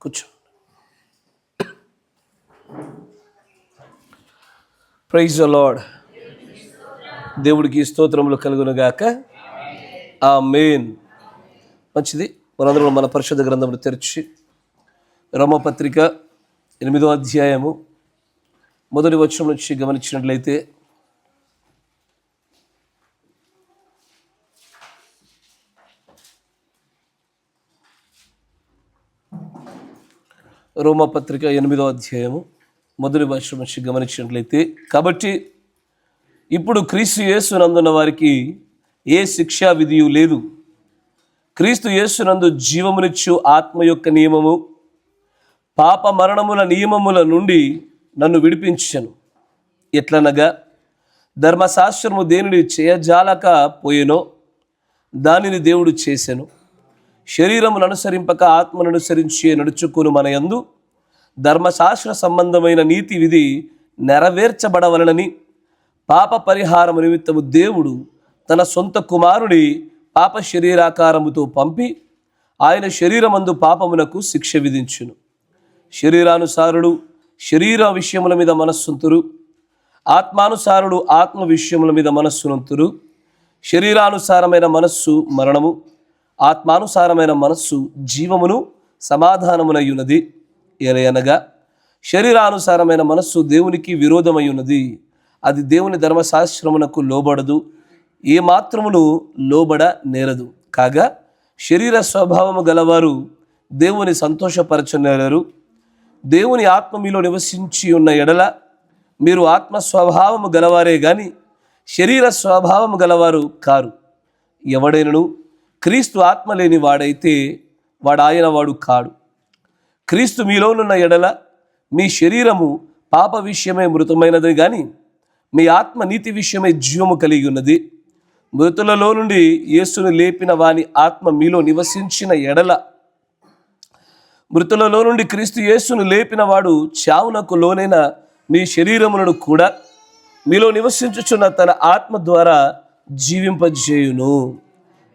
కూర్చో. Praise the Lord. దేవుడికి స్తోత్రములు కలుగునుగాక. ఆమేన్. మంచిది. మనందరం మన పరిశుద్ధ గ్రంథమును తెరిచి రోమాపత్రిక 8వ అధ్యాయము మొదటి వచనం నుంచి గమనించినట్లయితే, రోమాపత్రిక 8వ అధ్యాయము మొదటి వచనం నుంచి గమనించినట్లయితే, కాబట్టి ఇప్పుడు క్రీస్తు యేసునందున్న వారికి ఏ శిక్షా విధియు లేదు. క్రీస్తు యేసునందు జీవమునిచ్చు ఆత్మ యొక్క నియమము పాప మరణముల నియమముల నుండి నన్ను విడిపించెను. ఎట్లనగా ధర్మశాస్త్రము దేనిని చేయజాలక పోయెనో దానిని దేవుడు చేసెను. శరీరమును అనుసరింపక ఆత్మను అనుసరించి నడుచుకుని మన యందు ధర్మశాస్త్ర సంబంధమైన నీతి విధి నెరవేర్చబడవలనని పాప పరిహారము నిమిత్తము దేవుడు తన సొంత కుమారుని పాప శరీరాకారముతో పంపి ఆయన శరీరమందు పాపమునకు శిక్ష విధించును. శరీరానుసారుడు శరీర విషయముల మీద మనస్సుంతురు, ఆత్మానుసారుడు ఆత్మ విషయముల మీద మనస్సునంతురు. శరీరానుసారమైన మనస్సు మరణము, ఆత్మానుసారమైన మనస్సు జీవమును సమాధానమునయ్యున్నది. ఏలయనగా శరీరానుసారమైన మనస్సు దేవునికి విరోధమై ఉన్నది, అది దేవుని ధర్మశాస్త్రమునకు లోబడదు, ఏ మాత్రమును లోబడ నేరదు. కాగా శరీర స్వభావము గలవారు దేవుని సంతోషపరచనేరరు. దేవుని ఆత్మ మీలో నివసించి ఉన్న ఎడల మీరు ఆత్మ స్వభావము గలవారే గాని శరీర స్వభావము గలవారు కారు. ఎవడైనను క్రీస్తు ఆత్మ లేని వాడైతే వాడు వాడు కాడు. క్రీస్తు మీలోనున్న ఎడల మీ శరీరము పాప విషయమై మృతమైనది గాని మీ ఆత్మ నీతి విషయమై జీవము కలిగి ఉన్నది. మృతులలో నుండి యేసును లేపిన వాని ఆత్మ మీలో నివసించిన ఎడల, మృతులలో నుండి క్రీస్తు యేసును లేపిన వాడు చావునకు లోనైన మీ శరీరములను కూడా మీలో నివసించుచున్న తన ఆత్మ ద్వారా జీవింపజేయును.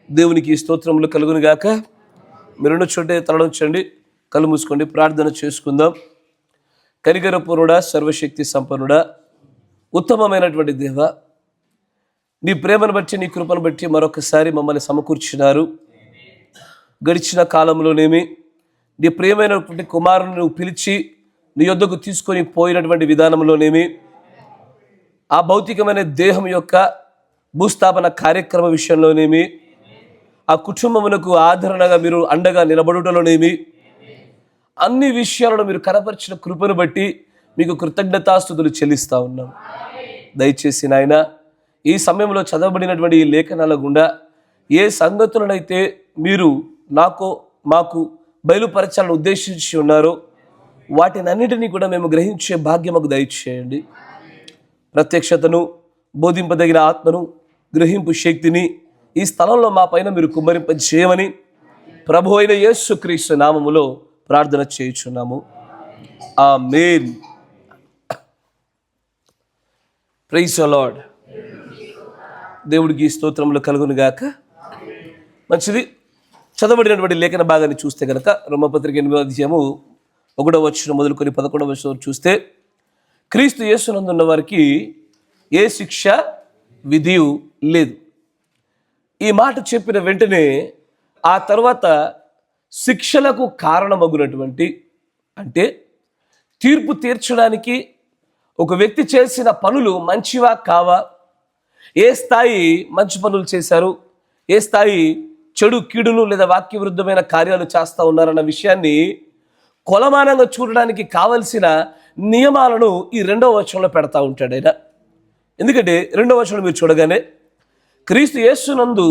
దేవునికి స్తోత్రములు కలుగునుగాక. మీరున్న చోటే తలడంచండి, కళ్ళు మూసుకోండి, ప్రార్థన చేసుకుందాం. కనికరపూర్ణుడా, సర్వశక్తి సంపన్నుడా, ఉత్తమమైనటువంటి దేవ, నీ ప్రేమను బట్టి నీ కృపను బట్టి మరొకసారి మమ్మల్ని సమకూర్చినారు. గడిచిన కాలంలోనేమి నీ ప్రియమైనటువంటి కుమారుని నువ్వు పిలిచి నీ యొద్దకు తీసుకొని పోయినటువంటి విధానంలోనేమి, ఆ భౌతికమైన దేహం యొక్క భూస్థాపన కార్యక్రమ విషయంలోనేమి, ఆ కుటుంబమునకు ఆదరణగా మీరు అండగా నిలబడుటలోనేమి, అన్ని విషయాలను మీరు కనపరిచిన కృపను బట్టి మీకు కృతజ్ఞతాస్తుతులు చెల్లిస్తూ ఉన్నాం. దయచేసి నాయన, ఈ సమయంలో చదవబడినటువంటి ఈ లేఖనాల గుండా ఏ సంగతులనైతే మీరు మాకు బయలుపరచాలని ఉద్దేశించి ఉన్నారో వాటినన్నిటినీ కూడా మేము గ్రహించే భాగ్యం మాకు దయచేయండి. ప్రత్యక్షతను, బోధింపదగిన ఆత్మను, గ్రహింపు శక్తిని ఈ స్థలంలో మా పైన మీరు కుమ్మరింపజేయమని ప్రభు అయిన యేసుక్రీస్తు నామములో ప్రార్థన చేయుచున్నాము. ఆమేన్. Praise the Lord. దేవుడికి స్తోత్రములు కలుగునుగాక. మంచిది. చదవబడినటువంటి లేఖన భాగాన్ని చూస్తే కనుక రోమాపత్రిక 8వ అధ్యాయము 1వ వచనం మొదలుకొని 11వ వచనం చూస్తే, క్రీస్తు యేసునందున్న వారికి ఏ శిక్ష విధియు లేదు. ఈ మాట చెప్పిన వెంటనే ఆ తర్వాత శిక్షలకు కారణమగునటువంటి, అంటే తీర్పు తీర్చడానికి ఒక వ్యక్తి చేసిన పనులు మంచివా కావా, ఏ స్థాయి మంచి పనులు చేశారు, ఏ స్థాయి చెడు కీడులు లేదా వాక్య విరుద్ధమైన కార్యాలు చేస్తూ ఉన్నారన్న విషయాన్ని కొలమానంగా చూడడానికి కావలసిన నియమాలను ఈ 2వ వచనంలో పెడతా ఉంటాడు ఆయన. ఎందుకంటే 2వ వచనం మీరు చూడగానే క్రీస్తు యేసునందు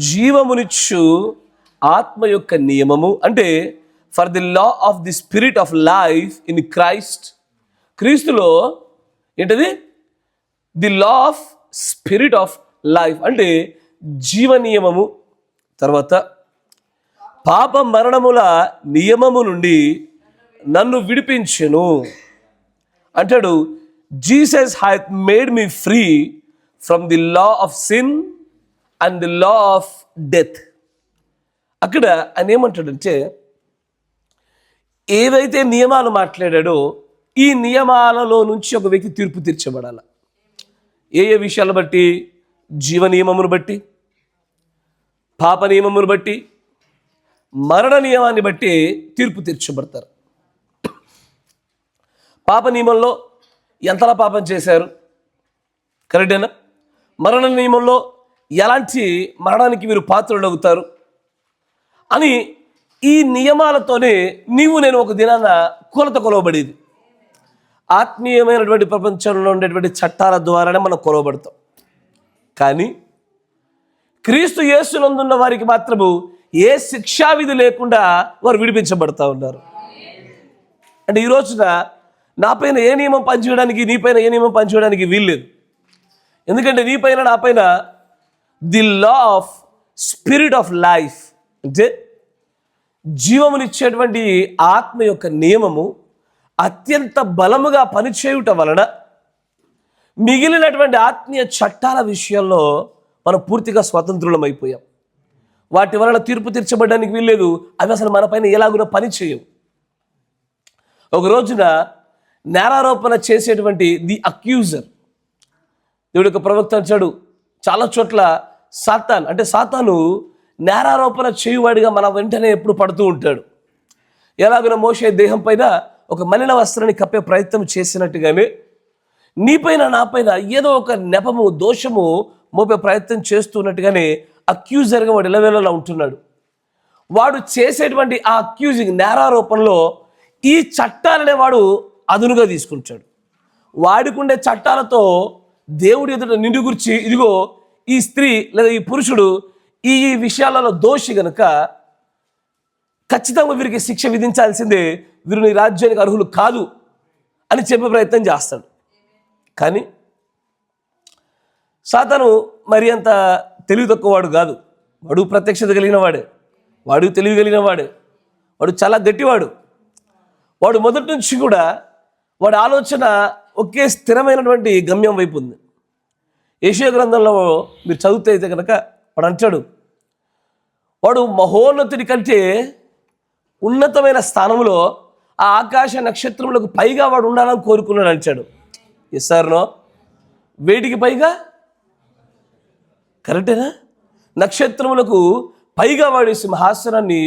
జీవమునిచ్చు ఆత్మ యొక్క నియమము, అంటే for the law of the spirit of life in Christ. క్రీస్తులో ఏంటది? The law of spirit of life అంటే జీవ నియమము. తర్వాత పాప మరణముల నియమము నుండి నన్ను విడిపించెను అంటాడు. Jesus hath made me free from the law of sin and the law of death. అక్కడ ఆయన ఏమంటాడంటే, ఏవైతే నియమాలు మాట్లాడాడో ఈ నియమాలలో నుంచి ఒక వ్యక్తి తీర్పు తీర్చబడాలి. ఏ ఏ విషయాలను బట్టి? జీవ నియమమును బట్టి, పాప నియమమును బట్టి, మరణ నియమాన్ని బట్టి తీర్పు తీర్చబడతారు. పాప నియమంలో ఎంతలా పాపం చేశారు, కరెక్టేనా? మరణ నియమంలో ఎలాంటి మరణానికి మీరు పాత్రలు అవుతారు అని ఈ నియమాలతోనే నీవు నేను ఒక దినాన కొలత కొలవబడేది. ఆత్మీయమైనటువంటి ప్రపంచంలో ఉండేటువంటి చట్టాల ద్వారానే మనం కొలవబడతాం. కానీ క్రీస్తు యేసునందున్న వారికి మాత్రము ఏ శిక్షావిధి లేకుండా వారు విడిపించబడతా ఉన్నారు. అంటే ఈ రోజున నా పైన ఏ నియమం పనిచేయడానికి, నీ పైన ఏ నియమం పనిచేయడానికి వీల్లేదు. ఎందుకంటే నీ పైన నా పైన the law of spirit of life, అంటే జీవమునిచ్చేటువంటి ఆత్మ యొక్క నియమము అత్యంత బలముగా పనిచేయుట వలన మిగిలినటువంటి ఆత్మీయ చట్టాల విషయంలో మనం పూర్తిగా స్వతంత్రులం అయిపోయాం. వాటి వలన తీర్పు తీర్చబడడానికి వీల్లేదు. అవి అసలు మన పైన ఎలాగున పని చేయవు. ఒక రోజున నేరారోపణ చేసేటువంటి ది అక్యూజర్, దేవుడి యొక్క ప్రవక్త అంటాడు, చాలా చోట్ల సాతాను నేరారోపణ చేయువాడిగా మన వెంటనే ఎప్పుడు పడుతూ ఉంటాడు. ఎలాగైనా మోషే దేహం పైన ఒక మలిన వస్త్రాన్ని కప్పే ప్రయత్నం చేసినట్టుగానే నీపైన నాపైన ఏదో ఒక నెపము, దోషము మోపే ప్రయత్నం చేస్తున్నట్టుగానే అక్యూజర్గా వాడు ఎలవేళలా ఉంటున్నాడు. వాడు చేసేటువంటి ఆ అక్యూజింగ్, నేరారోపణలో ఈ చట్టాలనే వాడు అదునుగా తీసుకుంటాడు. వాడికుండే చట్టాలతో దేవుడి ఎదుట నిండు గురించి, ఇదిగో ఈ స్త్రీ లేదా ఈ పురుషుడు ఈ విషయాలలో దోషి గనుక ఖచ్చితంగా వీరికి శిక్ష విధించాల్సిందే, వీరు నీ రాజ్యానికి అర్హులు కాదు అని చెప్పే ప్రయత్నం చేస్తాడు. కానీ సాతాను మరి అంత తెలివి తక్కువవాడు కాదు. వాడు ప్రత్యక్షత కలిగిన వాడే, వాడు తెలివి కలిగిన వాడే, వాడు చాలా గట్టివాడు. వాడు మొదటి నుంచి కూడా వాడి ఆలోచన ఒకే స్థిరమైనటువంటి గమ్యం వైపు ఉంది. యెషయా గ్రంథంలో మీరు చదివితే అయితే కనుక వాడు అంటాడు, వాడు మహోన్నతుడి కంటే ఉన్నతమైన స్థానంలో ఆ ఆకాశ నక్షత్రములకు పైగా వాడు ఉండాలని కోరుకున్నాడు అంటాడు. Yes sir no? వేటికి పైగా? కరెక్టేనా? నక్షత్రములకు పైగా వాడి సింహాసనాన్ని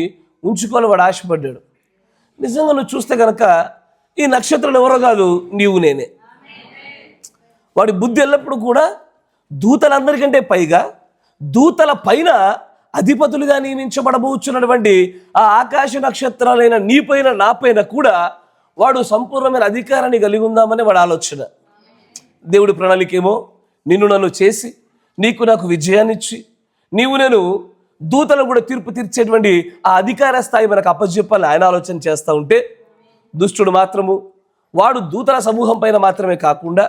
ఉంచుకొని వాడు ఆశపడ్డాడు. నిజంగా నువ్వు చూస్తే కనుక ఈ నక్షత్రాలు ఎవరో కాదు, నీవు నేనే. వాడి బుద్ధి ఎల్లప్పుడూ కూడా దూతలందరికంటే పైగా, దూతల పైన అధిపతులుగా నియమించబడబోచున్నటువంటి ఆ ఆకాశ నక్షత్రాలైన నీ పైన నా పైన కూడా వాడు సంపూర్ణమైన అధికారాన్ని కలిగి ఉందామని వాడు ఆలోచన. దేవుడి ప్రణాళికేమో నిన్ను నన్ను చేసి నీకు నాకు విజయాన్నిచ్చి నీవు నేను దూతలను కూడా తీర్పు తీర్చేటువంటి ఆ అధికార స్థాయి మనకు అప్పచెప్పాలని ఆయన ఆలోచన చేస్తూ ఉంటే, దుష్టుడు మాత్రము వాడు దూతల సమూహం పైన మాత్రమే కాకుండా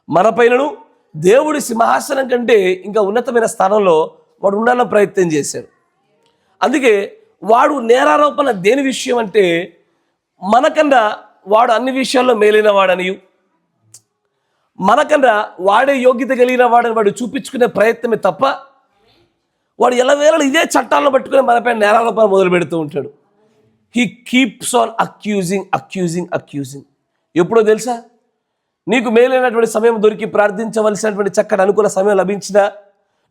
మన పైనను దేవుడి సింహాసనం కంటే ఇంకా ఉన్నతమైన స్థానంలో వాడు ఉండాలని ప్రయత్నం చేశాడు. అందుకే వాడు నేరారోపణ దేని విషయం అంటే, మనకన్నా వాడు అన్ని విషయాల్లో మేలైన వాడనియు, మనకన్నా వాడే యోగ్యత కలిగిన వాడని వాడు చూపించుకునే ప్రయత్నమే తప్ప, వాడు ఎల్లవేళ ఇదే చట్టాలను పట్టుకుని మనపై నేరారోపణ మొదలు పెడుతూ ఉంటాడు. He keeps on accusing. ఎప్పుడో తెలుసా? నీకు మేలైనటువంటి సమయం దొరికి ప్రార్థించవలసినటువంటి చక్కటి అనుకూల సమయం లభించినా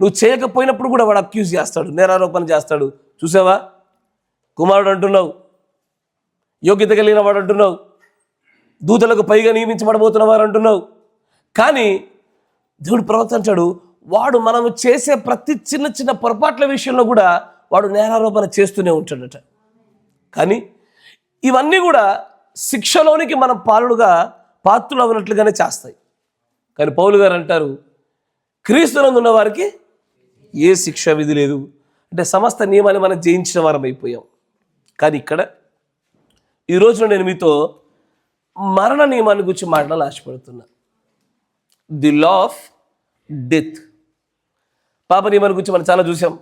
నువ్వు చేయకపోయినప్పుడు కూడా వాడు అక్యూజ్ చేస్తాడు, నేరారోపణ చేస్తాడు. చూసావా, కుమారుడు అంటున్నావు, యోగ్యత కలిగిన వాడు అంటున్నావు, దూతలకు పైగా నియమించబడబోతున్న వారు అంటున్నావు. కానీ దేవుడు ప్రవక్త అంటాడు, వాడు మనము చేసే ప్రతి చిన్న చిన్న పొరపాట్ల విషయంలో కూడా వాడు నేరారోపణ చేస్తూనే ఉంటాడట. కానీ ఇవన్నీ కూడా శిక్షలోనికి మనం పాత్రలు అవ్వనట్లుగానే చేస్తాయి. కానీ పౌలు గారు అంటారు, క్రీస్తునందు ఉన్న వారికి ఏ శిక్ష విధి లేదు. అంటే సమస్త నియమాన్ని మనం జయించిన వారం అయిపోయాం. కానీ ఇక్కడ ఈరోజు నేను మీతో మరణ నియమాన్ని గురించి మాట్లాడాలని ఆశపడుతున్నా. The law of death. పాప నియమాన్ని గురించి మనం చాలా చూసాం.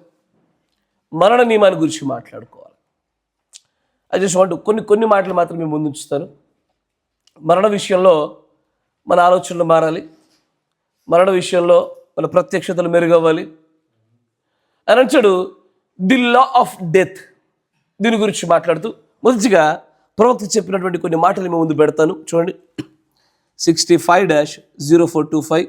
మరణ నియమాన్ని గురించి మాట్లాడుకోవాలి. ఐ జస్ట్ వాంట్ కొన్ని మాటలు మాత్రం మేము ముందుంచుతాను. మరణ విషయంలో మన ఆలోచనలు మారాలి, మరణ విషయంలో మన ప్రత్యక్షతలు మెరుగవ్వాలి అని అంటాడు. ది లా ఆఫ్ డెత్, దీని గురించి మాట్లాడుతూ మొదటిగా ప్రవక్త చెప్పినటువంటి కొన్ని మాటలు మేము ముందు పెడతాను చూడండి. 65-0425.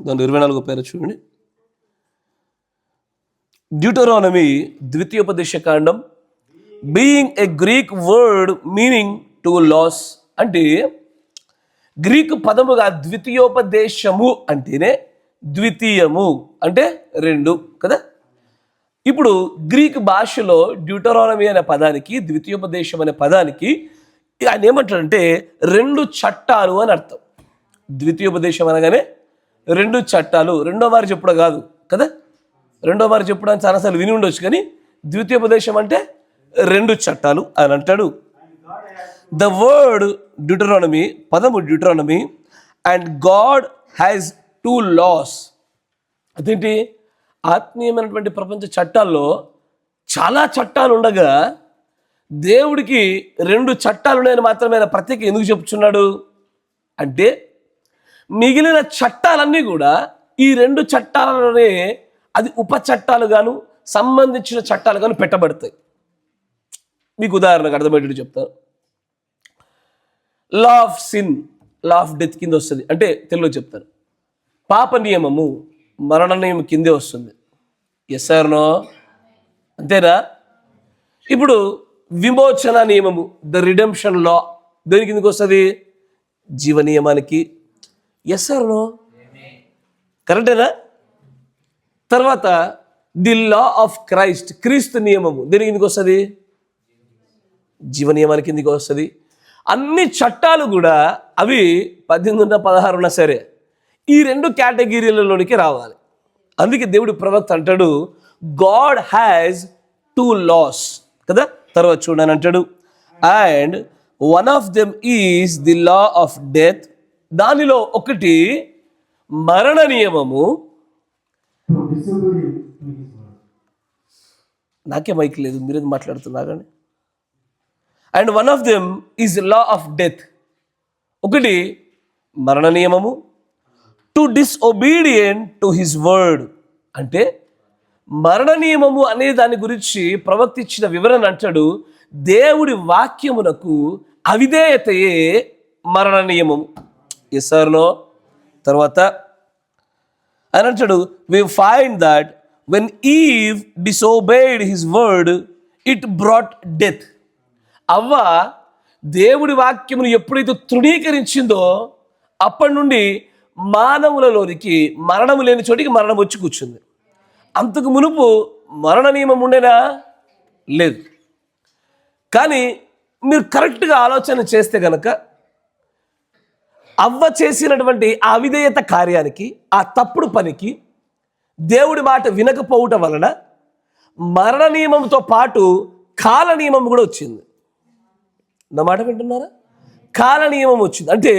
దాని 24 పేరు చూడండి. డ్యూటరానమీ ద్వితీయోపదేశకాండం. Being a Greek word meaning two laws, అంటే గ్రీకు పదముగా ద్వితీయోపదేశము అంటేనే ద్వితీయము అంటే రెండు కదా. ఇప్పుడు గ్రీక్ భాషలో డ్యూటరానమీ అనే పదానికి, ద్వితీయోపదేశం అనే పదానికి ఆయన ఏమంటాడంటే రెండు చట్టాలు అని అర్థం. ద్వితీయోపదేశం అనగానే రెండు చట్టాలు, రెండో వారు చెప్పడం కాదు కదా. రెండో వారు చెప్పడం చాలాసార్లు విని ఉండొచ్చు, కానీ ద్వితీయోపదేశం అంటే రెండు చట్టాలు అని అంటాడు. ద వర్డ్ డ్యూటరానమీ, పదము Deuteronomy, and God has 2 laws. అదేంటి, ఆత్మీయమైనటువంటి ప్రపంచ చట్టాల్లో చాలా చట్టాలు ఉండగా దేవుడికి 2 చట్టాలు ఉన్నాయని మాత్రమే ప్రత్యేక ఎందుకు చెప్తున్నాడు అంటే, మిగిలిన చట్టాలన్నీ కూడా ఈ 2 చట్టాలలోనే అది ఉప చట్టాలుగాను సంబంధించిన చట్టాలుగాను పెట్టబడతాయి. మీకు ఉదాహరణకు అర్థమయ్యేటట్టు చెప్తాను. Law of sin, law of death కింద వస్తుంది, అంటే తెలుగులో చెప్తాను. పాప నియమము మరణ నియమం కిందే వస్తుంది. Yes or no? అంతేనా? ఇప్పుడు విమోచన నియమము, ద రిడెంప్షన్ లా, దేని కిందకి వస్తుంది? జీవ నియమానికి. Yes or no? కరెక్టేనా? తర్వాత ది లా ఆఫ్ క్రైస్ట్, క్రీస్తు నియమము దేని కిందకి వస్తుంది? జీవ నియమానికి కిందకి వస్తుంది. అన్ని చట్టాలు కూడా అవి 18 16 ఉన్నా సరే ఈ 2 కేటగిరీలలోనికి రావాలి. అందుకే దేవుడి ప్రవక్త అంటాడు గాడ్ హ్యాస్ 2 laws కదా. తర్వాత చూడని అంటాడు, and one of them is the law of death, దానిలో ఒకటి మరణ నియమము. నాకే మైక్ లేదు, మీరేది మాట్లాడుతున్నారు కానీ. And one of them is law of death, ఒకటి మరణ నియమము. To disobedient to his word, అంటే మరణ నియమము అనే దాని గురించి ప్రవక్త ఇచ్చిన వివరణ అంటాడు, దేవుడి వాక్యమునకు అవిధేయతయే మరణ నియమము. Yes or no? తర్వాత అని అంటాడు, we find that when Eve disobeyed his word it brought death. అవ్వ దేవుడి వాక్యమును ఎప్పుడైతే తృణీకరించిందో అప్పటి నుండి మానవులలోనికి మరణము లేని చోటికి మరణం వచ్చి కూర్చుంది. అంతకు మునుపు మరణ నియమం ఉండేనా? లేదు. కానీ మీరు కరెక్ట్గా ఆలోచన చేస్తే కనుక అవ్వ చేసినటువంటి ఆ అవిధేయత కార్యానికి, ఆ తప్పుడు పనికి దేవుడి మాట వినకపోవటం వలన మరణ నియమంతో పాటు కాల నియమం కూడా వచ్చింది. నా మాట వింటున్నారా? కాల నియమం వచ్చింది. అంటే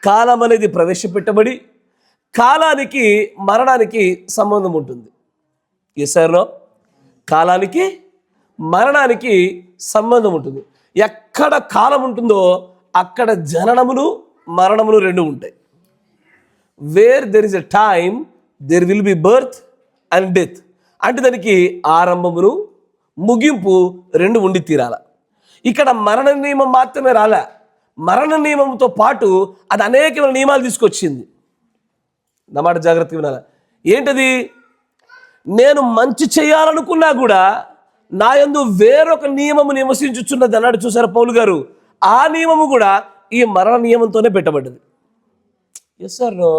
కాలం అనేది ప్రవేశపెట్టబడి కాలానికి మరణానికి సంబంధం ఉంటుంది. Yes or no? కాలానికి మరణానికి సంబంధం ఉంటుంది. ఎక్కడ కాలం ఉంటుందో అక్కడ జననములు మరణములు రెండు ఉంటాయి. Wear there is a time there will be birth and death. అంటే దానికి ఆరంభమును ముగింపు రెండు ఉండి తీరాల. ఇక్కడ మరణ నియమం మాత్రమే రాలే, మరణ నియమంతో పాటు అది అనేకమైన నియమాలు తీసుకొచ్చింది. నా మాట జాగ్రత్తగా వినాల. ఏంటది? నేను మంచి చేయాలనుకున్నా కూడా నా యందు వేరొక నియమము నివసించుచున్నది అన్నాడు. చూసారా పౌలు గారు? ఆ నియమము కూడా ఈ మరణ నియమంతోనే పెట్టబడ్డది. Yes sir, no?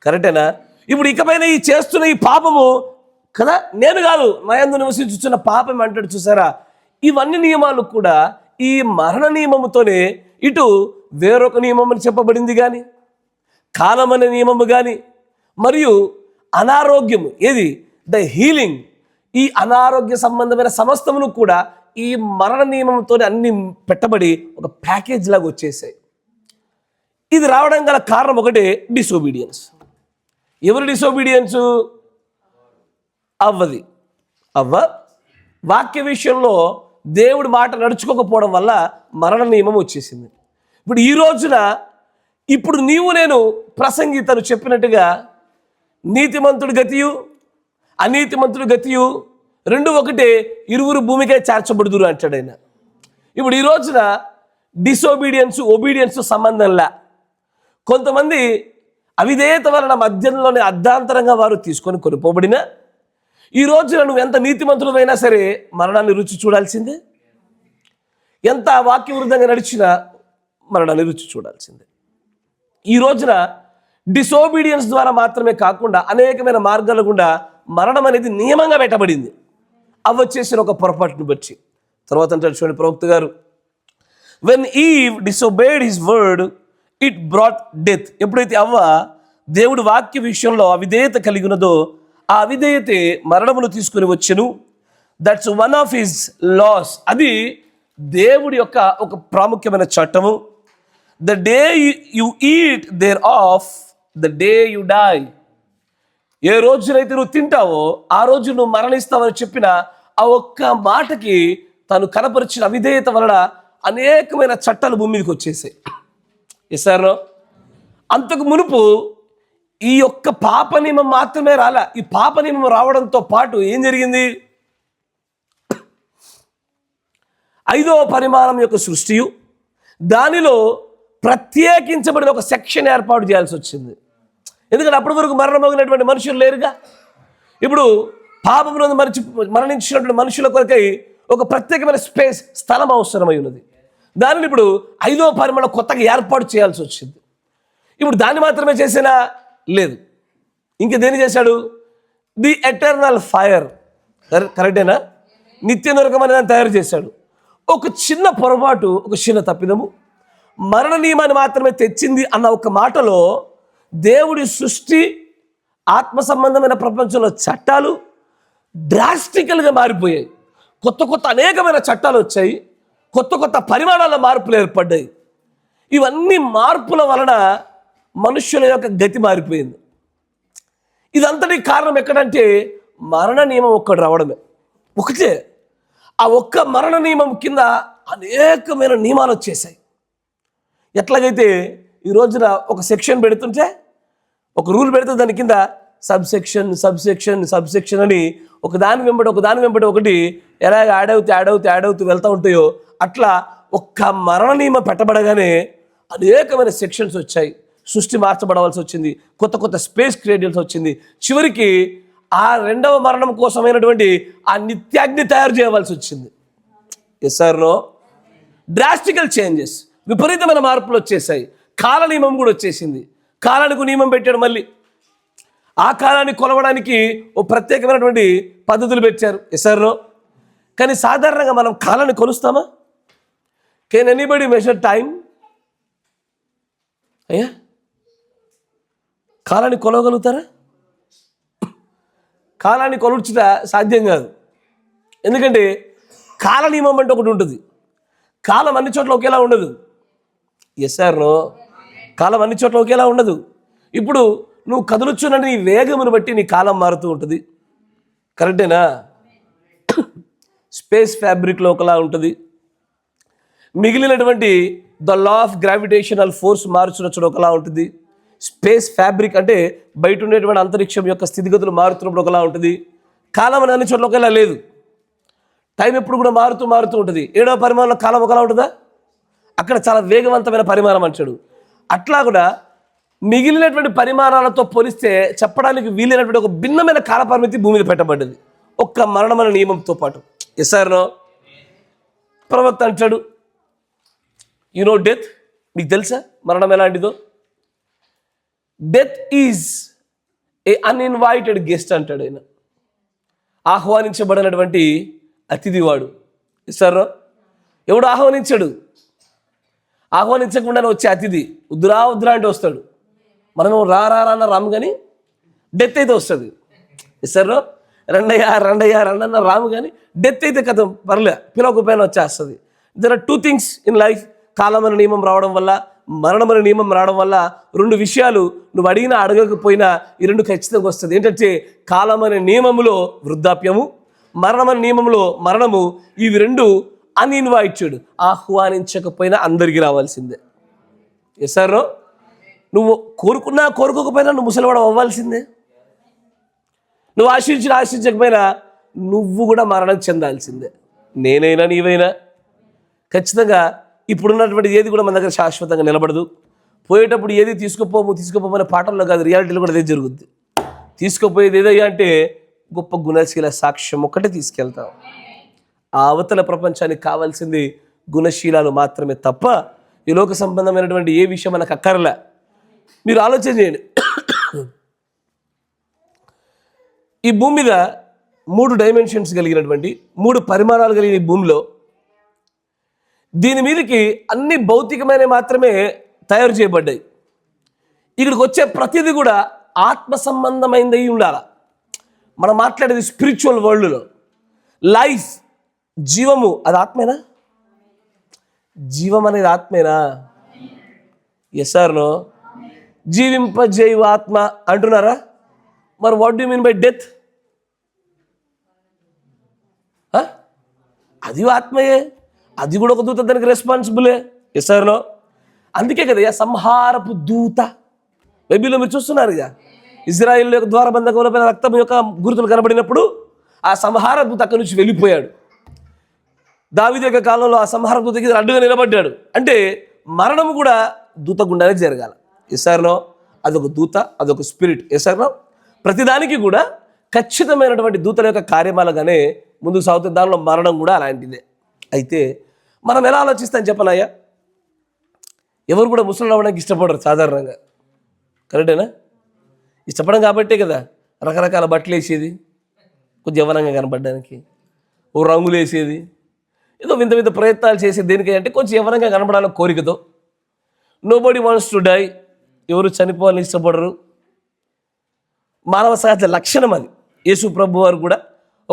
కరెక్టేనా? ఇప్పుడు ఇకపైన ఈ చేస్తున్న ఈ పాపము కదా, నేను కాదు, నా యందు నివసించుచున్న పాపం అంటాడు. చూసారా? ఇవన్నీ నియమాలు కూడా ఈ మరణ నియమముతోనే, ఇటు వేరొక నియమం అని చెప్పబడింది కానీ, కాలం అనే నియమము కానీ, మరియు అనారోగ్యము, ఏది ద హీలింగ్, ఈ అనారోగ్య సంబంధమైన సమస్తమును కూడా ఈ మరణ నియమంతో అన్ని పెట్టబడి ఒక ప్యాకేజ్ లాగా వచ్చేసాయి. ఇది రావడం గల కారణం ఒకటే, డిసోబీడియన్స్. ఎవరు డిసోబీడియన్స్? అవ్వది. అవ్వ వాక్య విషయంలో దేవుడి మాట నడుచుకోకపోవడం వల్ల మరణ నియమం వచ్చేసింది. ఇప్పుడు ఈ రోజున ఇప్పుడు నీవు నేను ప్రసంగి తను చెప్పినట్టుగా నీతిమంతుడి గతియు అనీతిమంతుడి గతియు రెండు ఒకటే, ఇరువురు భూమికే చేర్చబడుదురు అంటాడు ఆయన. ఇప్పుడు ఈ రోజున ఒబీడియన్స్ సంబంధంలా కొంతమంది అవిధేయత వలన మధ్యంలోనే అర్ధాంతరంగా వారు తీసుకొని కొనిపోబడిన ఈ రోజున నువ్వు ఎంత నీతిమంతుడైనా సరే మరణాన్ని రుచి చూడాల్సిందే. ఎంత వాక్య విరుద్ధంగా నడిచినా మరణాన్ని రుచి చూడాల్సిందే. ఈ రోజున డిసోబీడియన్స్ ద్వారా మాత్రమే కాకుండా అనేకమైన మార్గాల గుండా మరణం అనేది నియమంగా పెట్టబడింది. అవ్వ చేసిన ఒక పొరపాటును బట్టి. తర్వాత అంటాడు చూడండి ప్రవక్త గారు, when Eve disobeyed his word it brought death. ఎప్పుడైతే అవ్వ దేవుడి వాక్య విషయంలో అవిధేయత కలిగి ఉన్నదో ఆ అవిధేయతే మరణమును తీసుకుని వచ్చెను. That's one of his laws. అది దేవుడి యొక్క ఒక ప్రాముఖ్యమైన చట్టము. The day you eat thereof the day day die డై. ఏ రోజునైతే నువ్వు తింటావో ఆ రోజు నువ్వు మరణిస్తావని చెప్పిన ఆ ఒక్క మాటకి తను కనపరిచిన అవిధేయత వలన అనేకమైన చట్టాలు భూమి మీదకి వచ్చేసాయి. ఎసారో అంతకు మునుపు ఈ యొక్క పాప నియమం మాత్రమే రాలే. ఈ పాప నియమం రావడంతో పాటు ఏం జరిగింది? 5వ పరిమాణం యొక్క సృష్టియు దానిలో ప్రత్యేకించబడిన ఒక సెక్షన్ ఏర్పాటు చేయాల్సి వచ్చింది. ఎందుకంటే అప్పటి వరకు మరణమగినటువంటి మనుషులు లేరుగా. ఇప్పుడు పాపమును మరణించినటువంటి మనుషుల కొరకై ఒక ప్రత్యేకమైన స్థలం అవసరమై ఉన్నది. దానిని ఇప్పుడు 5వ పరిమాణం కొత్తగా ఏర్పాటు చేయాల్సి వచ్చింది. ఇప్పుడు దాన్ని మాత్రమే చేసినా లేదు, ఇంక దేని చేశాడు? The eternal fire. కరెక్టేనా? నిత్య నరకం అనేది తయారు చేశాడు. ఒక చిన్న పొరపాటు, ఒక చిన్న తప్పిదము మరణ నియమాన్ని మాత్రమే తెచ్చింది అన్న ఒక మాటలో దేవుడి సృష్టి, ఆత్మ సంబంధమైన ప్రపంచంలో చట్టాలు డ్రాస్టికల్గా మారిపోయాయి. కొత్త అనేకమైన చట్టాలు వచ్చాయి. కొత్త పరిమాణాల మార్పులు ఏర్పడ్డాయి. ఇవన్నీ మార్పుల వలన మనుష్యుల యొక్క గతి మారిపోయింది. ఇదంతటి కారణం ఎక్కడంటే మరణ నియమం ఒక్కటి రావడమే. ఒకటే ఆ ఒక్క మరణ నియమం కింద అనేకమైన నియమాలు వచ్చేసాయి. ఎట్లాగైతే ఈ రోజున ఒక సెక్షన్ పెడుతుంటే, ఒక రూల్ పెడితే దాని కింద సబ్సెక్షన్ అని ఒక దాని వెంబడి ఒకటి ఎలాగ యాడ్ అవుతూ వెళ్తూ ఉంటాయో అట్లా ఒక్క మరణ నియమం పెట్టబడగానే అనేకమైన సెక్షన్స్ వచ్చాయి. సృష్టి మార్చబడవలసి వచ్చింది. కొత్త స్పేస్ క్రియేట్ చేయాల్సి వచ్చింది. చివరికి ఆ 2వ మరణం కోసమైనటువంటి ఆ నిత్యాగ్ని తయారు చేయవలసి వచ్చింది. Yes or no? Drastical changes, విపరీతమైన మార్పులు వచ్చేసాయి. కాల నియమం కూడా వచ్చేసింది. కాలానికి నియమం పెట్టాడు. మళ్ళీ ఆ కాలాన్ని కొలవడానికి ఓ ప్రత్యేకమైనటువంటి పద్ధతులు పెట్టారు. Yes or no? కానీ సాధారణంగా మనం కాలాన్ని కొలుస్తామా? Can anybody measure time? అయ్యా, కాలాన్ని కొలవగలుగుతారా? కాలాన్ని కొలుచుట సాధ్యం కాదు. ఎందుకంటే కాల నియమం అంటే ఒకటి ఉంటుంది. కాలం అన్ని చోట్ల ఒకేలా ఉండదు. Yes or no? కాలం అన్ని చోట్ల ఒకేలా ఉండదు. ఇప్పుడు నువ్వు కదులుచున్న నీ వేగమును బట్టి నీ కాలం మారుతూ ఉంటుంది. కరెక్టేనా? స్పేస్ ఫ్యాబ్రిక్లో ఒకలా ఉంటుంది. మిగిలినటువంటి the law of gravitational force మారుచున్నప్పుడు ఒకలా ఉంటుంది. స్పేస్ ఫ్యాబ్రిక్ అంటే బయట ఉండేటువంటి అంతరిక్షం యొక్క స్థితిగతులు మారుతున్నప్పుడు ఒకలా ఉంటుంది. కాలం అన్ని చోట్ల ఒకలా లేదు. టైం ఎప్పుడు కూడా మారుతూ ఉంటుంది. 7వ పరిమాణంలో కాలం ఒకలా ఉంటుందా? అక్కడ చాలా వేగవంతమైన పరిమాణం అంటాడు. అట్లా కూడా మిగిలినటువంటి పరిమాణాలతో పోలిస్తే చెప్పడానికి వీలైనటువంటి ఒక భిన్నమైన కాల పరిమితి భూమి మీద పెట్టబడ్డది ఒక్క మరణమైన నియమంతో పాటు. Yes or no? ప్రవక్త అంటాడు, యు నో డెత్. మీకు తెలుసా మరణం ఎలాంటిదో? Death is a uninvited guest అంటాడు ఆయన. ఆహ్వానించబడినటువంటి అతిథి వాడు. ఇస్తారో? ఎవడు ఆహ్వానించాడు? ఆహ్వానించకుండానే వచ్చే అతిథి ఉద్రా అంటే వస్తాడు. మనం రా అన్న రాము, కానీ డెత్ అయితే వస్తుంది. ఇస్తారో? రండన్న రాము, కానీ డెత్ అయితే కథ పర్లే, పిలవకపోయినా వచ్చేస్తుంది. There are 2 things in life. కాలమైన నియమం రావడం వల్ల, మరణమైన నియమం రావడం వల్ల 2 విషయాలు నువ్వు అడగకపోయినా ఈ 2 ఖచ్చితంగా వస్తుంది. ఏంటంటే కాలమైన నియమములో వృద్ధాప్యము, మరణం అనే నియమంలో మరణము, ఇవి రెండు అన్ఇన్వైటెడ్, ఆహ్వానించకపోయినా అందరికీ రావాల్సిందే. ఎస్ఆర్ నువ్వు కోరుకున్నా కోరుకోకపోయినా నువ్వు ముసలివాడు అవ్వాల్సిందే. నువ్వు ఆశించకపోయినా నువ్వు కూడా మరణం చెందాల్సిందే. నేనైనా నీవైనా ఖచ్చితంగా ఇప్పుడున్నటువంటి ఏది కూడా మన దగ్గర శాశ్వతంగా నిలబడదు. పోయేటప్పుడు ఏది తీసుకోపోమనే పాఠంలో కాదు, రియాలిటీలో కూడా అదే జరుగుద్ది. తీసుకుపోయేది ఏదయ్యా అంటే గొప్ప గుణశీల సాక్ష్యం ఒక్కటే తీసుకెళ్తాం. ఆ అవతల ప్రపంచానికి కావాల్సింది గుణశీలాలు మాత్రమే తప్ప ఈ లోక సంబంధమైనటువంటి ఏ విషయం మనకు అక్కర్లే. మీరు ఆలోచన చేయండి, ఈ భూమి మీద 3 డైమెన్షన్స్ కలిగినటువంటి 3 పరిమాణాలు కలిగిన ఈ భూమిలో దీని మీదకి అన్ని భౌతికమైన మాత్రమే తయారు చేయబడ్డాయి. ఇక్కడికి వచ్చే ప్రతిదీ కూడా ఆత్మ సంబంధమైనది ఉండాలి. మనం మాట్లాడేది స్పిరిచువల్ వరల్డ్లో లైఫ్, జీవము, అది ఆత్మేనా? జీవం అనేది ఆత్మేనా? Yes or no? జీవింపజేయు ఆత్మ అంటున్నారా? మరి what do mean by death? అది ఆత్మయే, అది కూడా ఒక దూత, దానికి రెస్పాన్సిబులే. Yes or no? అందుకే కదా సంహారపు దూత బైబిల్లో మీరు చూస్తున్నారుగా, ఇజ్రాయిల్ యొక్క ద్వారబంధకంలో రక్తం యొక్క గుర్తులు కనబడినప్పుడు ఆ సంహార దూత అక్కడి నుంచి వెళ్ళిపోయాడు. దావీదు యొక్క కాలంలో ఆ సంహార దూతకి అడ్డుగా నిలబడ్డాడు. అంటే మరణము కూడా దూత గుండానే జరగాలి. Yes or no? అదొక దూత, అదొక స్పిరిట్. Yes or no? ప్రతిదానికి కూడా ఖచ్చితమైనటువంటి దూతల యొక్క కార్యమాలగానే ముందుకు సాగుతుంది. దానిలో మరణం కూడా అలాంటిదే. అయితే మనం ఎలా ఆలోచిస్తాం చెప్పనయ్యా? ఎవరు కూడా ముసలి అవ్వడానికి ఇష్టపడరు సాధారణంగా, కరెక్టేనా? ఇష్టపడం కాబట్టే కదా రకరకాల బట్టలు వేసేది, కొంచెం యవ్వనంగా కనబడడానికి, ఓ రంగులు వేసేది, ఏదో వింత వింత ప్రయత్నాలు చేసేది. దేనికి అంటే కొంచెం యవ్వనంగా కనబడాలని కోరికతో. నోబడీ వాంట్స్ టు డై, ఎవరు చనిపోవాలని ఇష్టపడరు. మానవ సహజ లక్షణం అది. యేసు ప్రభు వారు కూడా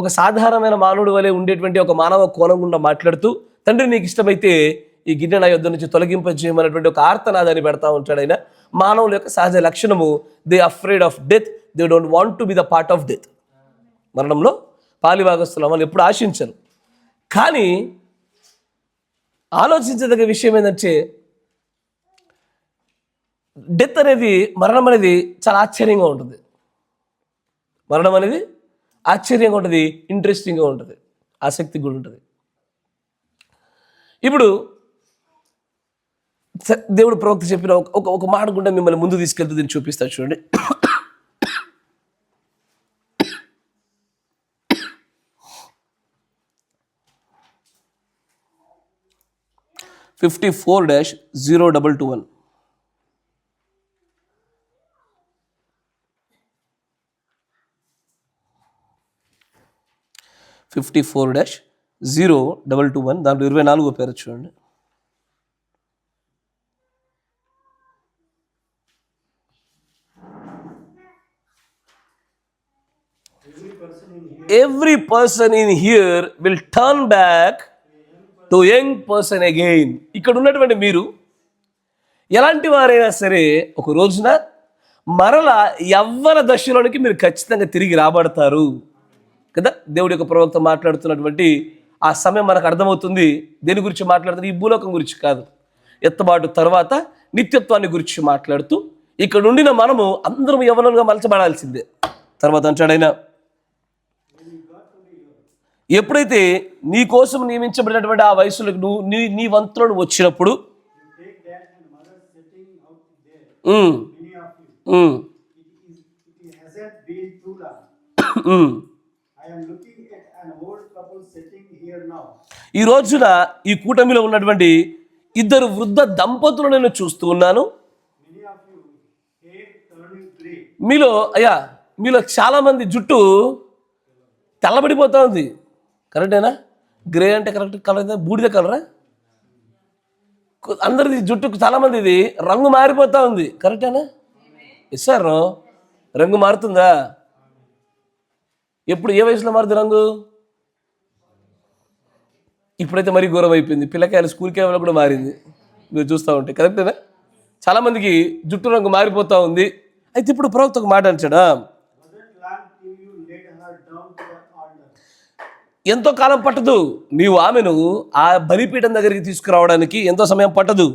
ఒక సాధారణమైన మానవుడి వలె ఉండేటువంటి ఒక మానవ కోణం గుండా మాట్లాడుతూ, తండ్రి నీకు ఇష్టమైతే ఈ గిన్నె నా యొద్ద నుంచి తొలగింపజేయమనేటువంటి ఒక ఆర్తనాదాన్ని పెడతా ఉంటాడు ఆయన. మానవుల యొక్క సహజ లక్షణము, they afraid of death, they don't want to be the part of death. మరణంలో పాలిభాగస్తులు వాళ్ళు ఎప్పుడు ఆశించరు. కానీ ఆలోచించదగ్గ విషయం ఏంటంటే డెత్ అనేది, మరణం అనేది చాలా ఆశ్చర్యంగా ఉంటుంది. మరణం అనేది ఆశ్చర్యంగా ఉంటుంది, ఇంట్రెస్టింగ్గా ఉంటుంది, ఆసక్తి కూడా ఉంటుంది. ఇప్పుడు దేవుడు ప్రవక్త చెప్పిన ఒక మాట గుండా మిమ్మల్ని ముందు తీసుకెళ్తూ దీన్ని చూపిస్తాను చూడండి. 54-0221. 54-0221 దాంట్లో 24వ పేరు చూడండి. Every person in here will turn back to young person again. ఇక్కడ ఉన్నటువంటి మీరు ఎలాంటి వారైనా సరే ఒక రోజున మరలా యవ్వన దశలోనికి మీరు ఖచ్చితంగా తిరిగి రాబడతారు కదా. దేవుడి యొక్క ప్రవక్త మాట్లాడుతున్నటువంటి ఆ సమయం మనకు అర్థమవుతుంది. దేని గురించి మాట్లాడుతుంది? ఈ భూలోకం గురించి కాదు, ఎత్తబాటు తర్వాత నిత్యత్వాన్ని గురించి మాట్లాడుతూ, ఇక్కడ ఉండిన మనము అందరం యవ్వనంగా మలచబడాల్సిందే. తర్వాత అంటాడైనా, ఎప్పుడైతే నీ కోసం నియమించబడినటువంటి ఆ వయసులోకి నువ్వు నీ వంతులను వచ్చినప్పుడు ఈ రోజున ఈ కూటమిలో ఉన్నటువంటి ఇద్దరు వృద్ధ దంపతులు నేను చూస్తూ ఉన్నాను. మీలో చాలా మంది జుట్టు తెల్లబడిపోతా ఉంది. కరెక్టేనా? గ్రే అంటే కరెక్ట్ కలర్, బూడిద కలరా? అందరిది జుట్టు చాలా మందిది రంగు మారిపోతా ఉంది. కరెక్టేనా? ఇస్తారు రంగు మారుతుందా? ఎప్పుడు ఏ వయసులో మారుతుంది రంగు? ఇప్పుడైతే మరీ ఘోరం అయిపోయింది. పిల్లకాయలు స్కూల్కి వెళ్ళి కూడా మారింది, మీరు చూస్తూ ఉంటే. కరెక్టేనా? చాలామందికి జుట్టు రంగు మారిపోతూ ఉంది. అయితే ఇప్పుడు ప్రవక్త ఒక మాట అంటాడా, ఎంతో కాలం పట్టదు. నీవు ఆమెను ఆ బలిపీఠం దగ్గరికి తీసుకురావడానికి ఎంతో సమయం పట్టదు.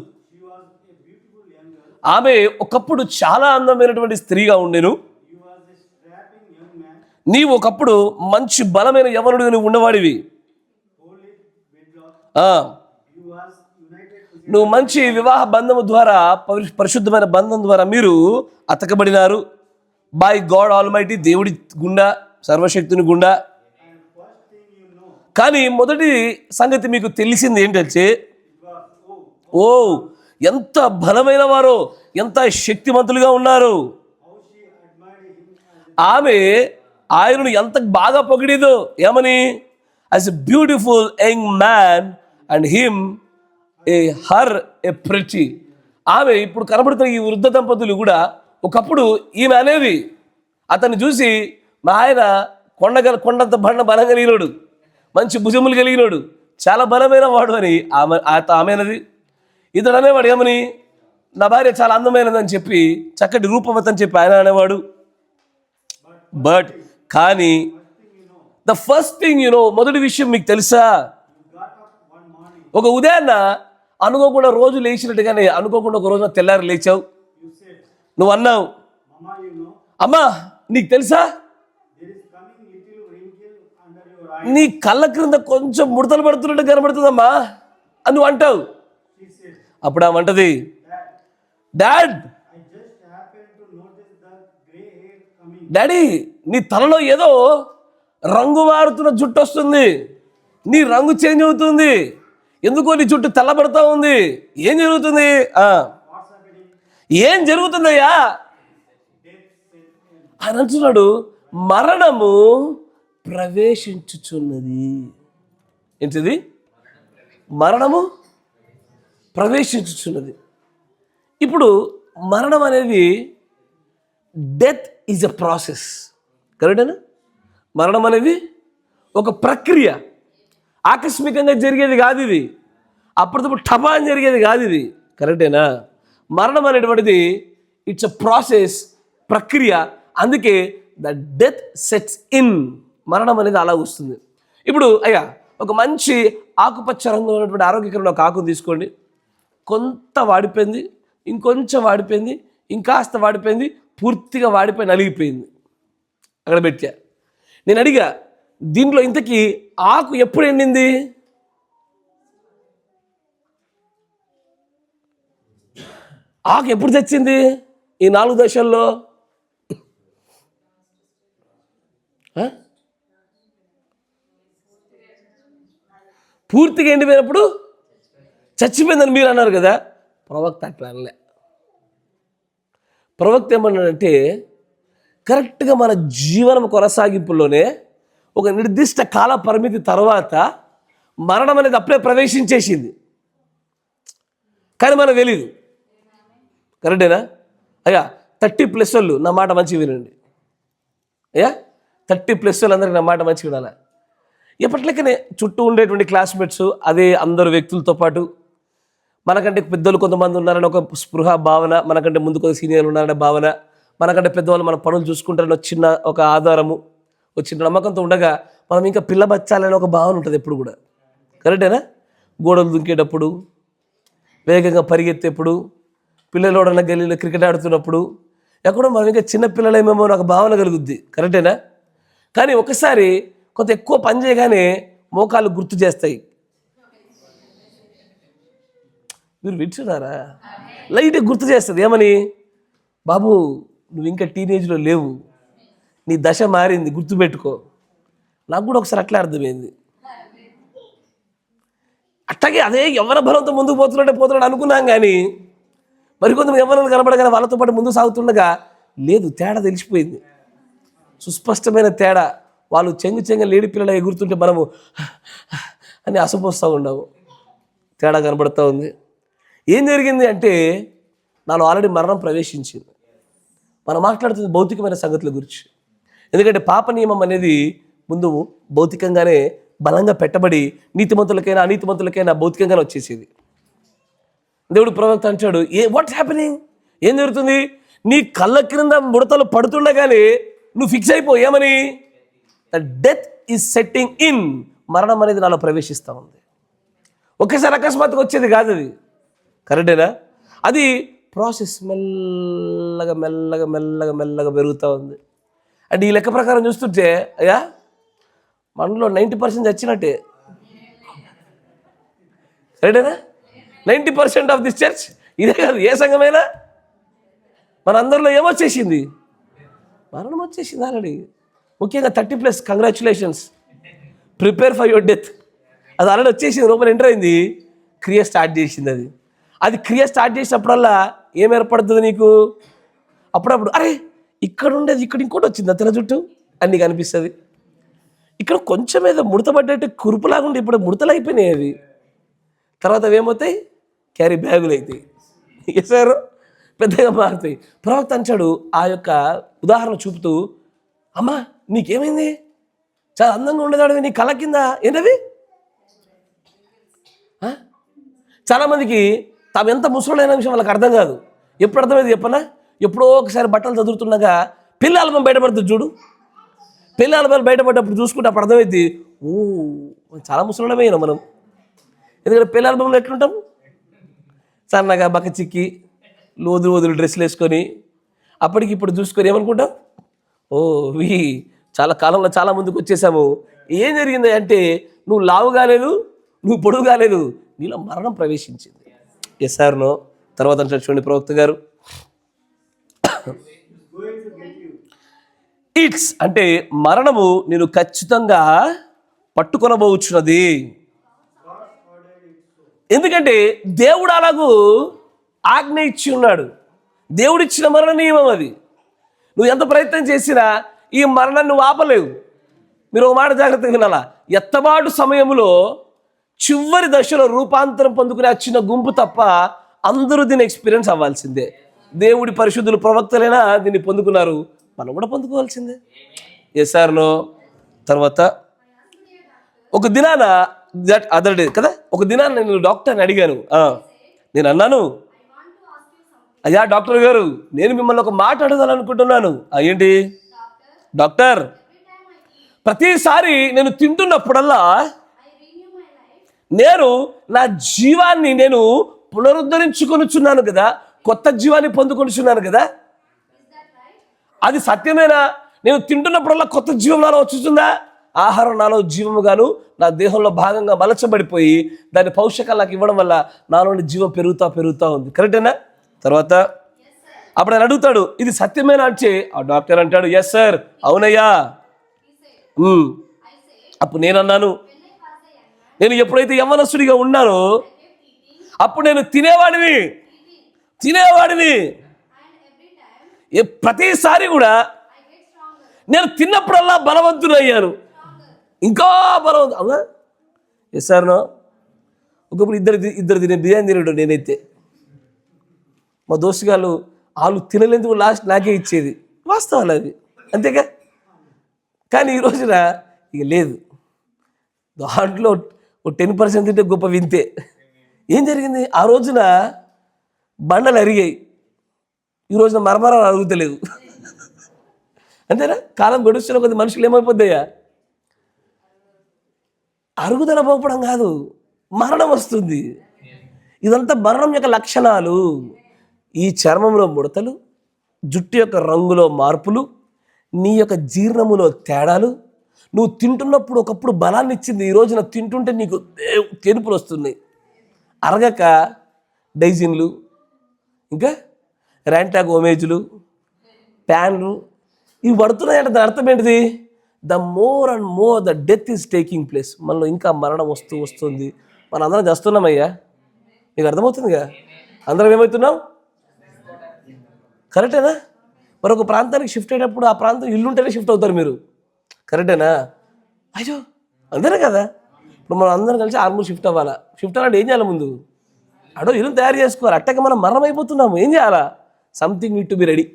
ఆమె ఒకప్పుడు చాలా అందమైనటువంటి స్త్రీగా ఉండెను. నీవు ఒకప్పుడు మంచి బలమైన యవనుడిగా నువ్వు ఉన్నవాడివి. నువ్వు మంచి వివాహ బంధము ద్వారా, పరిశుద్ధమైన బంధం ద్వారా మీరు అతకబడినారు. బై గాడ్ ఆల్మైటీ, దేవుడి గుండా, సర్వశక్తుని గుండా. కానీ మొదటి సంగతి మీకు తెలిసింది ఏంటంటే, ఓ ఎంత బలమైన వారో, ఎంత శక్తిమంతులుగా ఉన్నారు. ఆమె ఆయనను ఎంత బాగా పొగిడేదో. ఏమని? As a beautiful young man and him her A pretty. ఆమె ఇప్పుడు కనబడుతున్న ఈ వృద్ధ దంపతులు కూడా ఒకప్పుడు ఈమె అనేది, అతన్ని చూసి మా ఆయన కొండంత బలం కలిగినోడు, మంచి భుజములు కలిగినోడు, చాలా బలమైన వాడు అని ఆమె అనేది. ఇతడు అనేవాడు ఏమని? నా భార్య చాలా అందమైనదని చెప్పి, చక్కటి రూపవతని చెప్పి ఆయన అనేవాడు. బట్ కానీ ద ఫస్ట్ థింగ్ మొదటి విషయం మీకు తెలుసా? ఒక ఉదయాన్న అనుకోకుండా రోజు లేచినట్టుగానే అనుకోకుండా ఒక రోజున తెల్లారి లేచావు. నువ్వు అన్నావు, అమ్మా నీకు తెలుసా నీ కళ్ళ క్రింద కొంచెం ముడతలు పడుతున్నట్టు కనబడుతుందమ్మా అని నువ్వు అంటావు. అప్పుడు ఆమె అంటది, డాడీ నీ తలలో ఏదో రంగు మారుతున్న జుట్టు వస్తుంది, నీ రంగు చేంజ్ అవుతుంది, ఎందుకో నీ జుట్టు తెల్లబడుతూ ఉంది, ఏం జరుగుతుంది? ఏం జరుగుతుందయ్యా అని అంటున్నాడు. మరణము ప్రవేశించుచున్నది. ఏంటిది? మరణము ప్రవేశించుచున్నది. ఇప్పుడు మరణం అనేది, డెత్ ఈజ్ ఎ ప్రాసెస్. కరెక్టేనా? మరణం అనేది ఒక ప్రక్రియ, ఆకస్మికంగా జరిగేది కాదు ఇది, అప్పటికప్పుడు టపా అని జరిగేది కాదు ఇది. కరెక్టేనా? మరణం అనేటువంటిది ఇట్స్ ఎ ప్రాసెస్, ప్రక్రియ. అందుకే ద డెత్ సెట్స్ ఇన్. మరణం అనేది అలా వస్తుంది. ఇప్పుడు అయ్యా ఒక మంచి ఆకుపచ్చ రంగులో ఉన్నటువంటి ఆరోగ్యకరమైన ఒక ఆకును తీసుకోండి. కొంత వాడిపోయింది, ఇంకొంచెం వాడిపోయింది, ఇంకాస్త వాడిపోయింది, పూర్తిగా వాడిపోయి నలిగిపోయింది. అక్కడ పెట్టా. నేను అడిగా, దీంట్లో ఇంతకీ ఆకు ఎప్పుడు ఎండింది? ఆకు ఎప్పుడు తెచ్చింది ఈ 4 దశల్లో? పూర్తిగా ఎండిపోయినప్పుడు చచ్చిపోయిందని మీరు అన్నారు కదా. ప్రవక్త అట్లా అనలే. ప్రవక్త ఏమన్నాడంటే, కరెక్ట్గా మన జీవనం కొనసాగింపులోనే ఒక నిర్దిష్ట కాల పరిమితి తర్వాత మరణం అనేది అప్పుడే ప్రవేశించేసింది, కానీ మనకు తెలీదు. కరెక్టేనా? అయ్యా 30+ వాళ్ళు నా మాట మంచిగా వినండి. అయ్యా 30+ వాళ్ళందరికీ నా మాట మంచిగా వినాలి. ఎప్పటికనే చుట్టూ ఉండేటువంటి క్లాస్మేట్స్, అదే అందరు వ్యక్తులతో పాటు మనకంటే పెద్దలు కొంతమంది ఉన్నారని ఒక స్పృహ భావన, మనకంటే ముందు కొంత సీనియర్లు ఉన్నారనే భావన, మనకంటే పెద్దవాళ్ళు మన పనులు చూసుకుంటారని చిన్న ఒక ఆధారము, చిన్న నమ్మకంతో ఉండగా మనం ఇంకా పిల్ల బచ్చాలని ఒక భావన ఉంటుంది ఎప్పుడు కూడా. కరెక్టేనా? గోడలు దుంకేటప్పుడు, వేగంగా పరిగెత్తేప్పుడు, పిల్లలోడన్న గల్లీలో క్రికెట్ ఆడుతున్నప్పుడు ఎక్కడో మనం ఇంకా చిన్న పిల్లలేమేమో ఒక భావన కలుగుద్ది. కరెక్టేనా? కానీ ఒకసారి కొంత ఎక్కువ పని చేయగానే మోకాళ్ళు గుర్తు చేస్తాయి. మీరు వింటున్నారా? లైట్గా గుర్తు చేస్తుంది. ఏమని? బాబు నువ్వు ఇంకా టీనేజ్లో లేవు, నీ దశ మారింది, గుర్తుపెట్టుకో. నాకు కూడా ఒకసారి అట్లా అర్థమైంది. అట్లాగే అదే యవ్వన బలంతో ముందుకు పోతున్నాడు అనుకున్నాం. కానీ మరికొంత యవ్వనం కనబడగానే వాళ్ళతో పాటు ముందుకు సాగుతుండగా లేదు, తేడా తెలిసిపోయింది, సుస్పష్టమైన తేడా. వాళ్ళు చెంగ లేడి పిల్లలు ఎగురుతుంటే మనము అని అసపోస్తూ ఉండవు. తేడా కనబడుతూ ఉంది. ఏం జరిగింది అంటే, నాలో ఆల్రెడీ మరణం ప్రవేశించింది. మనం మాట్లాడుతుంది భౌతికమైన సంగతుల గురించి. ఎందుకంటే పాప నియమం అనేది ముందు భౌతికంగానే బలంగా పెట్టబడి నీతిమంతులకైనా అనీతిమంతులకైనా భౌతికంగానే వచ్చేసేది. దేవుడు ప్రవక్త అంటాడు, వాట్స్ హ్యాపెనింగ్? ఏం జరుగుతుంది? నీ కళ్ళ క్రింద ముడతలు పడుతుండగానే నువ్వు ఫిక్స్ అయిపో. ఏమని? The death is setting in. మరణం అనేది నాలో ప్రవేశిస్తూ ఉంది. ఒకేసారి అకస్మాత్తుగా వచ్చేది కాదు అది. కరెక్టేనా? అది ప్రాసెస్ మెల్లగా మెల్లగా మెల్లగా మెల్లగా పెరుగుతూ ఉంది. అంటే ఈ లెక్క ప్రకారం చూస్తుంటే అయ్యా మనలో 90% చచ్చినట్టే. కరెక్టేనా? 90% ఆఫ్ దిస్ చర్చ్ ఇదే కాదు, ఏ సంఘమైనా మన అందరిలో ఏమొచ్చేసింది? మరణం వచ్చేసింది ఆల్రెడీ. ముఖ్యంగా 30+ congratulations, prepare for your death. అది ఆల్రెడీ వచ్చేసింది, లోపల ఎంటర్ అయింది, క్రియ స్టార్ట్ చేసింది. అది క్రియ స్టార్ట్ చేసినప్పుడల్లా ఏం ఏర్పడుతుంది నీకు? అప్పుడప్పుడు అరే ఇక్కడ ఉండేది ఇక్కడ ఇంకోటి వచ్చింది తెల్ల జుట్టు అని నీకు అనిపిస్తుంది. ఇక్కడ కొంచెం ఏదో ముడతపడ్డట్టు కురుపులాగా ఉండి ఇప్పుడు ముడతలు అయిపోయినాయి. అవి తర్వాత ఏమవుతాయి? క్యారీ బ్యాగులు అవుతాయి. సార్ పెద్దగా మారుతాయి. ప్రవక్త అంటాడు ఆ యొక్క ఉదాహరణ చూపుతూ, అమ్మా నీకేమైంది? చాలా అందంగా ఉండేదాడు, నీ కళ్ళ కింద ఏంటవి? చాలామందికి తాము ఎంత ముసలైన విషయం వాళ్ళకి అర్థం కాదు. ఎప్పుడు అర్థమైంది చెప్పనా? ఎప్పుడో ఒకసారి బట్టలు చదువుతున్నాగా పెళ్లి ఆల్బమ్ బయటపడుతుంది చూడు. పెళ్లి ఆల్బమ్ బయటపడ్డప్పుడు చూసుకుంటే అప్పుడు అర్థమైంది, ఓ చాలా ముసలమైనా మనం. ఎందుకంటే పెళ్లి ఆల్బమ్లో ఎట్లుంటాం? సన్నగా బక్క చిక్కి లోదులు డ్రెస్సులు వేసుకొని అప్పటికి ఇప్పుడు చూసుకొని ఏమనుకుంటాం? ఓ వీ చాలా కాలంలో చాలా ముందుకు వచ్చేసాము. ఏం జరిగింది అంటే నువ్వు లావు కాలేదు, నువ్వు పొడుగు కాలేదు, నీలో మరణం ప్రవేశించింది. Yes or no? తర్వాత అంటే చూడండి ప్రవక్త గారు, ఇట్స్ అంటే మరణము నేను ఖచ్చితంగా పట్టుకొనబోచున్నది. ఎందుకంటే దేవుడు అలాగూ ఆజ్ఞ ఇచ్చి ఉన్నాడు. దేవుడిచ్చిన మరణ నియమం అది. నువ్వు ఎంత ప్రయత్నం చేసినా ఈ మరణాన్ని నువ్వు ఆపలేవు. మీరు ఒక మాట జాగ్రత్తగా వినాలా, ఎత్తబాటు సమయంలో చివరి దశలో రూపాంతరం పొందుకునే ఆ చిన్న గుంపు తప్ప అందరూ దీన్ని ఎక్స్పీరియన్స్ అవ్వాల్సిందే. దేవుడి పరిశుద్ధులు ప్రవక్తలైనా దీన్ని పొందుకున్నారు, మనం కూడా పొందుకోవాల్సిందే. Yes or no? తర్వాత ఒక దినాన అదర్ డే కదా, ఒక దినాన నేను డాక్టర్ని అడిగాను. నేను అన్నాను, అయ్యా డాక్టర్ గారు నేను మిమ్మల్ని ఒక మాట అడగాలనుకుంటున్నాను. ఏంటి డాక్టర్? ప్రతిసారి నేను తింటున్నప్పుడల్లా నేను నా జీవాన్ని నేను పునరుద్ధరించుకొనిచున్నాను కదా, కొత్త జీవాన్ని పొందుకొనిచున్నాను కదా, అది సత్యమేనా? నేను తింటున్నప్పుడల్లా కొత్త జీవం నాలో వచ్చుతుందా? ఆహారం నాలో జీవముగాను నా దేహంలో భాగంగా మలచబడిపోయి దాన్ని పౌష్టికాలు నాకు ఇవ్వడం వల్ల నాలోని జీవం పెరుగుతా ఉంది. కరెక్టేనా? తర్వాత అప్పుడు ఆయన అడుగుతాడు, ఇది సత్యమేనా అంటే ఆ డాక్టర్ అంటాడు, ఎస్ సార్, అవునయ్యా. అప్పుడు నేను అన్నాను, నేను ఎప్పుడైతే యవ్వనస్తుడిగా ఉన్నానో అప్పుడు నేను తినేవాడిని. ప్రతిసారి కూడా నేను తిన్నప్పుడల్లా బలవంతుడయ్యాను, ఇంకా బలవంతు. అవునా? Yes sir no? ఒకప్పుడు ఇద్దరు తినే బిర్యానీ తినడు నేనైతే. మా దోస్తు గారు వాళ్ళు తినలేందుకు లాస్ట్ నాకే ఇచ్చేది. వాస్తవాలు అది, అంతేగా. కానీ ఈ రోజున ఇక లేదు, దాంట్లో 10% తింటే గొప్ప వింతే. ఏం జరిగింది? ఆ రోజున బండలు అరిగాయి, ఈ రోజున మరమరాలు అరుగుతలేదు. అంతేనా? కాలం గడుస్తున్న కొద్ది మనుషులు ఏమైపోద్దయ్యా? అరుగుదల పోవడం కాదు, మరణం వస్తుంది. ఇదంతా మరణం యొక్క లక్షణాలు. ఈ చర్మంలో ముడతలు, జుట్టు యొక్క రంగులో మార్పులు, నీ యొక్క జీర్ణములో తేడాలు. నువ్వు తింటున్నప్పుడు ఒకప్పుడు బలాన్ని ఇచ్చింది, ఈ రోజున తింటుంటే నీకు తెనుపులు వస్తున్నాయి. అరగక డైజిన్లు, ఇంకా ర్యాంటాక్ ఓమేజ్లు, ప్యాన్లు ఇవి పడుతున్నాయంటే దాని అర్థం ఏంటిది? The more and more the death is taking place. మనలో ఇంకా మరణం వస్తుంది. మనం అందరం చేస్తున్నామయ్యా, నీకు అర్థమవుతుందిగా. అందరం ఏమవుతున్నాం? కరెక్టేనా? మరొక ప్రాంతానికి షిఫ్ట్ అయినప్పుడు ఆ ప్రాంతం ఇల్లుంటేనే షిఫ్ట్ అవుతారు మీరు. కరెక్టేనా? అయ్యో అంతేనే కదా. ఇప్పుడు మనం అందరం కలిసి ఆర్మూర్ షిఫ్ట్ అవ్వాలా. షిఫ్ట్ అవ్వాలంటే ఏం చేయాలి? ముందు ఇల్లు తయారు చేసుకోవాలి. అట్టగా మనం మరణం అయిపోతున్నాము, ఏం చేయాలా? Something need to be ready.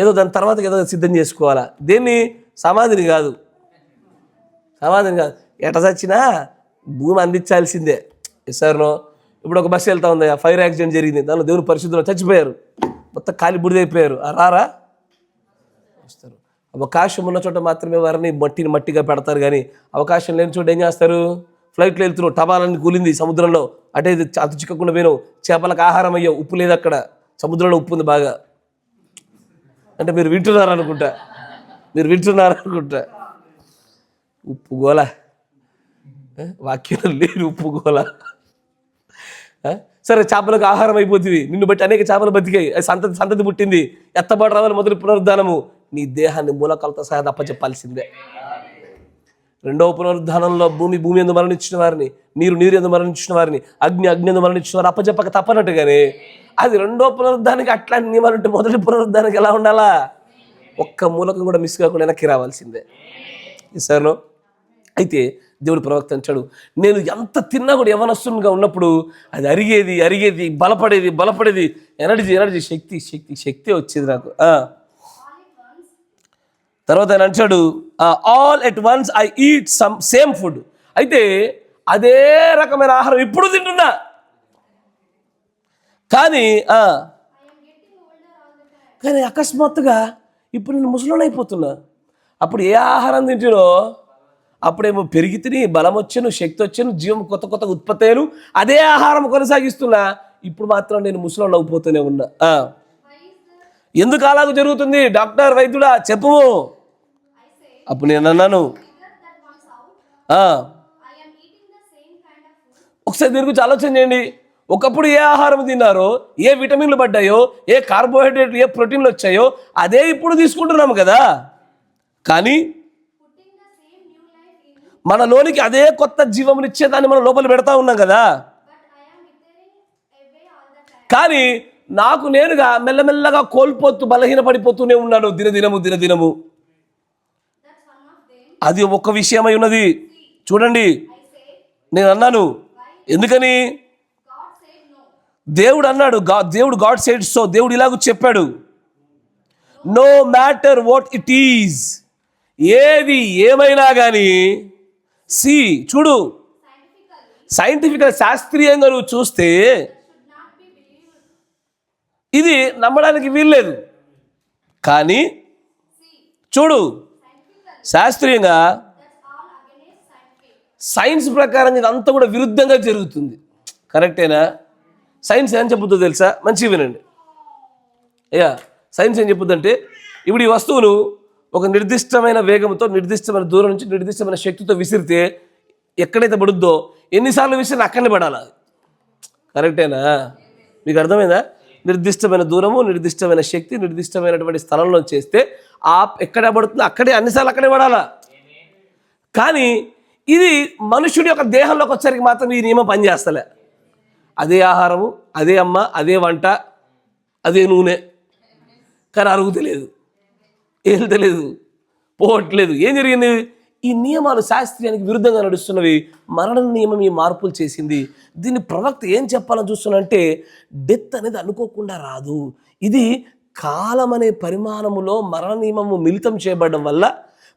ఏదో దాని తర్వాత ఏదో సిద్ధం చేసుకోవాలా. దేన్ని? సమాధిని కాదు. ఎట చచ్చినా భూమి అందించాల్సిందే. Yes or no? ఇప్పుడు ఒక బస్సు వెళ్తా ఉంది, ఫైర్ యాక్సిడెంట్ జరిగింది, దానిలో దేవుని పరిశుద్ధులు చచ్చిపోయారు, మొత్తం కాలి బుడిదైపోయారు. రారా? వస్తారు. అవకాశం ఉన్న చోట మాత్రమే వారిని మట్టిగా పెడతారు, కానీ అవకాశం లేని చోట ఏం చేస్తారు? ఫ్లైట్లో వెళ్తున్నావు, టపాలని కూలింది సముద్రంలో, అంటే ఇది అతి చిక్కకుండా పోయినావు, చేపలకు ఆహారం అయ్యావు, ఉప్పు లేదు అక్కడ, సముద్రంలో ఉప్పు ఉంది బాగా. అంటే మీరు వింటున్నారనుకుంటా, ఉప్పు గోల, వాక్యం లేని ఉప్పు గోల. సరే, చేపలకు ఆహారం అయిపోతుంది, నిన్ను బట్టి అనేక చేపలు బతికాయి, సంతతి పుట్టింది, ఎత్తబాటు రావాలి మొదటి పునరుద్ధానము. నీ దేహాన్ని మూలకాలతో సహా అప్పచెప్పాల్సిందే. రెండవ పునరుద్ధానంలో భూమి ఎందు మరణించిన వారిని, నీరు ఎందు మరణించిన వారిని, అగ్ని ఎందు మరణించిన వారు అప్పచెప్పక తప్పనట్టుగానే అది రెండో పునరుద్ధానికి అట్లాంటి నియమాలు ఉంటే మొదటి పునరుద్ధానికి ఎలా ఉండాలా? ఒక్క మూలకం కూడా మిస్ కాకుండా వెనక్కి రావాల్సిందే. సరేనో? అయితే దేవుడు ప్రవక్త అంటాడు, నేను ఎంత తిన్నా కూడా యవనస్తునిగా ఉన్నప్పుడు అది అరిగేది, బలపడేది, ఎనర్జీ, శక్తి వచ్చేది నాకు. తర్వాత ఆయన అంటాడు, all at once I eat same food. అయితే అదే రకమైన ఆహారం ఇప్పుడు తింటున్నా, కానీ అకస్మాత్తుగా ఇప్పుడు నేను ముసలోని అయిపోతున్నా. అప్పుడు ఏ ఆహారం తింటునో అప్పుడేమో పెరిగి తిని బలం వచ్చాను, శక్తి వచ్చాను, జీవం కొత్త ఉత్పత్తి అయ్యాను, అదే ఆహారం కొనసాగిస్తున్నా. ఇప్పుడు మాత్రం నేను ముసలోని అయిపోతూనే ఉన్నా. ఎందుకు అలాగ జరుగుతుంది? డాక్టర్, వైద్యుడా చెప్పు. అప్పుడు నేను అన్నాను, ఒకసారి దీని గురించి ఆలోచన చేయండి. ఒకప్పుడు ఏ ఆహారం తిన్నారో, ఏ విటమిన్లు పడ్డాయో, ఏ కార్బోహైడ్రేట్లు, ఏ ప్రోటీన్లు వచ్చాయో అదే ఇప్పుడు తీసుకుంటున్నాము కదా. కానీ మనలోనికి అదే కొత్త జీవమునిచ్చేదాన్ని మనం లోపల పెడతా ఉన్నాం కదా. కానీ నాకు నేనుగా మెల్లమెల్లగా కోల్పోతూ బలహీన పడిపోతూనే ఉన్నాను దినదినము. అది ఒక విషయమై ఉన్నది. చూడండి, నేను అన్నాను, ఎందుకని? దేవుడు అన్నాడు, దేవుడు గాడ్ సెడ్ సో. దేవుడు ఇలాగ చెప్పాడు, no matter what it is, ఏది ఏమైనా కానీ చూడు, సైంటిఫికల్ శాస్త్రీయంగా నువ్వు చూస్తే ఇది నమ్మడానికి వీల్లేదు. కానీ చూడు, శాస్త్రీయంగా సైన్స్ ప్రకారం ఇదంతా కూడా విరుద్ధంగా జరుగుతుంది. కరెక్టేనా? సైన్స్ ఏం చెప్పుద్దో తెలుసా? మంచిగా వినండి. సైన్స్ ఏం చెప్పుద్దంటే, ఇప్పుడు ఈ వస్తువును ఒక నిర్దిష్టమైన వేగంతో, నిర్దిష్టమైన దూరం నుంచి నిర్దిష్టమైన శక్తితో విసిరితే ఎక్కడైతే పడుద్దో, ఎన్నిసార్లు విసిరిన అక్కడనే పడాలి. కరెక్టేనా? మీకు అర్థమైందా? నిర్దిష్టమైన దూరము, నిర్దిష్టమైన శక్తి, నిర్దిష్టమైనటువంటి స్థలంలో చేస్తే ఎక్కడ పడుతుందో అక్కడే అన్నిసార్లు అక్కడే పడాలా. కానీ ఇది మనుషుడి యొక్క దేహంలోకి వచ్చేసరికి మాత్రం ఈ నియమం పనిచేస్తలే. అదే ఆహారము, అదే అమ్మ, అదే వంట, అదే నూనె, కానీ అరుగుతలేదు, ఏల్తలేదు, పోవట్లేదు. ఏం జరిగింది? ఈ నియమాలు శాస్త్రీయానికి విరుద్ధంగా నడుస్తున్నవి. మరణ నియమం ఈ మార్పులు చేసింది. దీన్ని ప్రవక్త ఏం చెప్పాలని చూస్తున్నంటే, డెత్ అనేది అనుకోకుండా రాదు. ఇది కాలం అనే పరిమాణములో మరణ నియమము మిళితం చేయబడడం వల్ల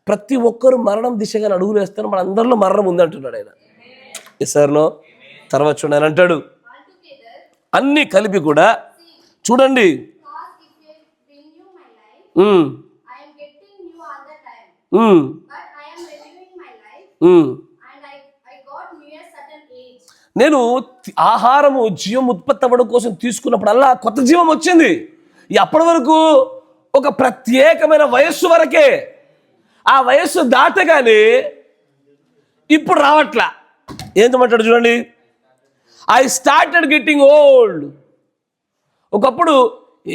ప్రతి ఒక్కరు మరణం దిశగా అడుగులు వేస్తారు. మన అందరిలో మరణం ఉందంటున్నాడు ఆయన. ఎస్ఆర్నో? తర్వాత చూడండి, అంటాడు, అన్నీ కలిపి కూడా చూడండి, నేను ఆహారము జీవం ఉత్పత్తి అవ్వడం కోసం తీసుకున్నప్పుడల్లా కొత్త జీవం వచ్చింది. అప్పటి వరకు ఒక ప్రత్యేకమైన వయస్సు వరకే, ఆ వయస్సు దాటగానే ఇప్పుడు రావట్లా. ఏంటంటాడు చూడండి, ఐ స్టార్టెడ్ గెట్టింగ్ ఓల్డ్. ఒకప్పుడు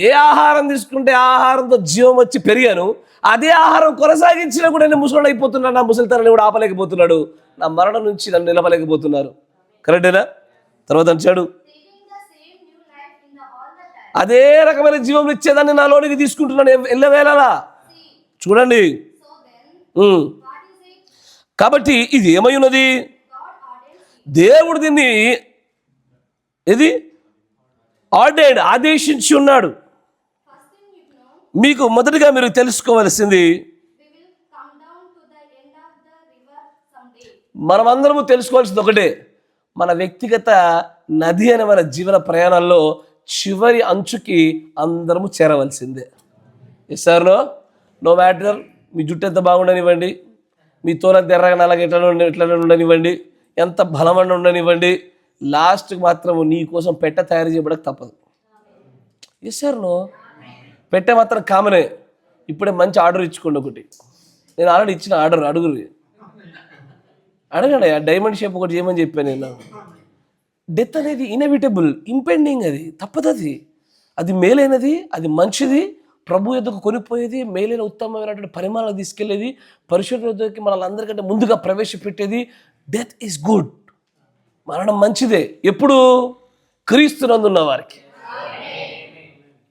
ఏ ఆహారం తీసుకుంటే ఆహారంతో జీవం వచ్చి పెరిగాను, అదే ఆహారం కొనసాగించినా కూడా నేను ముసలి అయిపోతున్నాను. నా ముసలితనాన్ని కూడా ఆపలేకపోతున్నాడు, నా మరణం నుంచి నన్ను నిలవలేకపోతున్నారు. కరెక్టేనా? తర్వాత అంటాడు, అదే రకమైన జీవం ఇచ్చేదాన్ని నాలోనికి తీసుకుంటున్నాను ఎల్లవేళలా. చూడండి, కాబట్టి ఇది ఏమై ఉన్నది? దేవుడు దీన్ని ఆదేశించి ఉన్నాడు. మీకు మొదటిగా మీరు తెలుసుకోవలసింది, మనమందరము తెలుసుకోవాల్సింది ఒకటే, మన వ్యక్తిగత నది అనే మన జీవన ప్రయాణాల్లో చివరి అంచుకి అందరము చేరవలసిందే. Yes or no? No matter మీ జుట్టు ఎంత బాగుండనివ్వండి, మీ తోలంత ఎర్రగా నల్లగా ఎట్లా ఉండనివ్వండి, ఎంత బలమైన ఉండనివ్వండి, లాస్ట్కి మాత్రం నీ కోసం పెట్ట తయారు చేయబడక తప్పదు. ఎస్ సార్ నో, పెట్టే మాత్రం కామనే. ఇప్పుడే మంచి ఆర్డర్ ఇచ్చుకోండి ఒకటి. నేను ఆల్రెడీ ఇచ్చిన ఆర్డర్ అడగండి. ఆ డైమండ్ షేప్ ఒకటి చేయమని చెప్పాను నేను. డెత్ అనేది ఇన్ఎవిటబుల్, ఇంపెండింగ్, అది తప్పదు. అది మేలైనది, అది మంచిది, ప్రభు యొద్దకు కొనిపోయేది, మేలైన ఉత్తమమైనటువంటి పరిమాణాలు తీసుకెళ్లేది, పరిశుద్ధ యొద్దకి మనల్ని అందరికంటే ముందుగా ప్రవేశపెట్టేది. డెత్ ఈజ్ గుడ్, మరణం మంచిదే. ఎప్పుడు? క్రీస్తునందున్న వారికి.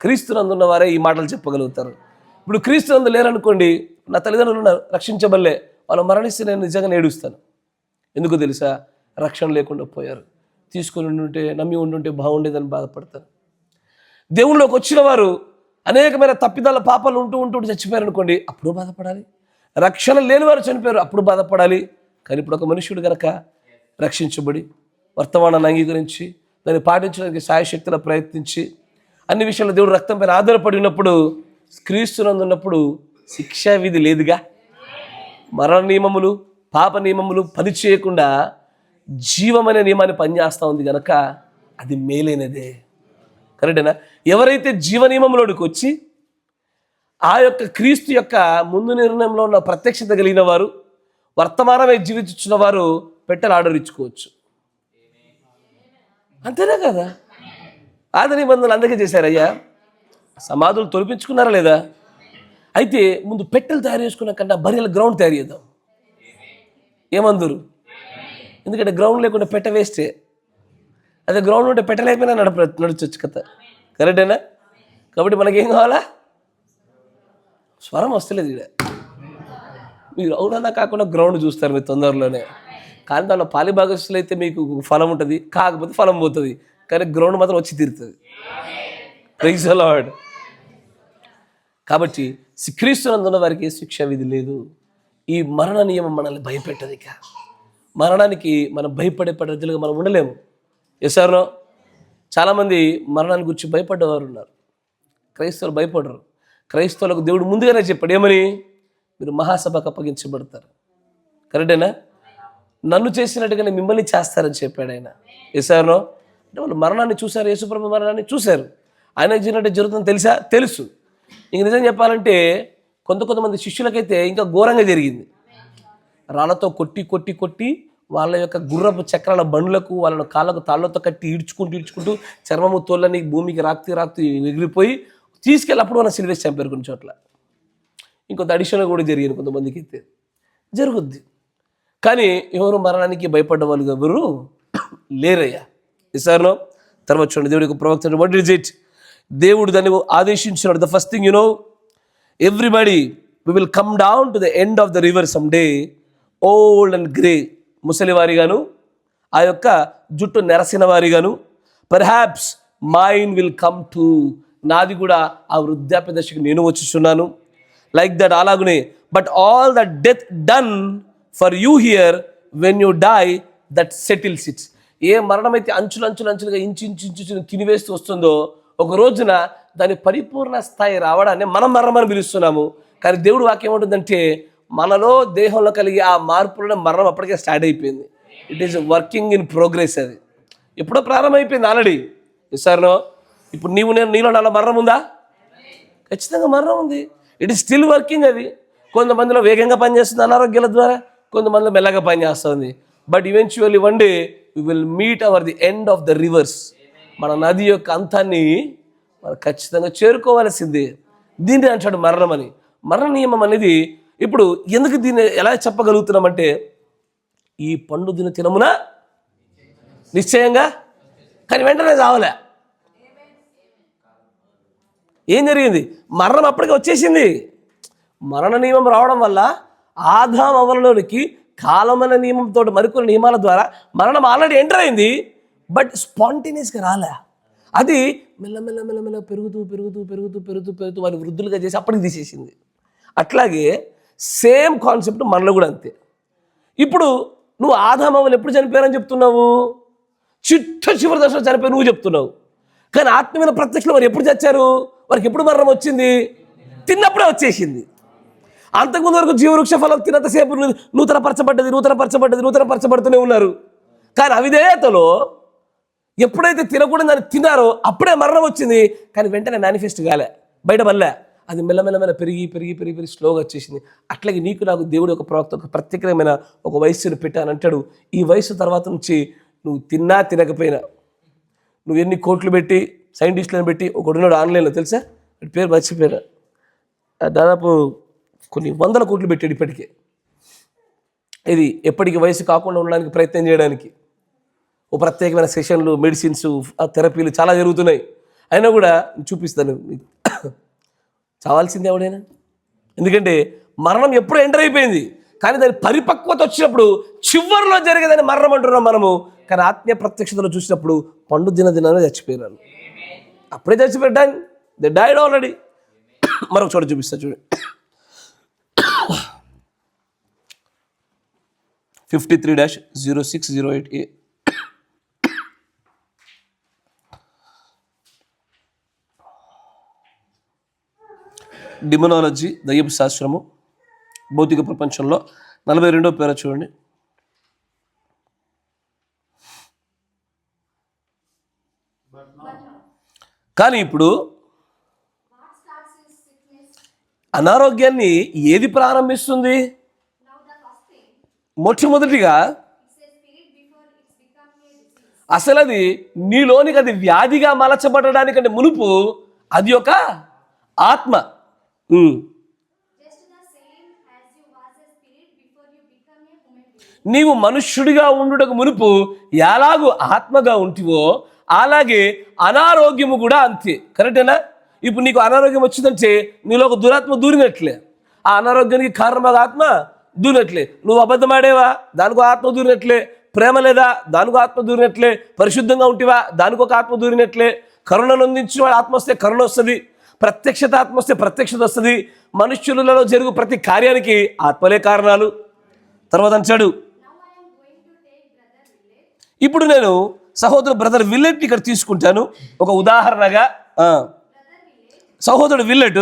క్రీస్తునందున్న వారే ఈ మాటలు చెప్పగలుగుతారు. ఇప్పుడు క్రీస్తునందు లేరనుకోండి, నా తల్లిదండ్రులు రక్షించబల్లే, వాళ్ళు మరణిస్తే నేను నిజంగా ఏడుస్తాను. ఎందుకు తెలుసా? రక్షణ లేకుండా పోయారు. తీసుకొని ఉండుంటే, నమ్మి ఉండుంటే బాగుండేదని బాధపడతారు. దేవుళ్ళలోకి వచ్చిన వారు అనేకమైన తప్పిదాల పాపాలు ఉంటూ చచ్చిపోయారు అనుకోండి, అప్పుడు బాధపడాలి. రక్షణ లేని వారు చనిపోయారు, అప్పుడు బాధపడాలి. కానీ ఇప్పుడు ఒక మనుషుడు కనుక రక్షించబడి వర్తమానాన్ని అంగీకరించి దాన్ని పాటించడానికి సాయశక్తిలో ప్రయత్నించి అన్ని విషయాల్లో దేవుడు రక్తం పైన ఆధారపడి ఉన్నప్పుడు, క్రీస్తునందున్నప్పుడు శిక్షా విధి లేదుగా. మరణ నియమములు, పాప నియమములు పని చేయకుండా జీవమైన నియమాన్ని పనిచేస్తూ ఉంది కనుక అది మేలైనదే. కరెక్టేనా? ఎవరైతే జీవ నియమంలోనికి వచ్చి ఆ యొక్క క్రీస్తు యొక్క ముందు నిర్ణయంలో ఉన్న ప్రత్యక్షత కలిగిన వారు, వర్తమానమే జీవించున్న వారు పెట్టెలు ఆర్డర్ ఇచ్చుకోవచ్చు. అంతేనా కదా? ఆది నిబంధనలు అందుకే చేశారయ్యా. సమాధులు తొలిపించుకున్నారా లేదా? అయితే ముందు పెట్టెలు తయారు చేసుకున్న కన్నా బరియల గ్రౌండ్ తయారు చేద్దాం. ఏమందరు? ఎందుకంటే గ్రౌండ్ లేకుండా పెట్ట వేస్టే. అదే గ్రౌండ్ ఉంటే పెట్టలేకపోయినా నడచొచ్చు కదా. కరెక్టేనా? కాబట్టి మనకేం కావాలా? స్వరం వస్తలేదు ఇక్కడ. మీరు అవునన్నా కాకుండా గ్రౌండ్ చూస్తారు మీరు తొందరలోనే. కానీ దానిలో పాలిభాగస్తులు అయితే మీకు ఫలం ఉంటుంది, కాకపోతే ఫలం పోతుంది. కానీ గ్రౌండ్ మాత్రం వచ్చి తీరుతుంది. Praise the Lord. కాబట్టి క్రీస్తునందున్న వారికి శిక్ష విధి లేదు. ఈ మరణ నియమం మనల్ని భయపెట్టదు. ఇక మరణానికి మనం భయపడే పద్ధతులుగా మనం ఉండలేము. ఎసారో చాలామంది మరణాన్ని గురించి భయపడ్డవారు ఉన్నారు. క్రైస్తవులు భయపడరు. క్రైస్తవులకు దేవుడు ముందుగానే చెప్పాడు, ఏమని? మీరు మహాసభకు అప్పగించబడతారు. కరెక్టేనా? నన్ను చేసినట్టుగానే మిమ్మల్ని చేస్తారని చెప్పాడు ఆయన. ఎసారో అంటే వాళ్ళు మరణాన్ని చూశారు, యేసుప్రభు మరణాన్ని చూశారు. ఆయనకు జరిగినట్టు జరుగుతుందని తెలుసు. ఇంక నిజం చెప్పాలంటే కొంతమంది శిష్యులకైతే ఇంకా ఘోరంగా జరిగింది. రాళ్ళతో కొట్టి వాళ్ళ యొక్క గుర్రపు చక్రాల బండ్లకు, వాళ్ళ కాళ్ళకు తాళ్లతో కట్టి ఈడ్చుకుంటూ చర్మము తోళ్ళని భూమికి రాక్తి ఎగిరిపోయి తీసుకెళ్ళి అప్పుడు మనం సిల్వేసి చంపారు కొన్ని చోట్ల. ఇంకొంత అడిషనల్ కూడా జరిగింది కొంతమందికి అయితే జరుగుద్ది. కానీ ఎవరు మరణానికి భయపడ్డ వాళ్ళు ఎవరు లేరయ్యా. ఇసారో తర్వాత చూడండి, దేవుడి యొక్క ప్రవక్త వాట్ ఇస్ ఇట్? దేవుడు దాన్ని ఆదేశించినాడు. The first thing everybody we will come down to the end of the river some day, old and grey, ముసలివారిగాను, ఆ యొక్క జుట్టు నెరసిన వారిగాను, perhaps mine will come to, నాది కూడా ఆ వృద్ధాప్య దశకు నేను వచ్చుచున్నాను. లైక్ దట్, అలాగనే but all the death done for you here when you die that settles it. ఏ మరణం అయితే అంచులుగా ఇంచు తినివేస్తూ వస్తుందో, ఒక రోజున దాని పరిపూర్ణ స్థాయి రావడాన్ని మనం మరణం అని పిలుస్తున్నాము. కానీ దేవుడు వాక్యం ఏముంటుందంటే, మనలో దేహంలో కలిగే ఆ మార్పులను మరణం అప్పటికే స్టార్ట్ అయిపోయింది. It is working in progress. అది ఎప్పుడో ప్రారంభమైపోయింది ఆల్రెడీ. సార్నో ఇప్పుడు నీలో నాలో మరణం ఉందా? ఖచ్చితంగా మరణం ఉంది. It is still working. అది కొంతమందిలో వేగంగా పనిచేస్తుంది అనారోగ్యాల ద్వారా, కొంతమందిలో మెల్లగా పనిచేస్తుంది. But eventually one day we will meet our the end of the rivers. మన నది యొక్క అంతాన్ని మనం ఖచ్చితంగా చేరుకోవాల్సిందే. దీన్ని అంటాడు మరణం అని. మరణ నియమం అనేది ఇప్పుడు ఎందుకు దీన్ని ఎలా చెప్పగలుగుతున్నామంటే, ఈ పండు తినమున నిశ్చయంగా, కానీ వెంటనే చావలే. ఏం జరిగింది? మరణం అప్పటికే వచ్చేసింది. మరణ నియమం రావడం వల్ల ఆదాము అవ్వలలోనికి కాలమైన నియమంతో మరికొన్ని నియమాల ద్వారా మరణం ఆల్రెడీ ఎంటర్ అయింది. బట్ స్పాంటేనియస్గా రాలే. అది మెల్ల పెరుగుతూ వారిని వృద్ధులుగా చేసి అప్పటికి తీసేసింది. అట్లాగే సేమ్ కాన్సెప్ట్ మనలో కూడా అంతే. ఇప్పుడు నువ్వు ఆదాము అవ్వలు ఎప్పుడు చనిపోయారని చెప్తున్నావు? చివరి దశలో చనిపోయి నువ్వు చెప్తున్నావు. కానీ ఆత్మీయ ప్రత్యక్షలో వారు ఎప్పుడు చచ్చారు? వారికి ఎప్పుడు మరణం వచ్చింది? తిన్నప్పుడే వచ్చేసింది. అంతకుముందు వరకు జీవవృక్ష ఫలం తినంతసేపు నూతనపరచబడుతూనే ఉన్నారు. కానీ అవిధేయతలో ఎప్పుడైతే తినకూడదు దాన్ని తిన్నారో అప్పుడే మరణం వచ్చింది. కానీ వెంటనే మేనిఫెస్ట్ కాలే, బయట వల్లే. అది మెల్లమెల్లమెల్ల పెరిగి స్లోగా వచ్చేసింది. అట్లాగే నీకు నాకు దేవుడు ఒక ప్రవక్త ఒక ప్రత్యేకమైన ఒక వయస్సును పెట్టానంటాడు. ఈ వయసు తర్వాత నుంచి నువ్వు తిన్నా తినకపోయినా, నువ్వు ఎన్ని కోట్లు పెట్టి సైంటిస్టులను పెట్టి ఒకడున్నాడు ఆన్లైన్లో తెలుసా, పేరు మర్చిపోయినా, దాదాపు కొన్ని 100 కోట్లు పెట్టాడు ఇప్పటికే. ఇది ఎప్పటికీ వయసు కాకుండా ఉండడానికి ప్రయత్నం చేయడానికి. ఓ ప్రత్యేకమైన సెషన్లు, మెడిసిన్స్, థెరపీలు చాలా జరుగుతున్నాయి. అయినా కూడా చూపిస్తాను, చావాల్సిందే ఎవడైనా. ఎందుకంటే మరణం ఎప్పుడు ఎంటర్ అయిపోయింది, కానీ దాని పరిపక్వత వచ్చినప్పుడు చివరిలో జరిగేదని మరణం అంటున్నాం మనము. కానీ ఆత్మీయ ప్రత్యక్షతలో చూసినప్పుడు పండు దినమే చచ్చిపోయినారు. అప్పుడే చచ్చిపోయాను, దే డైడ్ ఆల్రెడీ. మరొక చోట చూపిస్తా చూడండి, 53-0608A. డిమోనాలజీ, దయ్యపు శాస్త్రము, భౌతిక ప్రపంచంలో 42వ పేర చూడండి. కానీ ఇప్పుడు అనారోగ్యాన్ని ఏది ప్రారంభిస్తుంది? మొట్టమొదటిగా అసలు అది నీలోనికి అది వ్యాధిగా మలచబడడానికంటే మునుపు అది ఒక ఆత్మ. నీవు మనుష్యుడిగా ఉండుటకు మునుపు ఎలాగూ ఆత్మగా ఉంటివో అలాగే అనారోగ్యము కూడా అంతే. కరెక్టేనా? ఇప్పుడు నీకు అనారోగ్యం వచ్చిందంటే నీలో ఒక దురాత్మ దూరినట్లే. ఆ అనారోగ్యానికి కారణం ఆత్మ దూరినట్లే. నువ్వు అబద్ధం ఆడేవా, దానికో ఆత్మ దూరినట్లే. ప్రేమ లేదా, దానికో ఆత్మ దూరినట్లే. పరిశుద్ధంగా ఉంటివా, దానికి ఒక ఆత్మ దూరినట్లే. కరుణను అందించిన వాడు ఆత్మ వస్తే కరుణ వస్తుంది, ప్రత్యక్షత ఆత్మ వస్తే ప్రత్యక్షత వస్తుంది. మనుష్యులలో జరుగు ప్రతి కార్యానికి ఆత్మలే కారణాలు. తర్వాత అంటాడు, ఇప్పుడు నేను సహోదరుడు బ్రదర్ విల్లెట్ని ఇక్కడ తీసుకుంటాను ఒక ఉదాహరణగా. సహోదరుడు విల్లెట్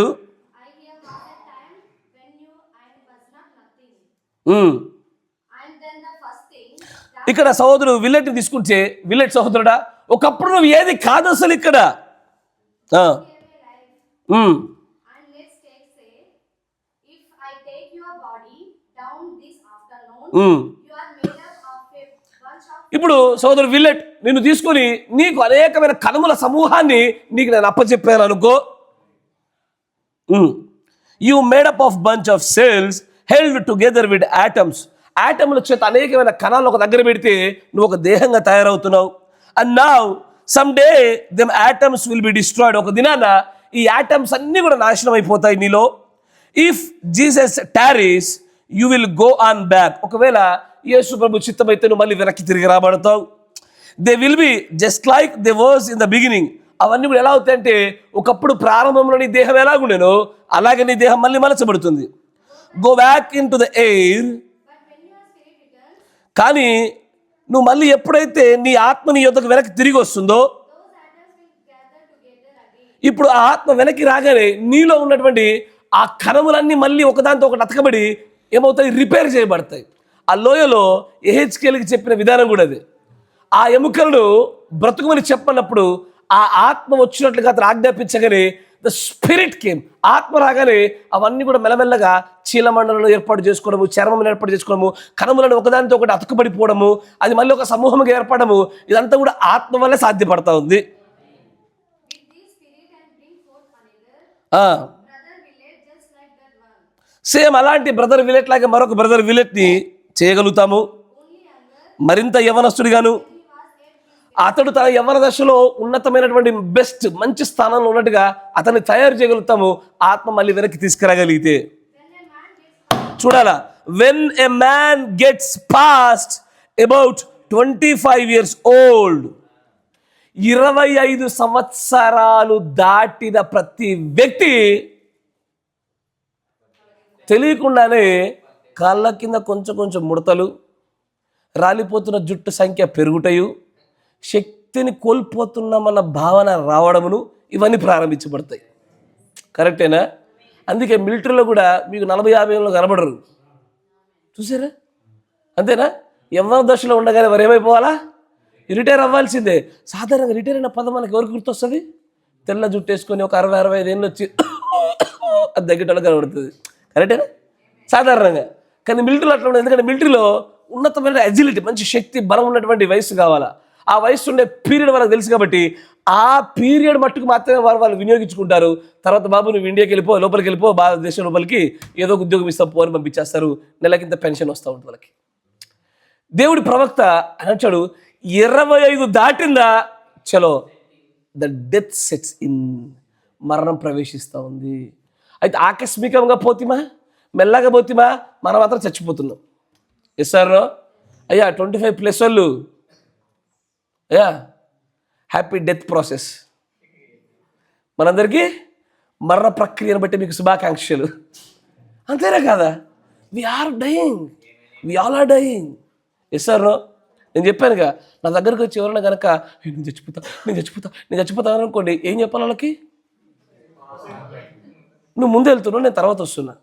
ఇక్కడ సహోదరుడు విల్లెట్ని తీసుకుంటే, విల్లెట్ సహోదరుడా ఒకప్పుడు నువ్వు ఏది కాదు అసలు ఇక్కడ. ఇప్పుడు సోదరు విల్లెట్ నిన్ను తీసుకొని నీకు అనేకమైన కణముల సమూహాన్ని నీకు నేను అప్పచెప్పాను అనుకో. You made up of bunch of cells held together with atoms. ఆటముల చేత అనేకమైన కణాలను ఒక దగ్గర పెడితే నువ్వు ఒక దేహంగా తయారవుతున్నావు. And now some day them atoms will be destroyed. ఒక దినాన ఈ ఆటమ్స్ అన్నీ కూడా నాశనం అయిపోతాయి నీలో. If Jesus tarries you will go on back. ఒకవేళ యేసు ప్రభు చిత్తమైతే నువ్వు మళ్ళీ వెనక్కి తిరిగి రాబడతావు. They will be just like they was in the beginning. అవన్నీ కూడా ఎలా అవుతాయంటే ఒకప్పుడు ప్రారంభంలో నీ దేహం ఎలాగుండేనో అలాగే నీ దేహం మళ్ళీ మలచబడుతుంది. Go back into the air. కానీ నువ్వు మళ్ళీ ఎప్పుడైతే నీ ఆత్మ నీ యొద్దకు వెనక్కి తిరిగి వస్తుందో, ఇప్పుడు ఆ ఆత్మ వెనక్కి రాగానే నీలో ఉన్నటువంటి ఆ కణములన్నీ మళ్ళీ ఒకదానితో ఒకటి అతకబడి ఏమవుతాయి, రిపేర్ చేయబడతాయి. ఆ లోయలో ఎహెచ్కేల్కి చెప్పిన విధానం కూడా అది. ఆ ఎముకలను బ్రతుకుమని చెప్పన్నప్పుడు ఆ ఆత్మ వచ్చినట్లుగా అతను ఆజ్ఞాపించగానే ద స్పిరిట్ కేమ్. ఆత్మ రాగానే అవన్నీ కూడా మెల్లమెల్లగా చీలమండలను ఏర్పాటు చేసుకోవడము, చర్మం ఏర్పాటు చేసుకోవడము, కణములను ఒకదానితో ఒకటి అతుకుపడిపోవడము, అది మళ్ళీ ఒక సమూహంగా ఏర్పడము, ఇదంతా కూడా ఆత్మ వల్లే సాధ్యపడతా ఉంది. సేమ్ అలాంటి బ్రదర్ విలెట్ లాగా మరొక బ్రదర్ విలెట్ని చేయగలుగుతాము. మరింత యవనస్తుడిగాను అతడు తన యవ్వన దశలో ఉన్నతమైనటువంటి బెస్ట్ మంచి స్థానంలో ఉన్నట్టుగా అతన్ని తయారు చేయగలుగుతాము. ఆత్మ మళ్ళీ వెనక్కి తీసుకురాగలిగితే చూడాలా. When a man gets past about 25 years old, 25 సంవత్సరాలు దాటిన ప్రతి వ్యక్తి తెలియకుండానే కాళ్ళ కింద కొంచెం కొంచెం ముడతలు, రాలిపోతున్న జుట్టు సంఖ్య పెరుగుటయు, శక్తిని కోల్పోతున్నామన్న భావన రావడమును, ఇవన్నీ ప్రారంభించబడతాయి. కరెక్టేనా? అందుకే మిలిటరీలో కూడా మీకు 40-50 ఏళ్ళు కనబడరు, చూసారా? అంతేనా? యవ్వన దశలో ఉండగానే వారు ఏమైపోవాలా? రిటైర్ అవ్వాల్సిందే. సాధారణంగా రిటైర్ అయిన పదం మనకి ఎవరికి గుర్తొస్తుంది? తెల్ల జుట్టు వేసుకొని ఒక 60-65 ఏళ్ళు వచ్చి అది దగ్గరలో కనబడుతుంది, కరెక్టేనా? సాధారణంగా. కానీ మిలిటరీలో అట్లా ఉండదు. ఎందుకంటే మిలిటరీలో ఉన్నతమైన అజిలిటీ, మంచి శక్తి, బలం ఉన్నటువంటి వయసు కావాలా. ఆ వయసు ఉండే పీరియడ్ వాళ్ళకి తెలుసు కాబట్టి ఆ పీరియడ్ మట్టుకు మాత్రమే వాళ్ళు వినియోగించుకుంటారు. తర్వాత బాబు నువ్వు ఇండియాకి వెళ్ళిపో, లోపలికి వెళ్ళిపో, భారతదేశం లోపలికి ఏదో ఒక ఉద్యోగం ఇస్తాం పో అని పంపించేస్తారు. నెలకింత పెన్షన్ వస్తూ ఉంటుంది వాళ్ళకి. దేవుడి ప్రవక్త అని అంటాడు, 25 దాటిందా చలో ద డెత్ సెట్స్ ఇన్, మరణం ప్రవేశిస్తూ ఉంది. అయితే ఆకస్మికంగా పోతిమా, మెల్లగా పోతిమా, మనం మాత్రం చచ్చిపోతున్నాం. ఎస్ సార్ అయ్యా 25+ వాళ్ళు అయ్యా హ్యాపీ డెత్ ప్రాసెస్. మనందరికీ మరణ ప్రక్రియను బట్టి మీకు శుభాకాంక్షలు. అంతేనా కాదా? We are all are dying. Yes sir నేను చెప్పానుగా, నా దగ్గరకు వచ్చి ఎవరైనా కనుక నేను చచ్చిపోతా అనుకోండి, ఏం చెప్పాలి వాళ్ళకి? నువ్వు ముందు వెళ్తున్నావు, నేను తర్వాత వస్తున్నా.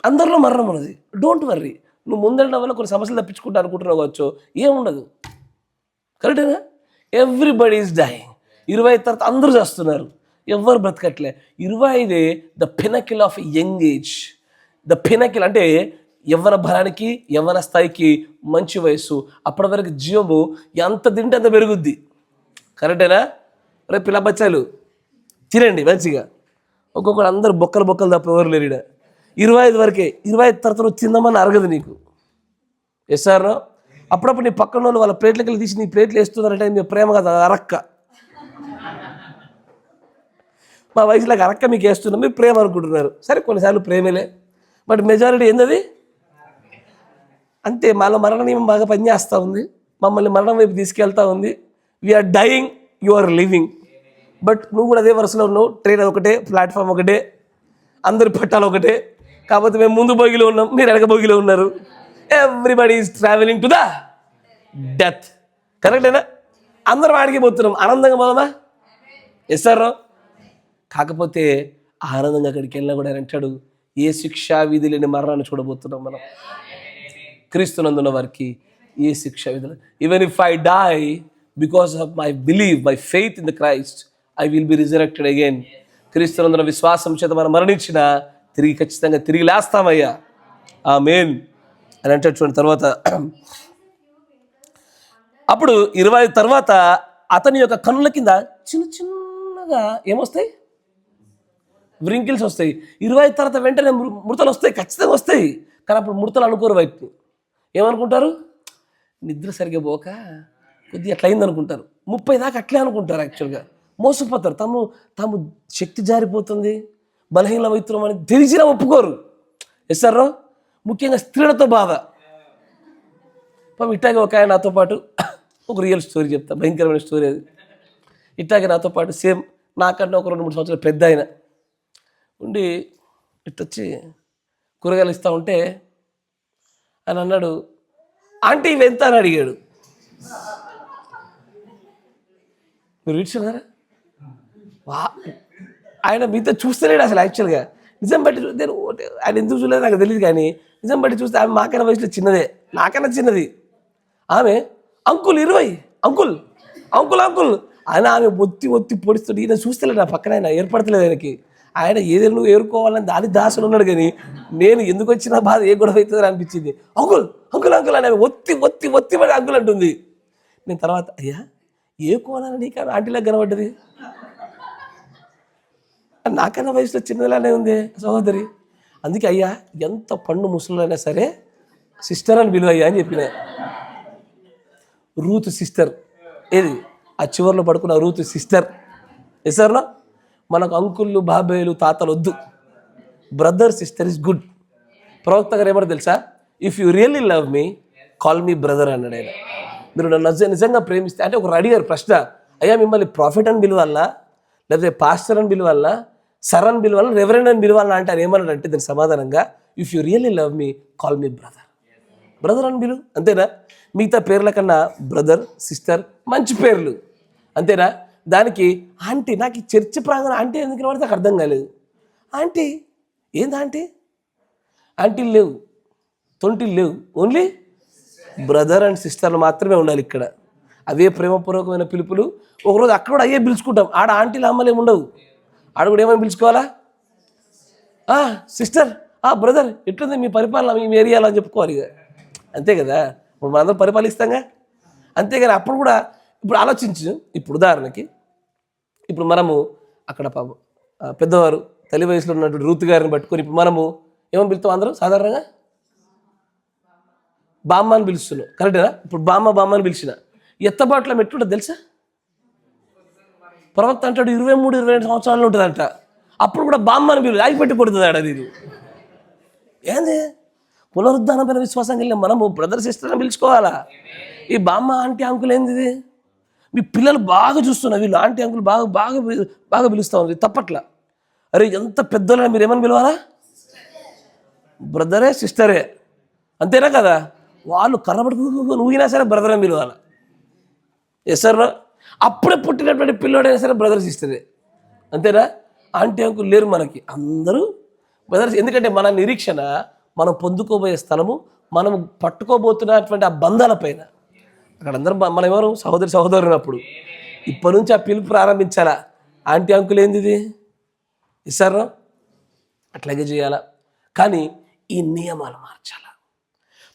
అందరిలో మరణం ఉన్నది, డోంట్ వర్రీ. నువ్వు ముందెళ్ళడం వల్ల కొన్ని సమస్యలు తప్పించుకుంటా అనుకుంటున్నావు కావచ్చు, ఏముండదు, కరెక్టేనా? Everybody is dyeing. 25 తర్వాత అందరూ చేస్తున్నారు, ఎవ్వరు బ్రతకట్లే. 25 the pinnacle of young age. The pinnacle అంటే యవ్వన బలానికి, యవ్వన స్థాయికి మంచి వయసు. అప్పటి వరకు జీవము ఎంత తింటే అంత పెరుగుద్ది, కరెక్టేనా? రేపు పిల్ల బచ్చాలు తినండి మంచిగా. ఒక్కొక్కడు అందరు బొక్కలు తప్ప ఎవరు లేరు. 25 వరకే. 25 తర్వాత నువ్వు తిందామని అరగదు నీకు. ఎస్ సార్ అప్పుడప్పుడు నీ పక్కన వాళ్ళు వాళ్ళ ప్లేట్లకి వెళ్ళి తీసి నీ ప్లేట్లు వేస్తున్నారంటే మీ ప్రేమ కదా, అరక్క. మా వయసులోకి అరక్క మీకు వేస్తున్నాం, మీరు ప్రేమ అనుకుంటున్నారు. సరే కొన్నిసార్లు ప్రేమలే, బట్ మెజారిటీ ఏందది? అంతే. మాలో మరణ నియమం బాగా పనిచేస్తూ ఉంది, మమ్మల్ని మరణం వైపు తీసుకెళ్తా ఉంది. We are dying, you are living. But నువ్వు కూడా అదే వరుసలో ఉన్నావు. ట్రైన్ ఒకటే, ప్లాట్ఫామ్ ఒకటే, అందరి పట్టాలు ఒకటే. కాకపోతే మేము ముందు బోగిలో ఉన్నాం, మీరు వెనక బోగిలో ఉన్నారు. Everybody is travelling to the death, కరెక్టేనా? అందరం ఆడికి పోతున్నాం. ఆనందంగా పోదామా? Yes sir. కాకపోతే ఆనందంగా అక్కడికి వెళ్ళినా కూడా అంటాడు, ఏ శిక్షా విధి లేని మరణాన్ని చూడబోతున్నాం మనం. క్రీస్తునందున్న వారికి ఏ శిక్షా విధులు. Even if I die because of my believe, my faith in the Christ, I will be resurrected again. క్రీస్తునందున విశ్వాసం చేత మనం మరణించిన తిరిగి ఖచ్చితంగా తిరిగి లేస్తామయ్యా, ఆమేన్ అని అంటే. తర్వాత అప్పుడు 25 తర్వాత అతని యొక్క కన్నుల కింద చిన్నగా ఏమొస్తాయి? వ్రింకిల్స్ వస్తాయి. 25 తర్వాత వెంటనే ముడతలు వస్తాయి, ఖచ్చితంగా వస్తాయి. కానీ అప్పుడు ముడతలు అనుకోరు. వైపు ఏమనుకుంటారు? నిద్ర సరిగ్గా పోక కొద్దిగా అట్లా అయింది అనుకుంటారు. 30 దాకా అట్లే అనుకుంటారు. యాక్చువల్గా మోసపోతారు. తాము శక్తి జారిపోతుంది, బలహీనమవుతున్నాం అని తెలిసినా ఒప్పుకోరు. Yes sir. ముఖ్యంగా స్త్రీలతో బాధ. ఇట్టాగే ఒక ఆయన నాతో పాటు ఒక రియల్ స్టోరీ చెప్తా, భయంకరమైన స్టోరీ అది. ఇట్టాగే నాతో పాటు సేమ్ నాకంటే ఒక 2-3 సంవత్సరాలు పెద్ద ఆయన ఉండి ఇట్టొచ్చి కూరగాయలు ఇస్తూ ఉంటే అని అన్నాడు, ఆంటీ ఇవి ఎంత అని అడిగాడు. మీరు విడిచున్నారా? ఆయన మీతో చూస్తలేడు అసలు. యాక్చువల్గా నిజం బట్టి నేను ఆయన ఎందుకు చూడలేదు నాకు తెలియదు, కానీ నిజం బట్టి చూస్తే ఆమె మాకన్నా వయసులో చిన్నదే, నాకన్నా చిన్నది. ఆమె అంకుల్ 20, అంకుల్ ఆయన ఆమె ఒత్తి పొడిస్తాడు. ఈయన చూస్తలేడు, నా పక్కన ఆయన ఏర్పడతలేదు ఆయనకి. ఆయన ఏదైనా నువ్వు ఏరుకోవాలని దాని దాసులు ఉన్నాడు, కానీ నేను ఎందుకు వచ్చిన బాధ ఏ గొడవ అవుతుందని అనిపించింది. అంకుల్ అని ఒత్తి పడి అంకుల్ అంటుంది. నేను తర్వాత అయ్యా ఏ కోణాన్ని నీకు ఆంటీలాగా కనబడ్డది? నాకన్నా వయసులో చిన్నదిలానే ఉంది సహోదరి. అందుకే అయ్యా ఎంత పండు ముసలైనా సరే సిస్టర్ అని పిలువయ్యా అని చెప్పిన. రూత్ సిస్టర్, ఏది ఆ చివరిలో పడుకున్న రూత్ సిస్టర్. ఎసర్నా మనకు అంకుళ్ళు, బాబాయ్లు, తాతలు వద్దు. Brother sister is good. ప్రవక్త గారు ఏమన్నా తెలుసా? If you really love me call me brother అన్నాడు ఆయన. మీరు నన్ను నిజంగా ప్రేమిస్తే అంటే ఒకరు అడిగారు ప్రశ్న, అయ్యా మిమ్మల్ని ప్రాఫిట్ అని పిలవాలనా, లేకపోతే పాస్టర్ అని పిలవాలనా, సర్ అని పిలవాలనా, రెవరెండ్ అని పిలవాలనా అంటే ఆయన ఏమన్నాడు అంటే దాని సమాధానంగా, if you really love me call me brother అని పిలువు. అంతేనా? మిగతా పేర్ల కన్నా బ్రదర్, సిస్టర్ మంచి పేర్లు, అంతేనా? దానికి ఆంటీ, నాకు ఈ చర్చ్ ప్రాంగణం ఆంటీ ఎందుకు పడితే నాకు అర్థం కాలేదు. ఆంటీ. ఏంది ఆంటీ? ఆంటీలు లేవు, తొంటిలు లేవు, ఓన్లీ బ్రదర్ అండ్ సిస్టర్లు మాత్రమే ఉండాలి ఇక్కడ. అవే ప్రేమపూర్వకమైన పిలుపులు. ఒకరోజు అక్కడ కూడా అయ్యే పిలుచుకుంటాం. ఆడ ఆంటీలు అమ్మలు ఏమి ఉండవు. ఆడ కూడా ఏమని పిలుచుకోవాలా? సిస్టర్, బ్రదర్, ఎట్లుంది మీ పరిపాలన, మీ ఏరియాలో అని చెప్పుకోవాలి ఇక. అంతే కదా, ఇప్పుడు మనందరం పరిపాలిస్తాంగా. అంతేగాని అప్పుడు కూడా ఇప్పుడు ఆలోచించు. ఇప్పుడు ఉదాహరణకి ఇప్పుడు మనము అక్కడ పాపం పెద్దవారు తల్లి వయసులో ఉన్నటువంటి రూతు గారిని పట్టుకొని ఇప్పుడు మనము ఏమని పిలుస్తాం? అందరూ సాధారణంగా బామ్మ అని పిలుస్తున్నాం, కరెక్టేనా? ఇప్పుడు బామ్మ అని పిలిచిన ఎత్తబాట్లో ఎట్లుంటుంది తెలుసా? ప్రవక్త అంటాడు 23-22 సంవత్సరాలు ఉంటుందంట. అప్పుడు కూడా బామ్మ అని పిలు ఆగిపెట్టి కొడుతుంది ఆడ. ఇది ఏంది? పునరుద్ధానమైన విశ్వాసం కలిగిన మనము బ్రదర్ సిస్టర్ అని పిలుచుకోవాలా? ఈ బామ్మ ఆంటీ అంకుల్ ఏంది? ఇది మీ పిల్లలు బాగా చూస్తున్నారు, వీళ్ళు ఆంటీ అంకుల్ బాగా బాగా బాగా పిలుస్తూ ఉంది తప్పట్లా. అరే ఎంత పెద్దోళ్ళని మీరు ఏమని పిలవాలా? బ్రదరే సిస్టరే, అంతేనా కదా? వాళ్ళు కర్రబడుకు నువ్వునా సరే బ్రదర్ అని పిలవాలి. ఎస్ఆర్ అప్పుడే పుట్టినటువంటి పిల్లోడైనా సరే బ్రదర్ సిస్టరే, అంతేనా? ఆంటీ అంకుల్ లేరు మనకి, అందరూ బ్రదర్స్. ఎందుకంటే మన నిరీక్షణ మనం పొందుకోబోయే స్థలము, మనం పట్టుకోబోతున్నటువంటి ఆ బంధాల పైన. అక్కడ అందరం మనం ఎవరు? సహోదరులు. అప్పుడు ఇప్పటి నుంచి ఆ పిలుపు ప్రారంభించాలా? ఆంటీ అంకుల్ ఏంది ఇది ఇస్తారా? అట్లాగే చేయాలా. కానీ ఈ నియమాలు మార్చాలా.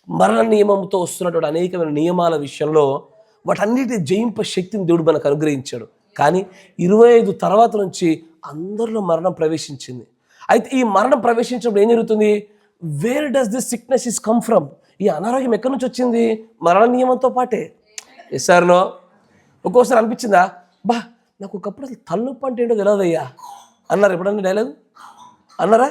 మరణ నియమంతో వస్తున్నటువంటి అనేకమైన నియమాల విషయంలో వాటన్నిటిని జయింప శక్తిని దేవుడు మనకు అనుగ్రహించాడు. కానీ 25 తర్వాత నుంచి అందరిలో మరణం ప్రవేశించింది. అయితే ఈ మరణం ప్రవేశించినప్పుడు ఏం జరుగుతుంది? Where does this sickness is come from? ఈ అనారోగ్యం ఎక్కడి నుంచి వచ్చింది? మరణ నియమంతో పాటే. ఎస్ఆర్నో? ఒక్కోసారి అనిపించిందా, నాకు ఒకప్పుడు అసలు తలనొప్పి అంటే ఏంటో తెలియదయ్యా అన్నారు. ఎప్పుడన్నా డైలాగ్ అన్నారా?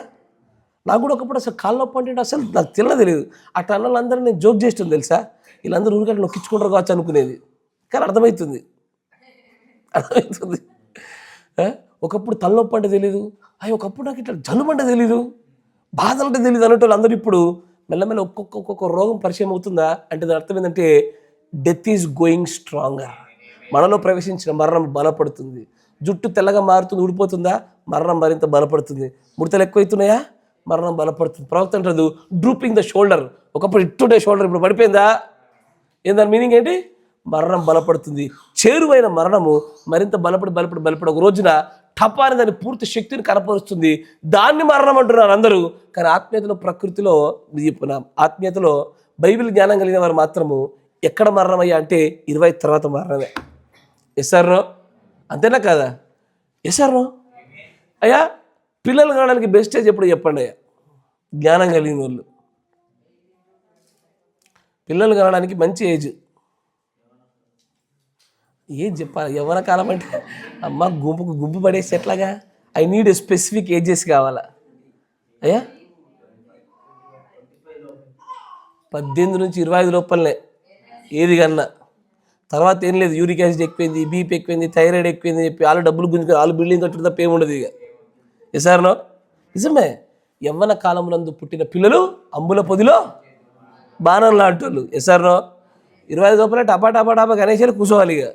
నాకు కూడా ఒకప్పుడు అసలు కాళ్ళ నొప్పి అంటే అసలు నాకు తెలియదు. అట్లా అన్న వాళ్ళందరూ నేను జోక్ చేస్తుంది తెలుసా. వీళ్ళందరూ ఊరికట్లా నొక్కించుకుంటారు కావచ్చు అనుకునేది. కానీ అర్థమవుతుంది. ఒకప్పుడు తలనొప్పి అంటే తెలీదు, ఒకప్పుడు నాకు ఇట్లా జలుబు అంటే తెలీదు, బాధలు అంటే తెలియదు అన్నట్టు అందరూ ఇప్పుడు మెల్లమెల్ల ఒక్కొక్క రోగం పరిచయం అవుతుందా అంటే దాని అర్థం ఏంటంటే డెత్ ఈజ్ గోయింగ్ స్ట్రాంగర్. మనలో ప్రవేశించిన మరణం బలపడుతుంది. జుట్టు తెల్లగా మారుతుంది, ఊడిపోతుందా? మరణం మరింత బలపడుతుంది. ముడతలు ఎక్కువైతున్నాయా? మరణం బలపడుతుంది. ప్రవక్త అంటారు డ్రూపింగ్ ద షోల్డర్. ఒకప్పుడు ఇట్టుండే షోల్డర్ ఇప్పుడు పడిపోయిందా? దాని మీనింగ్ ఏంటి? మరణం బలపడుతుంది. చేరువైన మరణము మరింత బలపడి ఒక రోజున టపాని దాని పూర్తి శక్తిని కనపరుస్తుంది. దాన్ని మరణం అంటున్నారు అందరూ. కానీ ఆత్మీయతలో, ప్రకృతిలో, ఆత్మీయతలో బైబిల్ జ్ఞానం కలిగిన వారు మాత్రము ఎక్కడ మరణమయ్యా అంటే 20 తర్వాత మరణమే. ఎస్ఆర్నో? అంతేనా కదా? ఎస్ఆర్నో? అయ్యా పిల్లలు కావడానికి బెస్ట్ ఏజ్ ఎప్పుడు చెప్పండి అయ్యా? జ్ఞానం కలిగిన వాళ్ళు పిల్లలు కనడానికి మంచి ఏజ్ ఏం చెప్పాలి? యవ్వన కాలం అంటే అమ్మ గుంపు పడేసి ఎట్లాగా? ఐ నీడ్ స్పెసిఫిక్ ఏజెస్ కావాలా అయ్యా? 18 నుంచి 25 లోపలనే ఏది కన్నా. తర్వాత ఏం లేదు, యూరిక్ యాసిడ్ ఎక్కువైంది, బీపీ ఎక్కువైంది, థైరాయిడ్ ఎక్కువైంది చెప్పి వాళ్ళు డబ్బులు గుంజుకొని వాళ్ళు బిల్డింగ్ కట్టుడు తప్ప ఏముండదు ఇక. ఎసార్నో? నిజమే. యవ్వన కాలంలో పుట్టిన పిల్లలు అంబుల పొదిలో బాణం లాంటోళ్ళు. ఎసార్నో? 25 లోపల టపా గణేశాలు కూర్చోవాలి ఇక.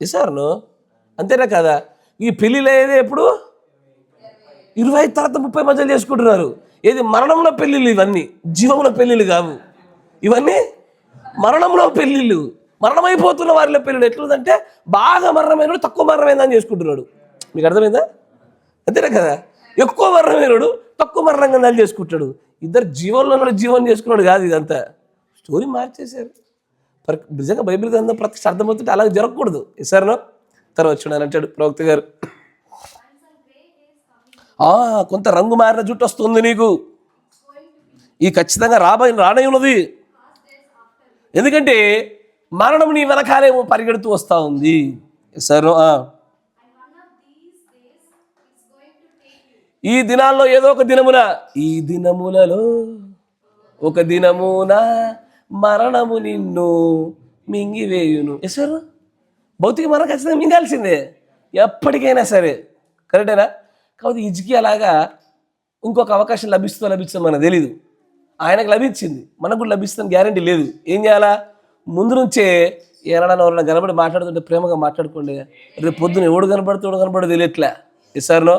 ఎసార్నో? అంతేనా కదా? ఈ పెళ్ళిళ్ళు అయ్యేది ఎప్పుడు? 25 తర్వాత 30 మధ్యలో చేసుకుంటున్నారు. ఏది మరణంలో పెళ్ళిళ్ళు ఇవన్నీ, జీవంలో పెళ్ళిళ్ళు కావు ఇవన్నీ. మరణంలో పెళ్ళిళ్ళు, మరణమైపోతున్న వారిలో పెళ్ళిళ్ళు. ఎట్లుందంటే బాగా మరణమైనడు తక్కువ మరణమైందని చేసుకుంటున్నాడు. మీకు అర్థమైందా? అంతేనా కదా? ఎక్కువ మరణమైనడు తక్కువ మరణంగా చేసుకుంటాడు. ఇద్దరు జీవంలో జీవనం చేసుకున్నాడు కాదు ఇదంతా. స్టోరీ మార్చేశారు. నిజంగా బైబిల్ గ్రంథం ప్రతి అర్థమవుతుంటే అలాగే జరగకూడదు. ఎసార్నో? తర్వాత చూడాలని అంటాడు ప్రవక్త గారు, కొంత రంగు మారిన జుట్టు వస్తుంది నీకు, ఈ ఖచ్చితంగా రానై ఉన్నది. ఎందుకంటే మరణం నీ వెనకాలేమో పరిగెడుతూ వస్తూ ఉంది. ఎసార్నో? ఈ దినాల్లో ఏదో ఒక దినమున, ఈ దినములలో ఒక దినమున మరణము నిన్ను మింగివేయును. ఎసారు? భౌతిక మరణం ఖచ్చితంగా మింగాల్సిందే ఎప్పటికైనా సరే, కరెక్టేనా? కాబట్టి ఇజ్కి అలాగా ఇంకొక అవకాశం లభిస్తుందో మనకు తెలీదు. ఆయనకు లభించింది, మనకు కూడా లభిస్తుందని గ్యారంటీ లేదు. ఏం చేయాలా? ముందు నుంచే ఎవరైనా కనబడి మాట్లాడుతుంటే ప్రేమగా మాట్లాడుకోండి. రేపు పొద్దున ఎవడు కనపడదు తెలియట్లే. ఎసార్నో?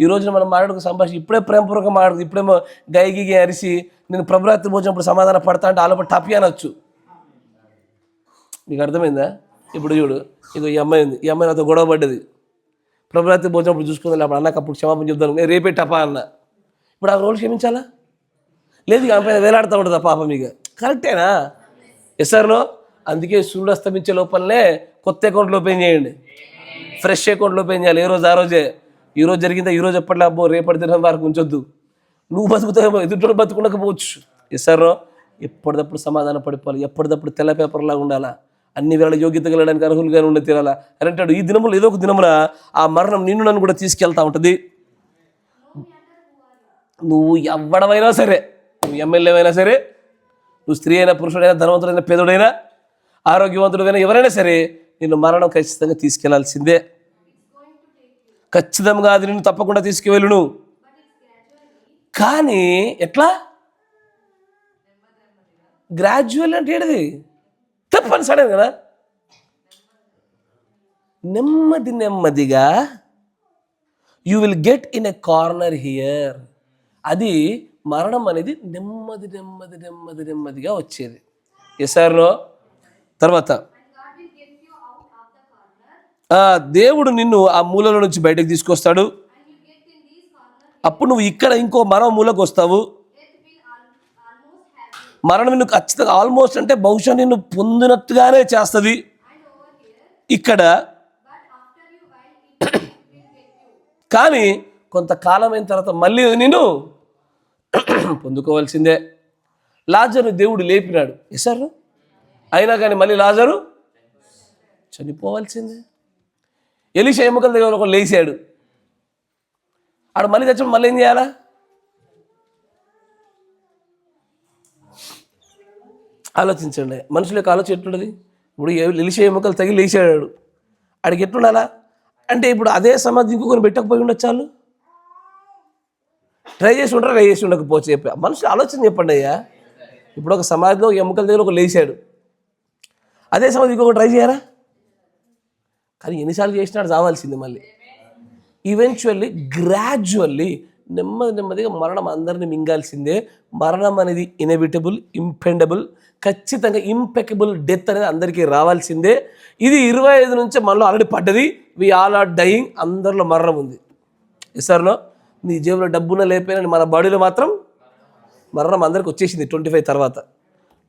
ఈ రోజున మనం మాట్లాడుకు సంభాషణ ఇప్పుడే ప్రేమపూర్వకంగా మాట్లాడుకు, ఇప్పుడేమో గైగిగి అరిసి నేను ప్రభురాత్రి భోజనప్పుడు సమాధానం పడతా అంటే ఆలోప టపి అనొచ్చు. నీకు అర్థమైందా? ఇప్పుడు చూడు, ఇదో ఈ అమ్మాయి ఉంది, ఈ అమ్మాయి నాతో గొడవ పడ్డది, ప్రభురాత్రి భోజనప్పుడు చూసుకుందాం, అప్పుడు అన్నకు అప్పుడు క్షమాపణ చెప్తాను, నేను రేపే టపా అన్న. ఇప్పుడు ఆ రోజు క్షమించాలా? లేదు, ఇక అమ్మాయి వేలాడుతూ ఉంటుంది పాపం. ఇక కరెక్టేనా? ఎస్ఆర్నో? అందుకే సూర్యుడు అస్తమించే లోపలనే కొత్త అకౌంట్లు ఓపెన్ చేయండి, ఫ్రెష్ అకౌంట్లు ఓపెన్ చేయాలి. ఏ రోజు ఆ రోజే. ఈ రోజు జరిగిందా ఈ రోజు ఎప్పటిలా అబ్బో రేపటి దినం వరకు ఉంచొద్దు. నువ్వు బతుకుతావేమో, ఎదుటి బతుకుండకపోవచ్చు. ఎస్ఆర్నో? ఎప్పటిదప్పుడు సమాధానం పడిపోవాలి, ఎప్పటిదప్పుడు తెల్ల పేపర్లాగా ఉండాలా, అన్ని వేళ యోగ్యత కలగడానికి అర్హులుగానే ఉండి తీరాలా అని అంటాడు. ఈ దినములు ఏదో ఒక దినమున ఆ మరణం నిన్ను నన్ను కూడా తీసుకెళ్తా ఉంటుంది. నువ్వు ఎవ్వడమైనా సరే, నువ్వు ఎమ్మెల్యేవైనా సరే, నువ్వు స్త్రీ అయినా పురుషుడైనా ధనవంతుడైనా పేదోడైనా ఆరోగ్యవంతుడైనా ఎవరైనా సరే, నిన్ను మరణం ఖచ్చితంగా తీసుకెళ్లాల్సిందే. ఖచ్చితంగా అది నిన్ను తప్పకుండా తీసుకువెళ్ళును. కానీ ఎట్లా? గ్రాడ్యువల్ అంటే ఏంటిది? తప్పనిసరి కదా. నెమ్మది నెమ్మదిగా you will get in a corner here. అది మరణం అనేది నెమ్మది నెమ్మది నెమ్మది నెమ్మదిగా వచ్చేది. ఎస్ఆర్నో? తర్వాత దేవుడు నిన్ను ఆ మూలలో నుంచి బయటకు తీసుకొస్తాడు. అప్పుడు నువ్వు ఇక్కడ ఇంకో మరో మూలకు వస్తావు. మరణం నిన్ను ఖచ్చితంగా ఆల్మోస్ట్ అంటే బహుశా నిన్ను పొందినట్టుగానే చేస్తుంది ఇక్కడ. కానీ కొంతకాలం అయిన తర్వాత మళ్ళీ నేను పొందుకోవాల్సిందే. లాజరు దేవుడు లేపినాడు, ఎస్ఆర్, అయినా కానీ మళ్ళీ లాజరు చనిపోవాల్సిందే. ఎలీషా ఎముకల దగ్గర ఒక లేచాడు, ఆడు మళ్ళీ తెచ్చడం మళ్ళీ ఏం చేయాలా? ఆలోచించండి, మనుషుల యొక్క ఆలోచన ఎట్లుంటుంది. ఇప్పుడు ఎలీషా ఎముకలు తగిలి లేచాడు, ఆడికి ఎట్లుండాలా అంటే ఇప్పుడు అదే సమాధి ఇంకొకరిని పెట్టకపోయి ఉండొచ్చు. వాళ్ళు ట్రై చేసి ఉండకపోవచ్చు. చెప్పి మనుషులు ఆలోచన చెప్పండి అయ్యా. ఇప్పుడు ఒక సమాధిలో ఎముకల దగ్గర ఒక లేచాడు, అదే సమాధి ఇంకొక ట్రై చేయరా? కానీ ఎన్నిసార్లు చేసినాడు చావాల్సింది మళ్ళీ. ఈవెన్చువల్లీ గ్రాడ్యువల్లీ నెమ్మది నెమ్మదిగా మరణం అందరినీ మింగాల్సిందే. మరణం అనేది ఇన్ఎవిటబుల్, ఇంపెండబుల్, ఖచ్చితంగా ఇంపెకబుల్ డెత్ అనేది అందరికీ రావాల్సిందే. ఇది 25 నుంచి మనలో ఆల్రెడీ పడ్డది. We all are dying. అందరిలో మరణం ఉంది. ఎస్ఆర్నో? నీ జేబులో డబ్బున లేకపోయినా మన బాడీలో మాత్రం మరణం అందరికి వచ్చేసింది. 25 తర్వాత,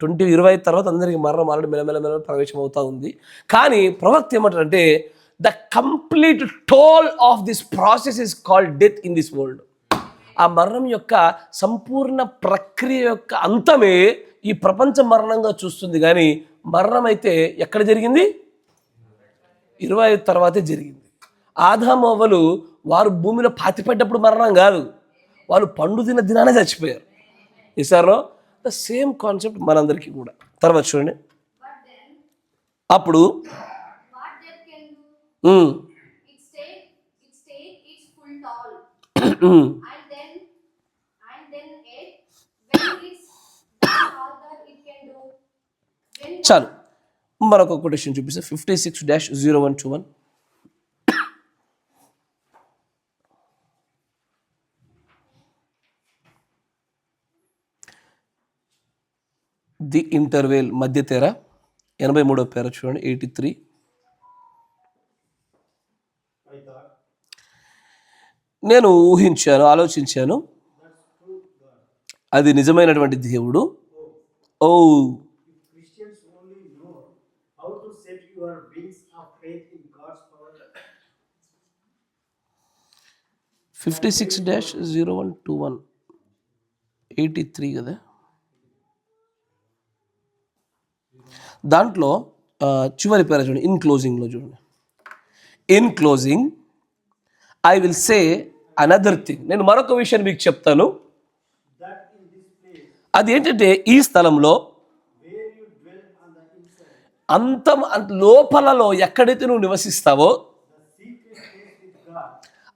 25 తర్వాత అందరికీ మరణం ఆల్రెడీ మెల్లమెల్ల ప్రవేశం అవుతూ ఉంది. కానీ ప్రవక్త ఏమంటారంటే the complete toll of this process is called death in this world. ఆ మరణం యొక్క సంపూర్ణ ప్రక్రియ యొక్క అంతమే ఈ ప్రపంచ మరణంగా చూస్తుంది. కానీ మరణం అయితే ఎక్కడ జరిగింది? 25 తర్వాతే జరిగింది. ఆదాము అవ్వలు వారు భూమిలో పాతిపెట్టప్పుడు మరణం కాదు, వాళ్ళు పండు తిన్న దినానే చచ్చిపోయారు. ఈసారో ద సేమ్ కాన్సెప్ట్ మనందరికీ కూడా. తర్వాత చూడండి, అప్పుడు చాలు. మరొక కొటేషన్ చూపిస్తే 56-0121. ది ఇంటర్వేల్ మధ్య తెర 83వ పేర చూడండి. 83. నేను ఊహించాను, ఆలోచించాను, అది నిజమైనటువంటి దేవుడు. ఓ 56-0121 83 కదా. దాంట్లో చివరి పేర చూడండి, ఇన్ క్లోజింగ్లో చూడండి. In closing I will say another thing. నేను మరొక విషయాన్ని మీకు చెప్తాను. అది ఏంటంటే ఈ స్థలంలో అంతం లోపలలో ఎక్కడైతే నువ్వు నివసిస్తావో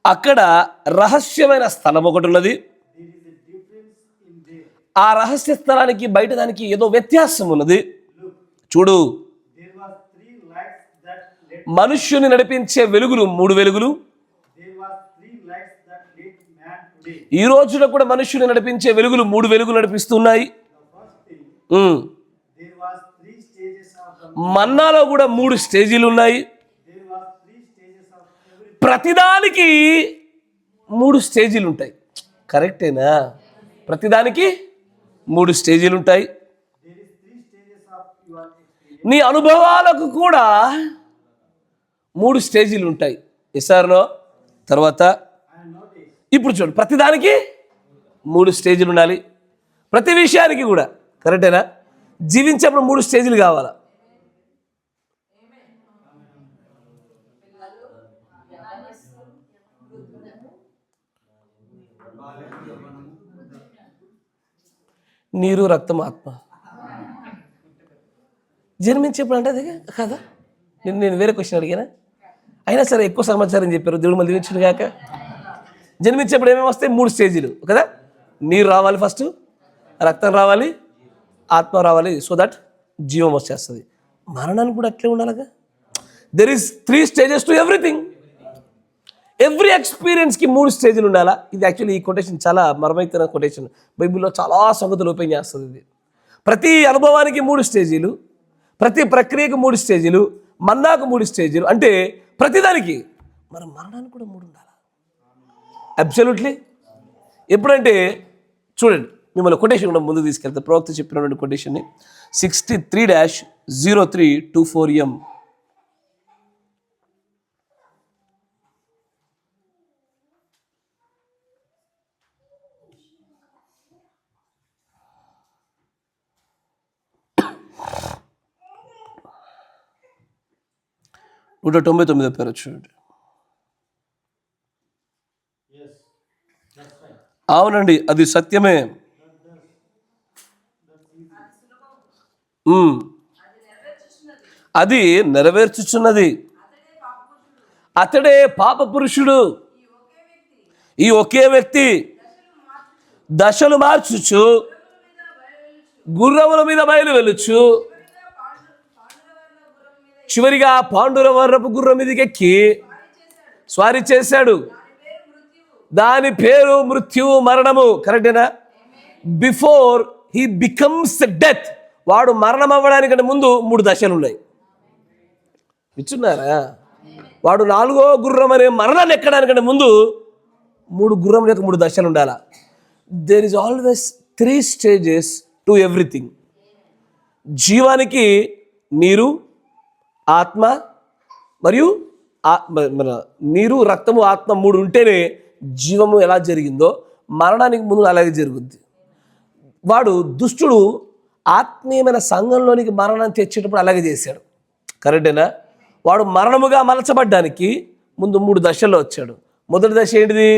అక్కడ రహస్యమైన స్థలం ఒకటి ఉన్నది. ఆ రహస్య స్థలానికి బయట దానికి ఏదో వ్యత్యాసం ఉన్నది. చూడు, మనుష్యుని నడిపించే వెలుగులు 3 వెలుగులు, ఈ రోజున కూడా మనుషుని నడిపించే వెలుగులు 3 వెలుగులు నడిపిస్తున్నాయి. మన్నాలో కూడా 3 స్టేజీలు ఉన్నాయి. ప్రతిదానికి 3 స్టేజీలు ఉంటాయి. కరెక్టేనా? ప్రతిదానికి 3 స్టేజీలు ఉంటాయి. నీ అనుభవాలకు కూడా 3 స్టేజీలు ఉంటాయి. ఎస్ఆర్నో? తర్వాత ఇప్పుడు చూడు, ప్రతిదానికి 3 స్టేజీలు ఉండాలి. ప్రతి విషయానికి కూడా. కరెక్టేనా? జీవించేప్పుడు 3 స్టేజీలు కావాలా? నీరు, రక్తం, ఆత్మ. జన్మించేప్పుడు అంటే అదే కదా. నేను వేరే క్వశ్చన్ అడిగానా? అయినా సరే ఎక్కువ సమాచారం చెప్పారు. దేవుడు మళ్ళీ దీవించును గాక. జన్మించేప్పుడు ఏమేమి వస్తాయి? 3 స్టేజీలు కదా. నీరు రావాలి, ఫస్ట్ రక్తం రావాలి, ఆత్మ రావాలి, సో దట్ జీవం వచ్చేస్తుంది. మరణానికి కూడా అట్లే ఉండాలిగా. There is 3 stages to everything. Every ఎక్స్పీరియన్స్కి 3 స్టేజ్లు ఉండాలా. ఇది యాక్చువల్లీ ఈ కొటేషన్ చాలా మర్మైతైన కొటేషన్. బైబిల్లో చాలా సంగతులు ఓపెన్ చేస్తుంది ఇది. ప్రతి అనుభవానికి 3 స్టేజీలు, ప్రతి ప్రక్రియకు 3 స్టేజీలు, మన్నాకు 3 స్టేజీలు. అంటే ప్రతిదానికి. మనం మరణానికి కూడా 3 ఉండాలా. అబ్సల్యూట్లీ. ఎప్పుడంటే చూడండి, మిమ్మల్ని కొటేషన్ కూడా ముందు తీసుకెళ్తే ప్రవక్త చెప్పినటువంటి కొటేషన్ని 63-03-24M. నూట 99 పేరు చూడండి. అవునండి, అది సత్యమే. అది నెరవేర్చుచున్నది. అతడే పాప పురుషుడు. ఈ ఒకే వ్యక్తి దశలు మార్చుచు గుర్రముల మీద బయలు వెళ్ళుచు చివరిగా పాండురవర్ణపు గుర్రం మీదకి ఎక్కి స్వారీ చేశాడు. దాని పేరు మృత్యువు, మరణము. కరెక్టేనా? Before he becomes death. వాడు మరణం అవ్వడానికంటే ముందు 3 దశలు ఉన్నాయి. విచ్చున్నారా? వాడు 4వ గుర్రం అనే మరణాన్ని ఎక్కడానికంటే ముందు 3 గుర్రం యొక్క 3 దశలు ఉండాలా. There is always 3 stages to everything. జీవానికి నీరు, ఆత్మ మరియు మన నీరు, రక్తము, ఆత్మ 3 ఉంటేనే జీవము ఎలా జరిగిందో మరణానికి ముందు అలాగే జరుగుద్ది. వాడు దుష్టుడు ఆత్మీయమైన సంఘంలోనికి మరణాన్ని తెచ్చేటప్పుడు అలాగే చేశాడు. కరెక్టేనా? వాడు మరణముగా మలచబడ్డానికి ముందు 3 దశల్లో వచ్చాడు. మొదటి దశ ఏంటిది?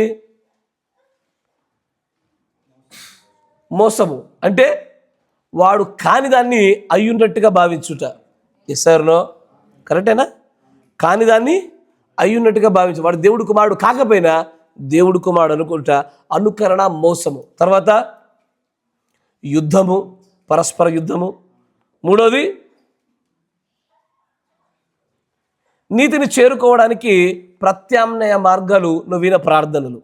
మోసము. అంటే వాడు కాని దాన్ని అయ్యున్నట్టుగా భావించుట. ఎస్ఆర్నో? కరెక్టేనా? కాని దాన్ని అయ్యున్నట్టుగా భావించు. వాడు దేవుడు కుమారుడు కాకపోయినా దేవుడు కుమారుడు అనుకుంటా. అనుకరణ, మోసము. తర్వాత యుద్ధము, పరస్పర యుద్ధము. 3వది నీతిని చేరుకోవడానికి ప్రత్యామ్నాయ మార్గాలు, నువ్విన ప్రార్థనలు.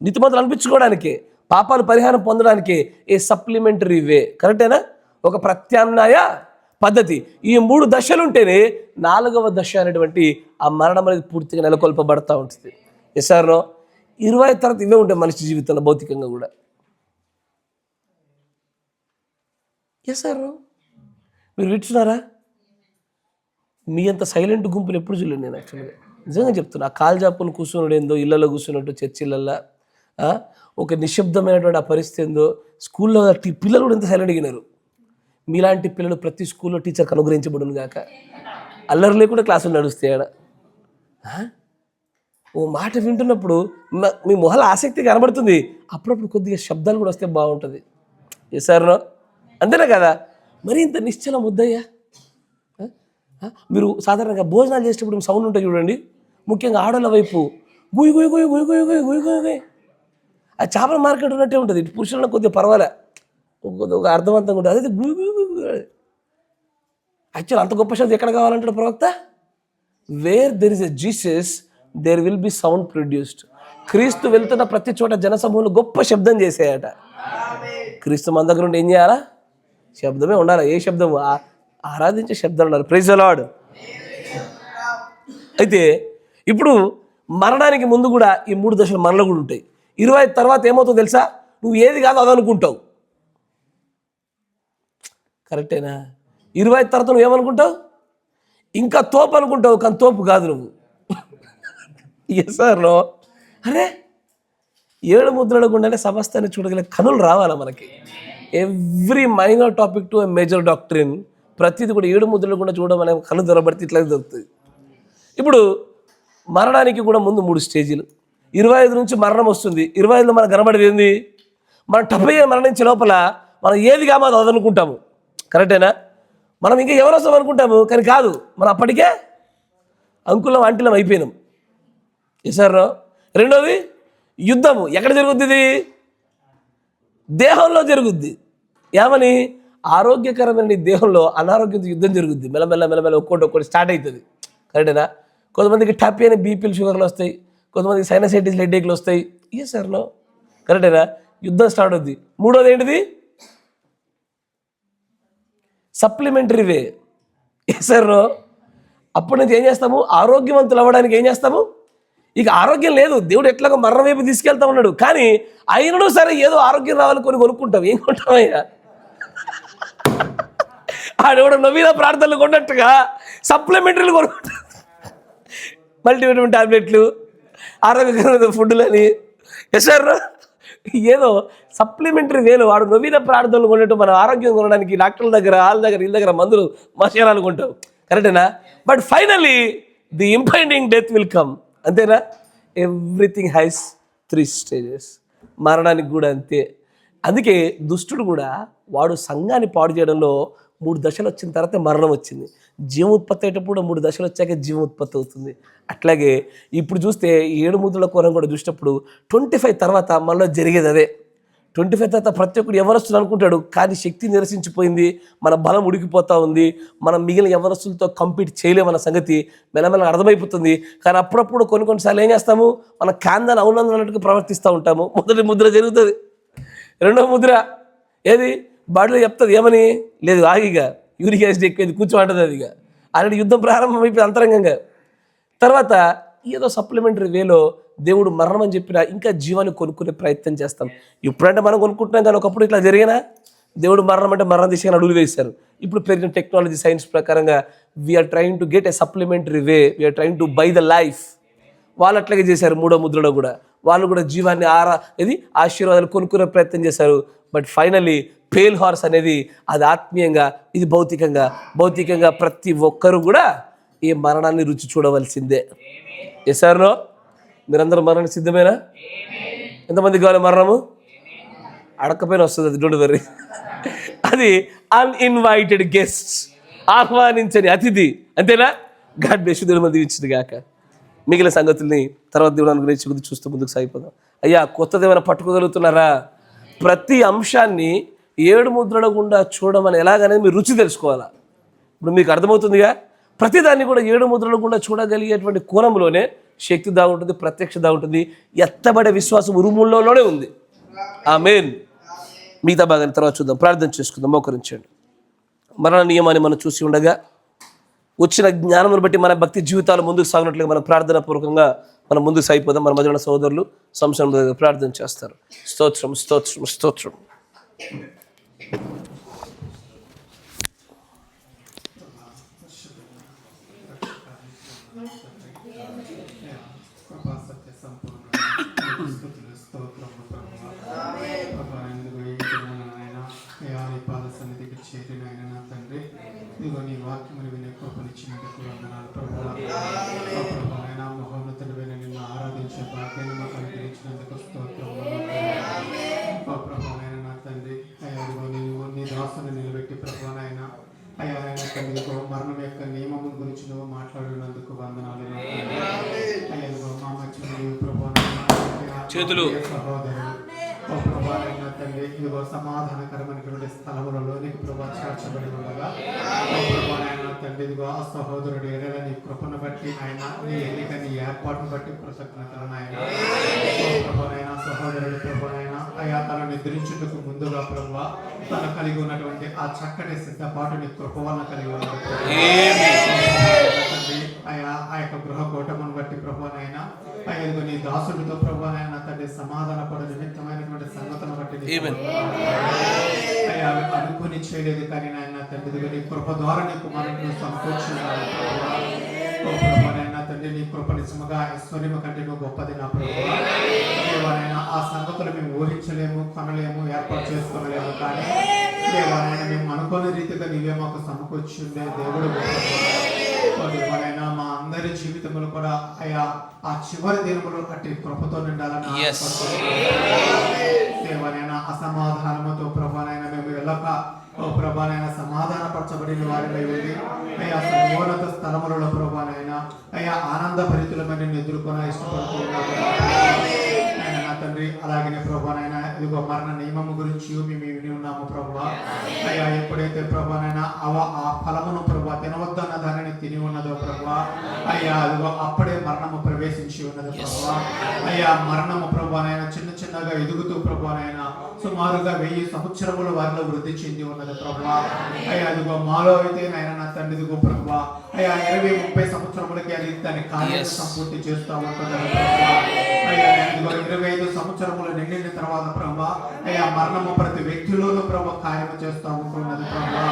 నీతిమంతులు అనిపించుకోవడానికి, పాపాలు పరిహారం పొందడానికి ఏ సప్లిమెంటరీ వే. కరెక్టేనా? ఒక ప్రత్యామ్నాయ పద్ధతి. ఈ 3 దశలు ఉంటేనే 4వ దశ అనేటువంటి ఆ మరణం అనేది పూర్తిగా నెలకొల్పబడతా ఉంటుంది. ఎస్ఆర్నో? 20 తర్వాత ఇవే ఉంటాయి మనిషి జీవితంలో, భౌతికంగా కూడా. ఎస్ఆర్నో? మీరు వింటున్నారా? మీ అంత సైలెంట్ గుంపులు ఎప్పుడు చూడలేదు నేను. యాక్చువల్గా నిజంగా చెప్తున్నా. ఆ కాల్జాపులు కూర్చున్నాడు ఏందో, ఇళ్లలో కూర్చున్నట్టు, చర్చిలల్లో ఒక నిశ్శబ్దమైనటువంటి ఆ పరిస్థితి ఏందో. స్కూల్లో పిల్లలు కూడా ఎంత సైలెంట్గా విన్నారు. మీలాంటి పిల్లలు ప్రతి స్కూల్లో టీచర్కి అనుగ్రహించబడును గాక. అల్లరి లేకుండా క్లాసులు నడుస్తాయి ఆడ. ఓ మాట వింటున్నప్పుడు మీ మొహల ఆసక్తి కనబడుతుంది. అప్పుడప్పుడు కొద్దిగా శబ్దాలు కూడా వస్తే బాగుంటుంది. ఎస్ఆర్నో? అంతేనా కదా? మరి ఇంత నిశ్చలం వద్దయ్యా. మీరు సాధారణంగా భోజనాలు చేసేటప్పుడు సౌండ్ ఉంటుంది చూడండి, ముఖ్యంగా ఆడోళ్ళ వైపు గుయ్ గుయ్ గుయ్ గుయ్ గుయ్ గుయ్ గుయ్ గుయ్ గుయ్. ఆ చేపల మార్కెట్ ఉన్నట్టే ఉంటుంది. పురుషులను కొద్దిగా పర్వాలే, ఒక అర్థవంతంగా ఉంటుంది. అదే గుయ్ గుయ్ గుయ్ గుయ్. యాక్చువల్ అంత గొప్ప శబ్దం ఎక్కడ కావాలంటాడు ప్రవక్త? Where there is a Jesus there will be sound produced. క్రీస్తు వెళ్తున్న ప్రతి చోట జనసమూహంలో గొప్ప శబ్దం చేసేయట. క్రీస్తు మన దగ్గర ఉండి ఏం చేయాలా? శబ్దమే ఉండాలి. ఏ శబ్దము? ఆరాధించే శబ్దం ఉండాలి. Praise the Lord. అయితే ఇప్పుడు మరణానికి ముందు కూడా ఈ 3 దశలు మనలో కూడా ఉంటాయి. 25 తర్వాత ఏమవుతుందో తెలుసా? నువ్వు ఏది కాదు అదనుకుంటావు. కరెక్టేనా? 25 తర్వాత నువ్వు ఏమనుకుంటావు? ఇంకా తోపు అనుకుంటావు, కానీ తోపు కాదు నువ్వు. ఎస్ఆర్లో అరే 7 ముద్రల గుండానే సమస్తాన్ని చూడగల కనులు రావాలా మనకి. Every minor topic to a major doctrine, ప్రతిది కూడా 7 ముద్రల గుండా చూడడం అనే కళ్ళు దొరబడితే ఇట్లా దొరుకుతుంది. ఇప్పుడు మరణానికి కూడా ముందు 3 స్టేజీలు. 25 నుంచి మరణం వస్తుంది. 25లో మనకు కనబడేది ఏంది? మనం టప్పయ్యే మరణించే లోపల మనం ఏది కామాదో అదనుకుంటాము. కరెక్టేనా? మనం ఇంకా ఎవరొస్తాం అనుకుంటాము, కానీ కాదు, మనం అప్పటికే అంకులం ఆంటీలం అయిపోయినాం. సార్. రెండోది యుద్ధము. ఎక్కడ జరుగుద్ది? ఇది దేహంలో జరుగుద్ది. ఏమని? ఆరోగ్యకరమైన నీ దేహంలో అనారోగ్యంతో యుద్ధం జరుగుద్ది. మెల్లమెల్ల ఒక్కోటి స్టార్ట్ అవుతుంది. కరెక్టేనా? కొంతమందికి టప్పి అని బీపీలు షుగర్లు వస్తాయి, కొంతమందికి సైనసైటిస్ హెడేక్లు వస్తాయి. సార్లో కరెక్టేనా? యుద్ధం స్టార్ట్ అవుద్ది. మూడోది ఏంటిది? సప్లిమెంటరీ వే. సార్లో అప్పటి నుంచి ఏం చేస్తాము? ఆరోగ్యవంతులు అవ్వడానికి ఏం చేస్తాము? ఇక ఆరోగ్యం లేదు, దేవుడు ఎట్లాగో మరణం వైపు తీసుకెళ్తా ఉన్నాడు, కానీ అయినను సరే ఏదో ఆరోగ్యం రావాలి కొనుక్కుంటాం. ఏం కొంటామయ్యా? ఆడెవడో నవీన ప్రార్థనలు కొన్నట్టుగా సప్లిమెంటరీలు కొనుక్కుంటాం. మల్టీవిటమిన్ టాబ్లెట్లు, ఆరోగ్యకరమైన ఫుడ్లని. సార్ ఏదో సప్లిమెంటరీ వేలు వాడు నవీన ప్రార్థనలు కొన్నట్టు మన ఆరోగ్యం కొనడానికి డాక్టర్ల దగ్గర, వాళ్ళ దగ్గర, వీళ్ళ దగ్గర మందులు మసాలాలు కొంటాం. కరెక్టేనా? But finally the impending death will come. అంతేనా? Everything has 3 stages. మరణానికి కూడా అంతే. అందుకే దుష్టుడు కూడా వాడు సంఘాన్ని పాడు చేయడంలో 3 దశలు వచ్చిన తర్వాత మరణం వచ్చింది. జీవం ఉత్పత్తి అయ్యేటప్పుడు 3 దశలు వచ్చాక జీవం ఉత్పత్తి అవుతుంది. అట్లాగే ఇప్పుడు చూస్తే 7 ముద్రల కోణం కూడా చూసినప్పుడు 25 తర్వాత మనలో జరిగేది అదే. 25 తర్వాత ప్రతి ఒక్కరు యవనస్తులు అనుకుంటాడు, కానీ శక్తి నిరసించిపోయింది, మన బలం ఉడికిపోతూ ఉంది, మనం మిగిలిన యవనస్తులతో కంపీట్ చేయలేమన్న సంగతి మెల్లమెల్ల అర్థమైపోతుంది. కానీ అప్పుడప్పుడు కొన్నిసార్లు ఏం చేస్తాము? మన కాందాన్ని అవునందన్నట్టుగా ప్రవర్తిస్తూ ఉంటాము. మొదటి ముద్ర జరుగుతుంది. రెండవ ముద్ర ఏది? బాడీలో చెప్తుంది ఏమని? లేదు ఆగిగా యూరిక్ యాసిడ్ ఎక్కువ కూర్చోంటుంది. అది ఆల్రెడీ యుద్ధం ప్రారంభమైపోయింది అంతరంగంగా. తర్వాత ఏదో సప్లిమెంటరీ వేలో దేవుడు మరణం అని చెప్పినా ఇంకా జీవాన్ని కొనుక్కునే ప్రయత్నం చేస్తాం. ఇప్పుడంటే మనం కొనుక్కుంటున్నాం, కానీ ఒకప్పుడు ఇట్లా జరిగినా దేవుడు మరణం అంటే మరణ దిశగా అడుగులు వేశారు. ఇప్పుడు పెరిగిన టెక్నాలజీ సైన్స్ ప్రకారంగా we are trying to get a supplementary way, we are trying to buy the life. వాళ్ళు అట్లాగే చేశారు. 3వ ముద్రలో కూడా వాళ్ళు కూడా జీవాన్ని ఆశీర్వాదాలు కొనుక్కునే ప్రయత్నం చేశారు. బట్ ఫైనల్లీ పేల్ హార్స్ అనేది అది ఆత్మీయంగా, ఇది భౌతికంగా ప్రతి ఒక్కరు కూడా ఈ మరణాన్ని రుచి చూడవలసిందే. ఎసార్నో మీరందరూ మరణానికి సిద్ధమేనా? ఎంతమంది కావాలి మరణము? అడకపోయినా వస్తుంది, అది డోంట్ వరీ. అది అన్ఇన్వైటెడ్ గెస్ట్స్, ఆహ్వానించని అతిథి. అంతేనా? God bless you. దేవుడు మంది ఇచ్చింది గాక. మిగిలిన సంగతుల్ని తర్వాత దేవుడు అనుగ్రహించి చూస్తూ ముందుకు సాగిపోదాం. అయ్యా, కొత్తది ఏమైనా పట్టుకోగలుగుతున్నారా? ప్రతి అంశాన్ని 7 ముద్రల గుండా చూడమని ఎలాగనేది మీరు రుచి తెలుసుకోవాలా. ఇప్పుడు మీకు అర్థమవుతుందిగా. ప్రతిదాన్ని కూడా 7 ముద్రల గుండా చూడగలిగేటువంటి కోణంలోనే శక్తి దాగుంటుంది, ప్రత్యక్ష దాగుంటుంది, ఎత్తబడే విశ్వాసం ఉరుముల్లోనే ఉంది. ఆమేన్. మిగతా భాగాన్ని తర్వాత చూద్దాం. ప్రార్థన చేసుకుందాం. మోకరించండి. మరణ నియమాన్ని మనం చూసి ఉండగా వచ్చిన జ్ఞానమును బట్టి మన భక్తి జీవితాలు ముందుకు సాగినట్లుగా మనం ప్రార్థన పూర్వకంగా మనం ముందుకు సాగిపోదాం. మన మధ్య సోదరులు సంవత్సరం ప్రార్థన చేస్తారు. స్తోత్రం, స్తోత్రం, స్తోత్రం. ఇదిగో నీ వాక్యములు వినే కృపనిచ్చినందుకు వందనాలు ప్రభువా. ప్రభువైనా మహోన్నతుడైన నిన్ను ఆరాధించే భాగ్యాన్ని మాకు అనుగ్రహించినందుకు స్తోత్రములు. ప్రభువైన నా తండ్రి, అయ్యా నీవు నీ దాసుని నిలబెట్టి ప్రభువైనా అయ్యా ఇదిగో మరణం యొక్క నియమముల గురించి నువ్వు మాట్లాడినందుకు వందనాలు. అయ్యా మా మధ్య నీవు ప్రభువైనా చేతులు సహోదరులు ప్రభావైనా తండ్రి ఇదిగో సమాధానకరమైనటువంటి స్థలములలో నీకు ప్రభా చేర్చబడి ఉండగా ప్రభావైనా తండ్రి ఇదిగో ఆ సహోదరుడు ఎడల నీ కృపను బట్టి ఆయన నీ ఎన్నిక నీ ఏర్పాటును బట్టి కృతజ్ఞతలు నాయన ఎదిరించుటకు ముందుగా ప్రభువా తను కలిగి ఉన్నటువంటి ఆ చక్కటి సిద్ధపాటుని కృప వలన కలిగి ఉన్నది తండ్రి. అయా ఆ యొక్క గృహ కూటమును బట్టి ప్రభువనైనా అయ్యా నీ దాసుడితో ప్రభువనైనా తండ్రి సమాధాన పడ నిమిత్తమైనటువంటి సంగతులను బట్టి అయ్యా అనుకుని చేయలేదు కానీ నాయన తండ్రి నీ కృప ద్వారా నీ కుమారుడిని సమకూర్చున్నాడు ప్రభువనైనా తండ్రి నీ కృప నిజముగా ఐశ్వర్యము కంటే నువ్వు గొప్పది నా ప్రభువనైనా ఆ సంగతులు మేము ఊహించలేము కొనలేము ఏర్పాటు చేసుకోలేము కానీ దేవాలైనా మేము అనుకోని రీతిగా నీవే మాకు సమకూర్చుండే దేవుడు దేవాలైనా మా అందరి జీవితములు కూడా అయ్యా ఆ చివరి దినములు అట్టి కృపతో నిండాలని దేవాలైనా అసమాధానముతో ప్రభువనైనా మేము వెళ్ళక ఓ ప్రభానైనా సమాధాన పరచబడిన వారిపై ఉంది అయ్యా సర్వోన్నత స్థలములలో ప్రభానైనా అయ్యా ఆనంద భరితులమని ఎదుర్కొని ఇష్టపడుతున్నాము నా తండ్రి. అలాగనే ప్రభానైనా ఇదిగో మరణ నియమము గురించి మేము విని ఉన్నాము ప్రభువా. అయ్యా ఎప్పుడైతే ప్రభానైనా ఆ ఫలమును ప్రభా తినవద్దన్న దానిని తిని ఉన్నదో ప్రభువా అయ్యా అదిగో అప్పుడే మరణము ప్రవేశించి ఉన్నది ప్రభువా. అయ్యా మరణము ప్రభానైనా చిన్న చిన్నగా ఎదుగుతూ ప్రభానైనా సుమారుగా 1000 సంవత్సరముల వారిలో వృద్ధి చెంది ఉన్నది ప్రభువా. అయ్యా అదిగో మాలో అయితే నాయన నా తండ్రి ఇదిగో ప్రభువా అయ్యా 20-30 సంవత్సరములకి అది దాని కార్యాన్ని సంపూర్తి చేస్తూ ఉంటుంది ప్రభువా. అయ్యా 25 సంవత్సరములు నిండిన తర్వాత ప్రభా అయ్యా మరణము ప్రతి వ్యక్తిలోనూ ప్రభా కార్యము చేస్తూ ఉంటున్నది ప్రభా.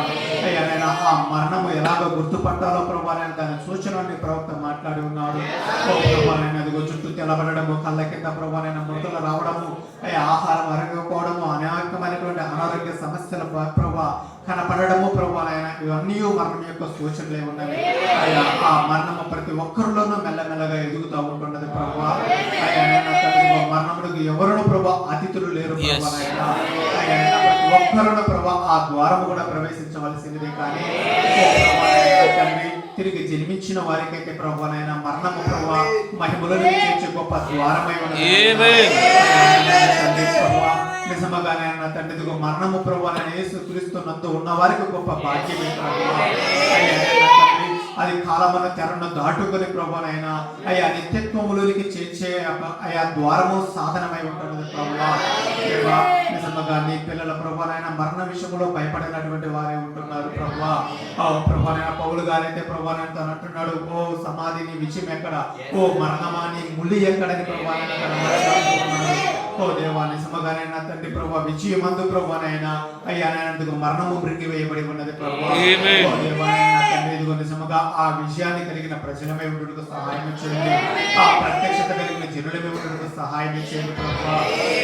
అయ్యా నేను ఆ మరణము ఎలాగో గుర్తుపట్టాలో ప్రభా నేను దాని సూచనని ప్రవక్త మాట్లాడి ఉన్నాడు. ఓ ప్రభా నేను అదిగో చుట్టూ తెలబడము కళ్ళ కింద ప్రభా నేను మృతులు రావడము అయ్యా ఆహారం అరగకపోవడము అనేకమైనటువంటి అనారోగ్య సమస్యల ప్రభా కనపడము ప్రభా ఆయన ఇవన్నీ మరణం యొక్క సూచనలే ఉన్నవి. అయ్యా ఆ మరణము ప్రతి ఒక్కరిలోనూ మెల్లమెల్లగా ఎదుగుతూ ఉంటున్నది ప్రభా. అయ్యా మరణములకు ఎవరును ప్రభా అతిథులు లేరు ప్రభా. అయ్యా ప్రతి ఒక్కరును ప్రభా ఆ ద్వారము కూడా ప్రవేశించవలసింది కానీ తండ్రి తిరిగి జన్మించిన వారికైతే ప్రభువనైనా మరణము ప్రభా మహిమలను చేర్చే గొప్ప ద్వారమై ఉన్నది ప్రభా. నిజముగానే అన్న తండ్రి ఇదిగో మరణము ప్రభువైన యేసుక్రీస్తు నందు ఉన్న వారికి గొప్ప భాగ్యమే ప్రభువా. అది కాలమున తెరను దాటుకొని ప్రభువనైనా అయ్యా నిత్యత్వములోనికి చేర్చే అయా ద్వారము సాధనమై ఉంటున్నది ప్రభువా. నిజముగా నీ పిల్లల ప్రభువనైనా మరణ విషయంలో భయపడినటువంటి వారే ఉంటున్నారు ప్రభువా. ప్రభువనైనా పౌలు గారైతే ప్రభువనైనా తను అంటున్నాడు ఓ సమాధి నీ విజయం ఎక్కడ, ఓ మరణమా నీ ముళ్ళు ఎక్కడని ప్రభువనైనా ఓ దేవా నిజముగానైనా తండ్రి ప్రభా విజయమందు ప్రభువనైనా అయ్యా నేను మరణము మృంగి వేయబడి ఉన్నది ప్రభువా. తండ్రి ఇదిగో నిజముగా ఆ విజయాన్ని కలిగిన ప్రజలమే ఉండుటకు సహాయం చేయండి. ఆ ప్రత్యక్షత కలిగిన జనులమే ఉండుటకు సహాయం చేయండి ప్రభువా.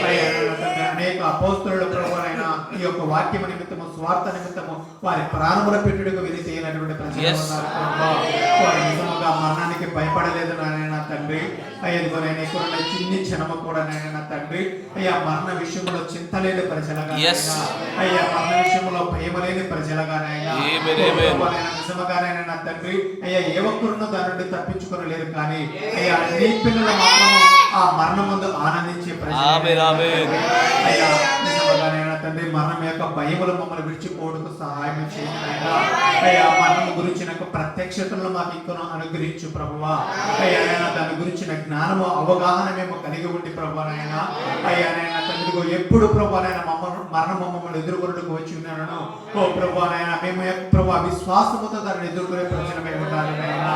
అయ్యా తండ్రి అనేక అపోస్తలుల ప్రభువనైనా ఈ యొక్క వాక్యము నిమిత్తము స్వార్థ నిమిత్తము వారి ప్రాణముల పెట్టుటకు విధి చేయనటువంటి ప్రజలు ఉన్నారు ప్రభువా. వారి నిజముగా మరణానికి భయపడలేదు నాయన తండ్రి. అయ్యా ఎక్కడ చిన్ని క్షణము కూడా నాయన తండ్రి అయ్యా మరణ విషయంలో చింతలేని ప్రజలుగా అయ్యా మరణ విషయంలో భయమలేని ప్రజలుగానైనా నిజముగానైనా తండ్రి అయ్యా ఏ ఒక్కరును దాని నుండి తప్పించుకొని లేరు కానీ అయ్యా నీ పిల్లల మాత్రము ఆ మరణం ముందు ఆనందించే ప్రజలు అయ్యా నిజముగానైనా తండ్రి మరణం యొక్క భయములు మమ్మల్ని విడిచిపోవడానికి సహాయం చేయండి అయ్యా మరణం గురించిన ప్రత్యక్షతలను మాకు ఇంకొన అనుగ్రహించు ప్రభువా. అయ్యా దాని గురించిన జ్ఞానము అవగాహన మేము కలిగి ఉండి ప్రభువనైనా అయ్యా నైనా తండ్రిగో ఎప్పుడు ప్రభువనైనా మరణము మమ్మల్ని ఎదుర్కొనడానికి వచ్చి ఉన్నాను ఓ ప్రభువనైనా మేము ప్రభా విశ్వాసముతో దాన్ని ఎదుర్కొనే ప్రజలమే ఉండాలి నైనా.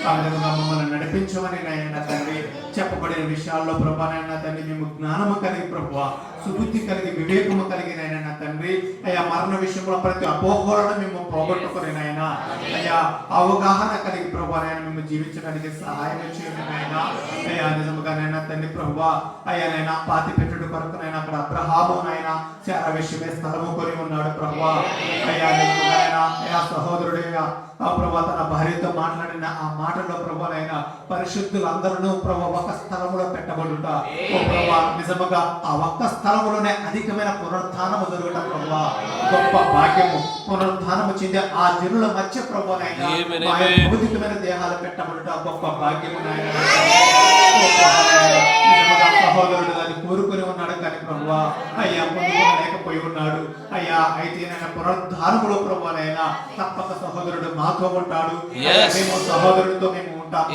ఆ విధంగా మమ్మల్ని నడిపించమని నైనా తండ్రి చెప్పబడిన విషయాల్లో ప్రభువనైనా తండ్రి మేము జ్ఞానము కలిగి ప్రభువా సుబుద్ధి కలిగి వివేకము కలిగి నైనా తండ్రి అయ్యా మరణ విషయంలో ప్రతి అపోహలను మేము పోగొట్టుకుని నైనా అయ్యా అవగాహన కలిగి ప్రభువనైనా మేము జీవించడానికి సహాయం చేయండి నైనా. అయ్యా నిజముగానైనా తండ్రి ప్రభువా అయ్యా నైనా పాతి పెట్టుడు కొరకునైనా అక్కడ అబ్రహాము నైనా చాలా విషయమే స్థలము కొని ఉన్నాడు ప్రభువా. అయ్యా నిజముగానైనా అయ్యా సహోదరుడయ్యా ఆ ప్రభా తన భార్యతో మాట్లాడిన ఆ మాటల్లో ప్రభువనైనా పరిశుద్ధులందరూ ప్రభు ఒక స్థలములో పెట్టబడుట ఓ ప్రభా నిజముగా ఆ ఒక్క స్థలములోనే అధికమైన పునరుత్థానము జరుగుట ప్రభువా గొప్ప భాగ్యము. పునరుత్థానము చెందే ఆ జనుల మధ్య ప్రభువనైనా భౌతికమైన దేహాలు పెట్టబడుట గొప్ప భాగ్యము నాయన. సహోదరుడు దాన్ని కోరుకుని ఉన్నాడు కానీ ప్రభువా అయ్యా లేకపోయి ఉన్నాడు అయ్యా. అయితే నేను పునరుద్ధారములో ప్రభువనైనా తప్పక సహోదరుడు మాతో ఉంటాడు. మేము సహోదరుడితో మేము ఉంటాము.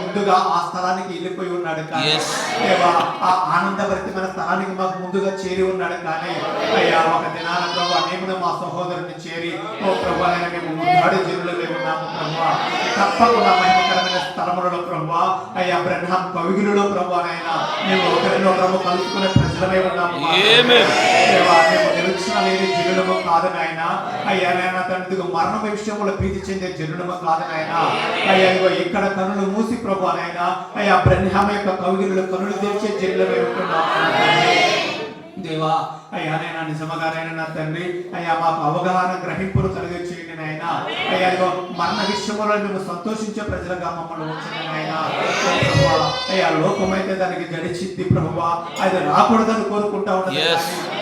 ముందు ముందుగా ఆ స్థలానికి వెళ్ళిపోయి ఉన్నాడు కానీ దేవా ఆ ఆనందభరితమైన స్థలానికి మాకు ముందుగా చేరి ఉన్నాడు కానీ అయ్యా ఒక దినాన ప్రభు మేము మా సహోదరుని చేరి ఓ ప్రభు అయినా మేము ముందాడి జనులలో ఉన్నాము ప్రభు తప్పకుండా మహిమకరమైన స్థలములలో ప్రభు అయ్యా బ్రహ్మ కవిగులలో ప్రభు అయినా మేము ఒకరినొకరు కలుసుకునే ప్రజలమై ఉన్నాము దేవా మేము నిరీక్షణ లేని జనులము కాదు నాయన అయ్యా నాయన తండ్రి మరణం విషయంలో ప్రీతి చెందే జనులము కాదు నాయన అయ్యా ఇగో ఇక్కడ కనులు మూసి ప్రభు నాయన అయ్యా బ్రహ్మ యొక్క కవిగులలో కనులు తెరిచే జనులమై ఉంటున్నాము దేవా అయ్యా నైనా నిజముగానైనా నా తండ్రి అయ్యా మాకు అవగాహన గ్రహింపును కలిగి చేయండి నాయన అయ్యా ఇదిగో మరణ విషయంలో మేము సంతోషించే ప్రజలుగా మమ్మల్ని ఉంచండి నాయన అయ్యా లోకమైతే దానికి గడిచింది ప్రభువా అది రాకూడదని కోరుకుంటా ఉన్నది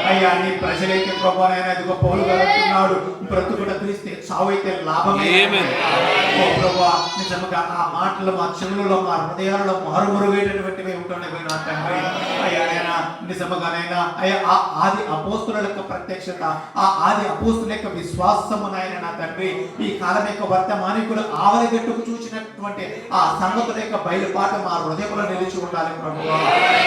అయ్యా నీ ప్రజలైతే ప్రభువైనా ఇదిగో పౌలు గారు బ్రతుకుట క్రీస్తే చావైతే లాభమే ఓ ప్రభువా నిజముగా ఆ మాటలు మా చెవులలో మా హృదయాలలో మారుమరుగేటటువంటివి ఉంటున్నాయి నా తండ్రి అయ్యా నైనా నిజముగానైనా అయ్యా ఆ ఆది అపోస్తుల యొక్క ప్రత్యక్షత ఆ ఆది అపోస్తుల యొక్క విశ్వాసము నాయన నా తండ్రి ఈ కాలం యొక్క వర్తమానికులు ఆవలిగట్టుకు చూసినటువంటి ఆ సంగతుల యొక్క బయలుపాట మా హృదయంలో నిలిచి ఉండాలి ప్రభువా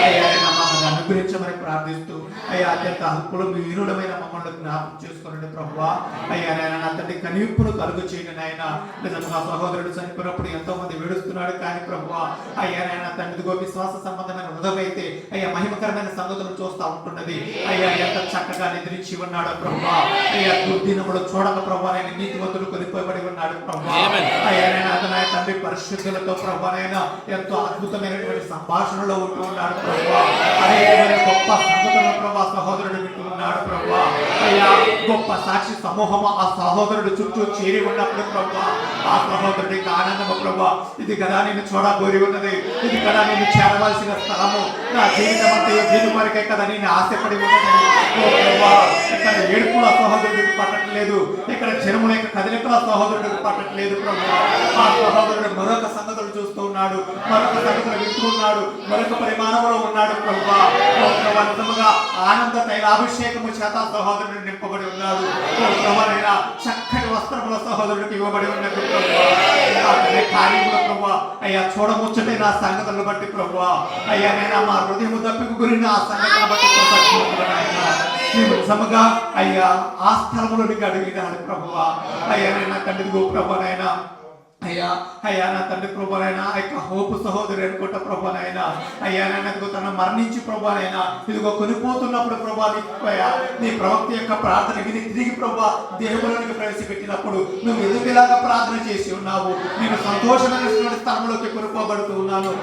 అయ్యా మమ్మల్ని అనుగ్రహించమని ప్రార్థిస్తూ అయ్యా అత్యంత అల్పులు వీరుడమైన మమ్మల్ని జ్ఞాపకం చేసుకోండి ప్రభువా అయ్యా నాయన నా తండ్రి కనివిప్పును కలుగు చేయండి నాయన నిజంగా సహోదరుడు చనిపోయినప్పుడు ఎంతో మంది వేడుస్తున్నాడు కానీ ప్రభువా అయ్యా నాయన తండ్రిదిగో విశ్వాస సంబంధమైన హృదయం అయితే అయ్యా మహిమకరమైన సంగతులు చూస్తూ ఉంటున్నది అయ్యా ఎంత చక్కగా నిద్రించి ఉన్నాడు ప్రభువా అయ్యా దుర్దినములు చూడక ప్రభువా ఆయన నీతివంతుడు కొనిపోబడి ఉన్నాడు ప్రభువా అయ్యా అతను తండ్రి పరిశుద్ధులతో ప్రభువా ఎంతో అద్భుతమైనటువంటి సంభాషణలో ఉంటూ ఉన్నాడు ప్రభువా అనేకమైన గొప్ప సంగతులు ప్రభువా సహోదరుడు వింటూ ఉన్నాడు ప్రభువా అయ్యా గొప్ప సాక్షి సమూహము ఆ సహోదరుడు చుట్టూ చేరి ఉన్నప్పుడు ప్రభువా ఆ సహోదరుడికి ఆనందము ప్రభువా ఇది కదా నేను చూడబోరి ఉన్నది ఇది కదా నేను చేరవలసిన స్థలము నా జీవితం అంటే దీని వరకే కదా నేను ఆశపడి ఉన్నది ఇక్కడ ఏడుపుల సహోదరుడికి పట్టట్లేదు ఇక్కడ జనముల యొక్క కదలికల సహోదరుడికి పట్టట్లేదు ప్రభువా ఆ సహోదరుడు మరొక సంగతులు చూస్తూ ఉన్నాడు మరొక సంగతులు వింటూ ఉన్నాడు మరొక పరిమాణంలో ఉన్నాడు ప్రభువా నిజముగా ఆనంద తైలాభిషేకము చేత సహోదరుడు నింపబడి ఉన్నాడు ప్రభువైనా చక్కటి వస్త్రముల సహోదరుడికి ఇవ్వబడి ఉన్నది ప్రభువా కార్యముల ప్రభువా అయ్యా చూడముచ్చటే నా సంగతులను బట్టి ప్రభువా అయ్యా నేను మా హృదయము దప్పికు గురిన ఆ సంగతులను బట్టి నిజముగా అయ్యా ఆ స్థలములోనికి అడిగినాడు ప్రభువా అయ్యా నేను తండ్రి ప్రభువైనా అయ్యా అయ్యా నా తండ్రి ప్రభువైనా ఆ యొక్క హోపు సహోదరు అనుకుంటా ప్రభువైనా అయ్యా నేను తన మరణించి ప్రభువైనా ఇదిగో కొనిపోతున్నప్పుడు ప్రభా నీ ప్రవక్త యొక్క ప్రార్థన విని తిరిగి ప్రభా దేవునికి ప్రవేశపెట్టినప్పుడు నువ్వు ఎదుగులాగా ప్రార్థన చేసి ఉన్నావు నేను సంతోషమైన స్థలంలోకి కొనుక్కోబడుతూ ఉన్నాను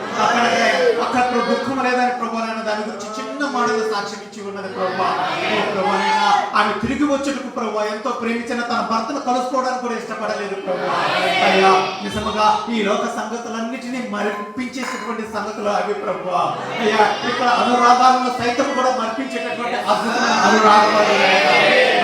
అక్కడ దుఃఖం లేదని ప్రభువైనా దాని గురించి చిన్న మాటలు సాక్ష్యం ఇచ్చి ఉన్నది ప్రభా ప్రభువైనా ఆమె తిరిగి వచ్చేటప్పుడు ప్రభా ఎంతో ప్రేమించిన తన భర్తను కలుసుకోవడానికి కూడా ఇష్టపడలేదు ప్రభా అయ్యా నిజముగా ఈ లోక సంగతులన్నిటినీ మరిపించేటటువంటి సంగతులు అవి ప్రభువా అయ్యా ఇక్కడ అనురాగాలను సైతం కూడా మరిపించేటటువంటి అద్భుతమైన అనురాగాలు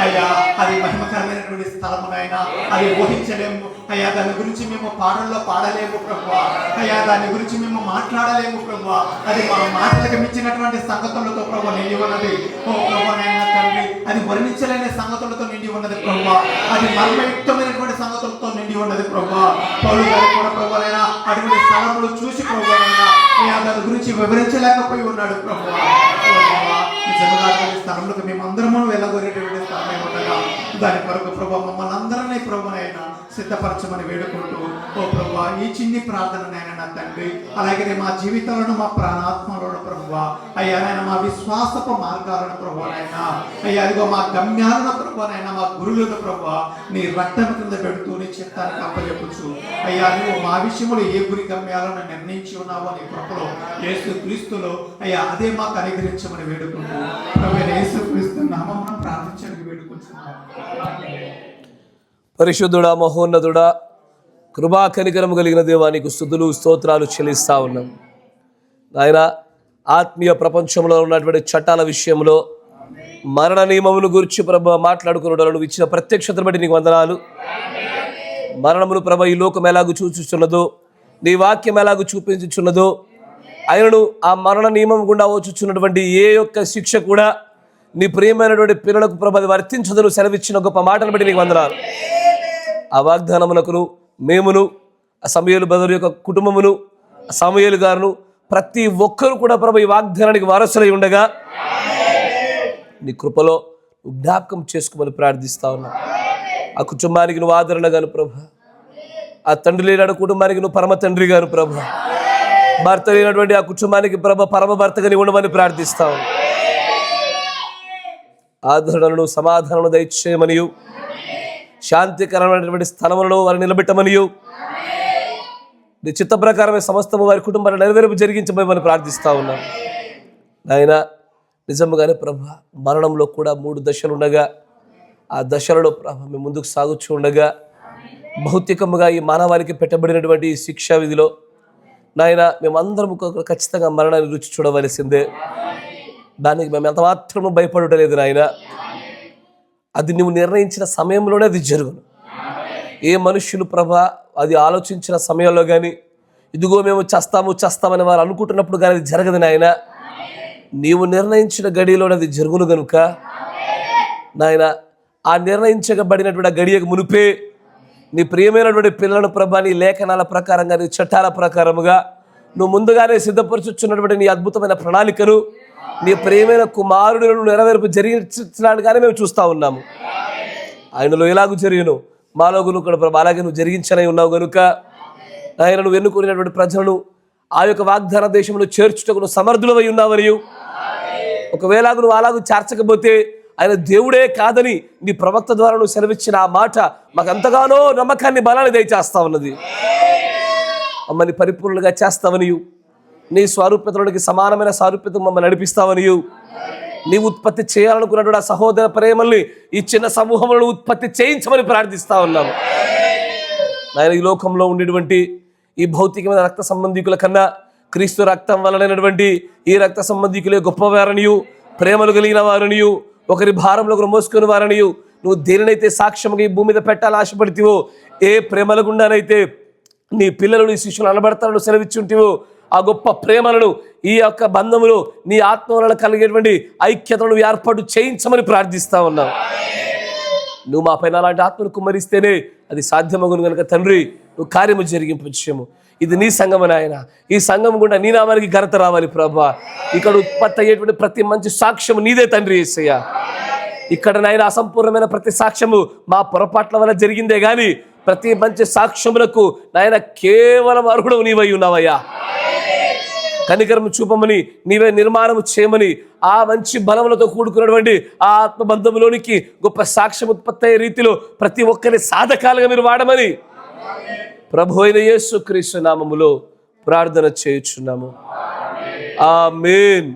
అయ్యా అది మహిమకరమైనటువంటి స్థలమునైనా అది ఊహించలేము అయ్యా దాని గురించి మేము పాటల్లో పాడలేము ప్రభువా అయ్యా దాని గురించి మేము మాట్లాడలేము ప్రభువా అది మా మాటలకు మించినటువంటి సంగతులతో ప్రభు నిండి ఉన్నది ఓ ప్రభువైనా తండ్రి అది వర్ణించలేని సంగతులతో నిండి ఉన్నది ప్రభువా అది మర్మయుక్తమైనటువంటి సంగతులతో నిండి ఉన్నది ప్రభువా పౌలు గారు కూడా ప్రభువైనా అటువంటి స్థలములు చూసి ప్రభువైనా అయ్యా దాని గురించి వివరించలేకపోయి ఉన్నాడు ప్రభువా నిజంగా స్థలంలోకి మేమందరము వెళ్ళగోరేటువంటి స్థలమై ఉండగా దాని కొరకు ప్రభు మమ్మల్ని అందరినీ ప్రభునైనా సిద్ధపరచమని వేడుకుంటూ ఓ ప్రభు ఈ చిన్ని ప్రార్థననైనా నా తండ్రి అలాగే మా జీవితాలను మా ప్రాణాత్మలను ప్రభువా అయ్యా నాయన మా విశ్వాసపు మార్గాలను ప్రభువైనా అయ్యా అదిగో మా గమ్యాలను ప్రభువైనా మా గురువులను ప్రభువా నీ రక్తం కింద పెడుతూ నీ చిత్తానికి అప్పచెప్పచ్చు అయ్యా నువ్వు మా విషయంలో ఏ గురి గమ్యాలను నిర్ణయించి ఉన్నావో నీ కృపలో యేసు క్రీస్తులో అయ్యా అదే మాకు అనుగ్రహించమని వేడుకుంటూ ప్రభువైన యేసు క్రీస్తు నామమున ప్రార్థించడానికి వేడుకుంటున్నాము. పరిశుద్ధుడా మహోన్నతుడా కృపా కనికరము కలిగిన దేవానికి స్తుతులు స్తోత్రాలు చెల్లిస్తా ఉన్నాం నాయన. ఆత్మీయ ప్రపంచంలో ఉన్నటువంటి చట్టాల విషయంలో మరణ నియమమును గురించి ప్రభు మాట్లాడుకున్న నువ్వు ఇచ్చిన ప్రత్యక్షతను బట్టి నీకు వందనాలు. మరణమును ప్రభు ఈ లోకం ఎలాగూ చూచుచున్నదో నీ వాక్యం ఎలాగూ చూపించుచున్నదో ఆయనను ఆ మరణ నియమం గుండా వచ్చుచున్నటువంటి ఏ యొక్క శిక్ష కూడా నీ ప్రియమైనటువంటి పిల్లలకు ప్రభు వర్తించదును సెలవిచ్చిన గొప్ప మాటను బట్టి నీకు వందనాలు. ఆ వాగ్దానమునకును మేమును ఆ సమయలు బదులు యొక్క కుటుంబమును సమూయేలు గారును ప్రతి ఒక్కరు కూడా ప్రభు ఈ వాగ్దానానికి వారసులై ఉండగా నీ కృపలో జ్ఞాపకం చేసుకోమని ప్రార్థిస్తా ఉన్నా. ఆ కుటుంబానికి నువ్వు ఆదరణగాను ప్రభు, ఆ తండ్రి లేని కుటుంబానికి నువ్వు పరమ తండ్రి గాను ప్రభు, భర్త లేనటువంటి ఆ కుటుంబానికి ప్రభు పరమ భర్తగా ఉండమని ప్రార్థిస్తా ఉన్నా. ఆదరణను సమాధానము దయచేయమనియు, శాంతికరమైనటువంటి స్థలములలో వారిని నిలబెట్టమనియు, నీ చిత్త ప్రకారమే సమస్తము వారి కుటుంబాన్ని నెరవేర్పు జరిగించమని ప్రార్థిస్తా ఉన్నాం. నాయన నిజముగానే ప్రభు మరణంలో కూడా 3 దశలు ఉండగా ఆ దశలలో ప్రభు మేము ముందుకు సాగుచూ ఉండగా భౌతికముగా ఈ మానవాళికి పెట్టబడినటువంటి ఈ శిక్షా విధిలో నాయన మేమందరం ఖచ్చితంగా మరణాన్ని రుచి చూడవలసిందే. దానికి మేము ఎంత మాత్రము భయపడలేదు నాయన. అది నువ్వు నిర్ణయించిన సమయంలోనే అది జరుగును. ఏ మనుష్యులు ప్రభా అది ఆలోచించిన సమయంలో కానీ ఇదిగో మేము చేస్తామని వారు అనుకుంటున్నప్పుడు కానీ అది జరగదు నాయన. నీవు నిర్ణయించిన గడియలోనే అది జరుగును గనుక నాయన ఆ నిర్ణయించబడినటువంటి ఆ గడియకు మునిపే నీ ప్రియమైనటువంటి పిల్లలను ప్రభా నీ లేఖనాల ప్రకారంగా నీ చట్టాల ప్రకారముగా నువ్వు ముందుగానే సిద్ధపరచుచున్నటువంటి నీ అద్భుతమైన ప్రణాళికను నీ ప్రియమైన కుమారుడులను నెరవేర్పు జరిగించడానికానే మేము చూస్తూ ఉన్నాము. ఆయనలో ఎలాగూ జరిగిను మాలో కూడా ప్రభా అలాగే నువ్వు జరిగించనై ఉన్నావు కనుక ఆయన నువ్వు ఎన్నుకునేటువంటి ప్రజలను ఆ యొక్క వాగ్దాన దేశంలో చేర్చుటకు నువ్వు సమర్థులవై ఉన్నావని, ఒకవేళ నువ్వు అలాగూ చేర్చకపోతే ఆయన దేవుడే కాదని నీ ప్రవక్త ద్వారా నువ్వు సెలవిచ్చిన ఆ మాట మాకు ఎంతగానో నమ్మకాన్ని బలాన్ని దయచేస్తా ఉన్నది. మమ్మల్ని పరిపూర్ణంగా చేస్తావనియు, నీ స్వరూప్యతలోనికి సమానమైన సారూప్యత మమ్మల్ని నడిపిస్తావనియు, నీవు ఉత్పత్తి చేయాలనుకున్నటువంటి ఆ సహోదర ప్రేమల్ని ఈ చిన్న సమూహంలో ఉత్పత్తి చేయించమని ప్రార్థిస్తా ఉన్నాము. ఆయన ఈ లోకంలో ఉండేటువంటి ఈ భౌతికమైన రక్త సంబంధికుల కన్నా క్రీస్తు రక్తం వలనైనటువంటి ఈ రక్త సంబంధికులే గొప్పవారనియు, ప్రేమలు కలిగిన వారనియు, ఒకరి భారంలో ఒకరు మోసుకుని వారనియు, నువ్వు దేనినైతే సాక్ష్యముగా ఈ భూమి మీద పెట్టాలని ఆశపడితివో, ఏ ప్రేమల గుండానైతే నీ పిల్లలు నీ శిష్యులు అనబడతారని సెలవిచ్చుంటివో ఆ గొప్ప ప్రేమలను ఈ యొక్క బంధములో నీ ఆత్మ వలన కలిగేటువంటి ఐక్యతను ఏర్పాటు చేయించమని ప్రార్థిస్తా ఉన్నావు. నువ్వు మా పైన అలాంటి ఆత్మను కుమ్మరిస్తేనే అది సాధ్యమగును కనుక తండ్రి నువ్వు కార్యము జరిగింపచేయము. ఇది నీ సంఘము నాయన. ఈ సంఘం గుండా నీ నామానికి ఘనత రావాలి ప్రభా. ఇక్కడ ఉత్పత్తి అయ్యేటువంటి ప్రతి మంచి సాక్ష్యము నీదే తండ్రి యేసయ్యా. ఇక్కడ నాయన అసంపూర్ణమైన ప్రతి సాక్ష్యము మా పొరపాట్ల వల్ల జరిగిందే కానీ ప్రతి మంచి సాక్ష్యములకు నాయన కేవలం అర్హుడు నీవై ఉన్నావయ్యా. కనికరము చూపమని, నీవే నిర్మాణము చేయమని, ఆ మంచి బలములతో కూడుకున్నటువంటి ఆ ఆత్మబంధములోనికి గొప్ప సాక్ష్యం ఉత్పత్తి అయ్యే రీతిలో ప్రతి ఒక్కరి సాధకాలుగా మీరు వాడమని ప్రభు అయిన యేసుక్రీస్తు నామములో ప్రార్థన చేయుచున్నాము. ఆమేన్.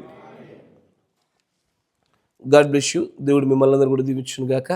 God bless you. దేవుడు మిమ్మల్ని అందరూ కూడా దీవించును గాక.